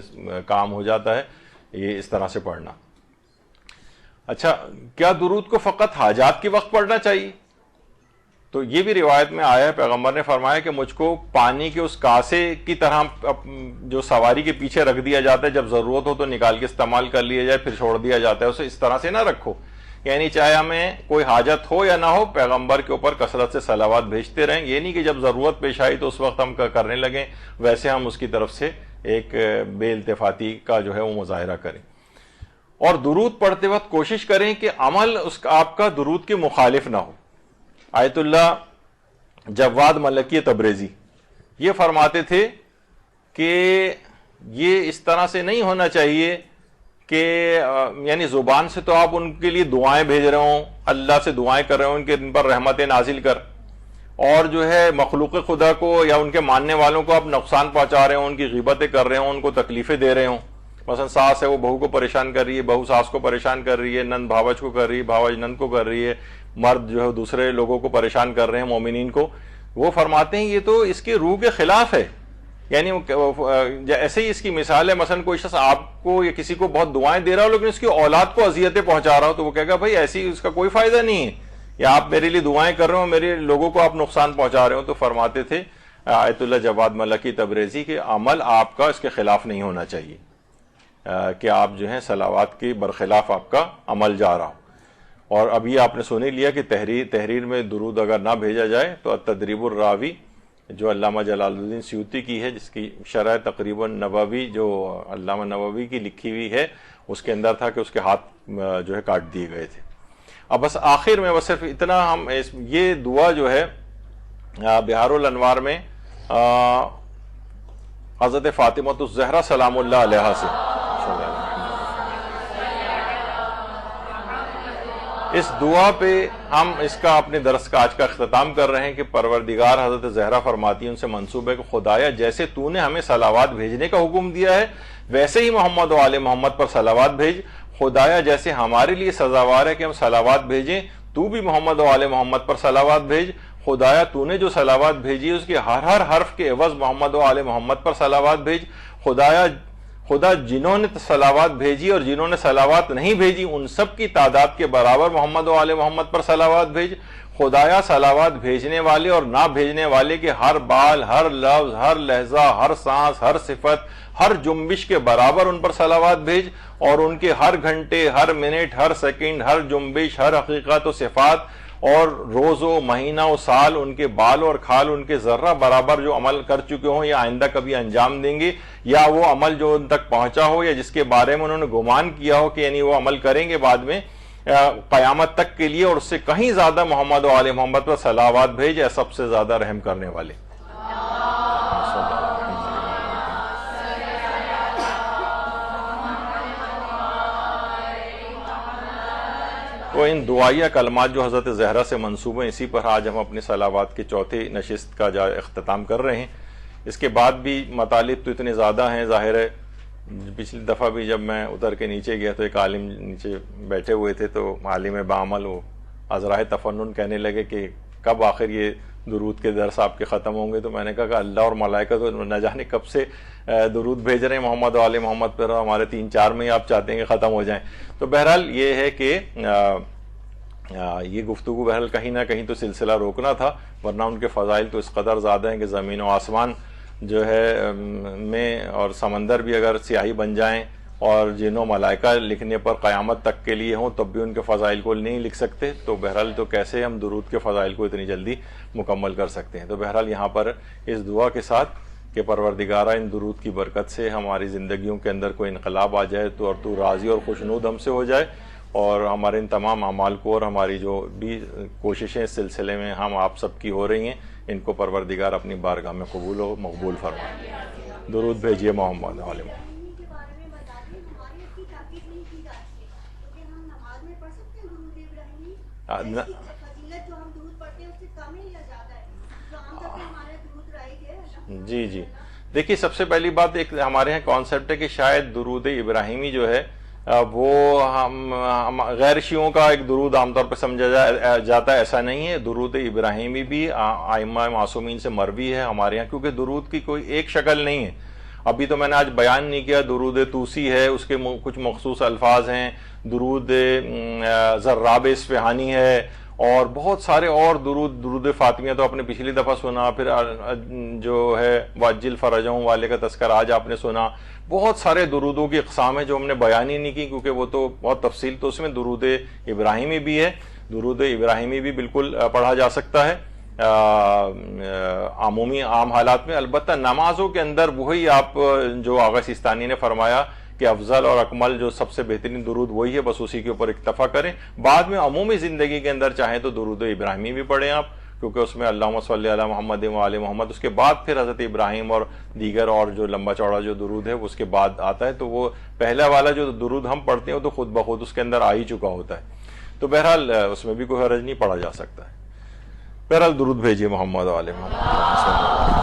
کام ہو جاتا ہے یہ اس طرح سے پڑھنا. اچھا، کیا درود کو فقط حاجات کے وقت پڑھنا چاہیے؟ تو یہ بھی روایت میں آیا ہے، پیغمبر نے فرمایا کہ مجھ کو پانی کے اس کاسے کی طرح جو سواری کے پیچھے رکھ دیا جاتا ہے، جب ضرورت ہو تو نکال کے استعمال کر لیا جائے پھر چھوڑ دیا جاتا ہے، اسے اس طرح سے نہ رکھو. یعنی چاہے ہمیں کوئی حاجت ہو یا نہ ہو، پیغمبر کے اوپر کثرت سے صلوات بھیجتے رہیں. یہ نہیں کہ جب ضرورت پیش آئی تو اس وقت ہم کرنے لگیں، ویسے ہم اس کی طرف سے ایک بے التفاتی کا جو ہے وہ مظاہرہ کریں. اور درود پڑھتے وقت کوشش کریں کہ عمل آپ کا درود کے مخالف نہ ہو. آیت اللہ جواد ملکی تبریزی یہ فرماتے تھے کہ یہ اس طرح سے نہیں ہونا چاہیے کہ یعنی زبان سے تو آپ ان کے لیے دعائیں بھیج رہے ہوں، اللہ سے دعائیں کر رہے ہوں ان پر رحمتیں نازل کر، اور جو ہے مخلوق خدا کو یا ان کے ماننے والوں کو آپ نقصان پہنچا رہے ہوں، ان کی غیبتیں کر رہے ہوں، ان کو تکلیفیں دے رہے ہوں. مثلا ساس ہے وہ بہو کو پریشان کر رہی ہے، بہو ساس کو پریشان کر رہی ہے، نند بھاوج کو کر رہی ہے، بھاوج نند کو کر رہی ہے، مرد جو ہے دوسرے لوگوں کو پریشان کر رہے ہیں مومنین کو. وہ فرماتے ہیں یہ تو اس کے روح کے خلاف ہے. یعنی ایسے ہی اس کی مثال ہے، مثلا کوئی شخص آپ کو یا کسی کو بہت دعائیں دے رہا ہو لیکن اس کی اولاد کو اذیتیں پہنچا رہا ہو، تو وہ کہے گا بھائی ایسی اس کا کوئی فائدہ نہیں ہے، یا آپ میرے لیے دعائیں کر رہے ہو، میرے لوگوں کو آپ نقصان پہنچا رہے ہو. تو فرماتے تھے آیت اللہ جواد ملکی تبریزی کہ عمل آپ کا اس کے خلاف نہیں ہونا چاہیے، کہ آپ جو ہیں صلوات کے برخلاف آپ کا عمل جا رہا ہو. اور اب یہ آپ نے سن ہی لیا کہ تحریر میں درود اگر نہ بھیجا جائے تو التدریب الراوی جو علامہ جلال الدین سیوطی کی ہے، جس کی شرح تقریباً نووی جو علامہ نووی کی لکھی ہوئی ہے، اس کے اندر تھا کہ اس کے ہاتھ جو ہے کاٹ دیے گئے تھے. اب بس آخر میں بس صرف اتنا ہم یہ دعا جو ہے بہار الانوار میں حضرت فاطمہ الزہرا سلام اللہ علیہا سے اس دعا پہ ہم اس کا اپنے درس کا آج کا اختتام کر رہے ہیں کہ پروردگار حضرت زہرا فرماتی ہیں ان سے منسوب ہے کہ خدایا جیسے تو نے ہمیں صلوات بھیجنے کا حکم دیا ہے ویسے ہی محمد و آل محمد پر صلوات بھیج. خدایا جیسے ہمارے لیے سزاوار ہے کہ ہم صلوات بھیجیں، تو بھی محمد و آل محمد پر صلوات بھیج. خدایا تو نے جو صلوات بھیجی اس کے ہر حرف کے عوض محمد و آل محمد پر صلوات بھیج. خدا جنہوں نے صلوات بھیجی اور جنہوں نے صلوات نہیں بھیجی ان سب کی تعداد کے برابر محمد و آل محمد پر صلوات بھیج. خدایا صلوات بھیجنے والے اور نہ بھیجنے والے کے ہر بال، ہر لفظ، ہر لہجہ، ہر سانس، ہر صفت، ہر جنبش کے برابر ان پر صلوات بھیج، اور ان کے ہر گھنٹے، ہر منٹ، ہر سیکنڈ، ہر جنبش، ہر حقیقت و صفات اور روز و مہینہ و سال ان کے بال اور کھال ان کے ذرہ برابر جو عمل کر چکے ہوں یا آئندہ کبھی انجام دیں گے، یا وہ عمل جو ان تک پہنچا ہو یا جس کے بارے میں انہوں نے گمان کیا ہو کہ یعنی وہ عمل کریں گے بعد میں قیامت تک کے لیے، اور اس سے کہیں زیادہ محمد و آل محمد پر صلوات بھیج ہے سب سے زیادہ رحم کرنے والے. تو ان دعائیہ کلمات جو حضرت زہرا سے منسوب ہیں اسی پر آج ہم اپنے صلوات کے چوتھے نشست کا اختتام کر رہے ہیں. اس کے بعد بھی مطالب تو اتنے زیادہ ہیں، ظاہر ہے پچھلی دفعہ بھی جب میں اتر کے نیچے گیا تو ایک عالم نیچے بیٹھے ہوئے تھے، تو عالم بعمل وہ ازراہ تفنن کہنے لگے کہ کب آخر یہ درود کے درس آپ کے ختم ہوں گے. تو میں نے کہا کہ اللہ اور ملائکہ تو نہ جانے کب سے درود بھیج رہے ہیں محمد و آل محمد پر، ہمارے 3-4 میں ہی آپ چاہتے ہیں کہ ختم ہو جائیں. تو بہرحال یہ ہے کہ یہ گفتگو بہرحال کہیں نہ کہیں تو سلسلہ روکنا تھا، ورنہ ان کے فضائل تو اس قدر زیادہ ہیں کہ زمین و آسمان جو ہے میں اور سمندر بھی اگر سیاہی بن جائیں اور جن و ملائکہ لکھنے پر قیامت تک کے لیے ہوں تب بھی ان کے فضائل کو نہیں لکھ سکتے. تو بہرحال تو کیسے ہم درود کے فضائل کو اتنی جلدی مکمل کر سکتے ہیں. تو بہرحال یہاں پر اس دعا کے ساتھ کہ پروردگارہ ان درود کی برکت سے ہماری زندگیوں کے اندر کوئی انقلاب آ جائے تو اور تو راضی اور خوشنود ہم سے ہو جائے، اور ہمارے ان تمام اعمال کو اور ہماری جو بھی کوششیں اس سلسلے میں ہم آپ سب کی ہو رہی ہیں ان کو پروردگار اپنی بارگاہ میں قبول و مقبول فرمائے. درود بھیجیے محمد علیہ. جی دیکھیے، سب سے پہلی بات ایک ہمارے یہاں کانسیپٹ ہے کہ شاید درود ابراہیمی جو ہے وہ ہم غیر شیعوں کا ایک درود عام طور پہ سمجھا جاتا ہے، ایسا نہیں ہے. درود ابراہیمی بھی ائمہ معصومین سے مروی ہے ہمارے یہاں، کیونکہ درود کی کوئی ایک شکل نہیں ہے. ابھی تو میں نے آج بیان نہیں کیا، درود توسی ہے، اس کے کچھ مخصوص الفاظ ہیں. درود زراب اصفہانی ہے، اور بہت سارے اور درود فاطمیہ تو آپ نے پچھلی دفعہ سنا، پھر جو ہے واجل فرجہم والے کا تذکرہ آج آپ نے سنا. بہت سارے درودوں کی اقسام ہیں جو ہم نے بیان ہی نہیں کی، کیونکہ وہ تو بہت تفصیل تو اس میں. درود ابراہیمی بھی ہے، درود ابراہیمی بھی بالکل پڑھا جا سکتا ہے عام حالات میں. البتہ نمازوں کے اندر وہی آپ جو آغا سیستانی نے فرمایا کہ افضل اور اکمل جو سب سے بہترین درود وہی ہے، بس اسی کے اوپر اکتفا کریں. بعد میں عمومی زندگی کے اندر چاہیں تو درود ابراہیمی بھی پڑھیں آپ، کیونکہ اس میں اللہم صلی علی محمد و آل محمد، اس کے بعد پھر حضرت ابراہیم اور دیگر اور جو لمبا چوڑا جو درود ہے اس کے بعد آتا ہے. تو وہ پہلا والا جو درود ہم پڑھتے ہیں وہ تو خود بخود اس کے اندر آ ہی چکا ہوتا ہے. تو بہرحال اس میں بھی کوئی حرج نہیں، پڑھا جا سکتا ہے. بہرحال درود بھیجیے محمد و آل محمد.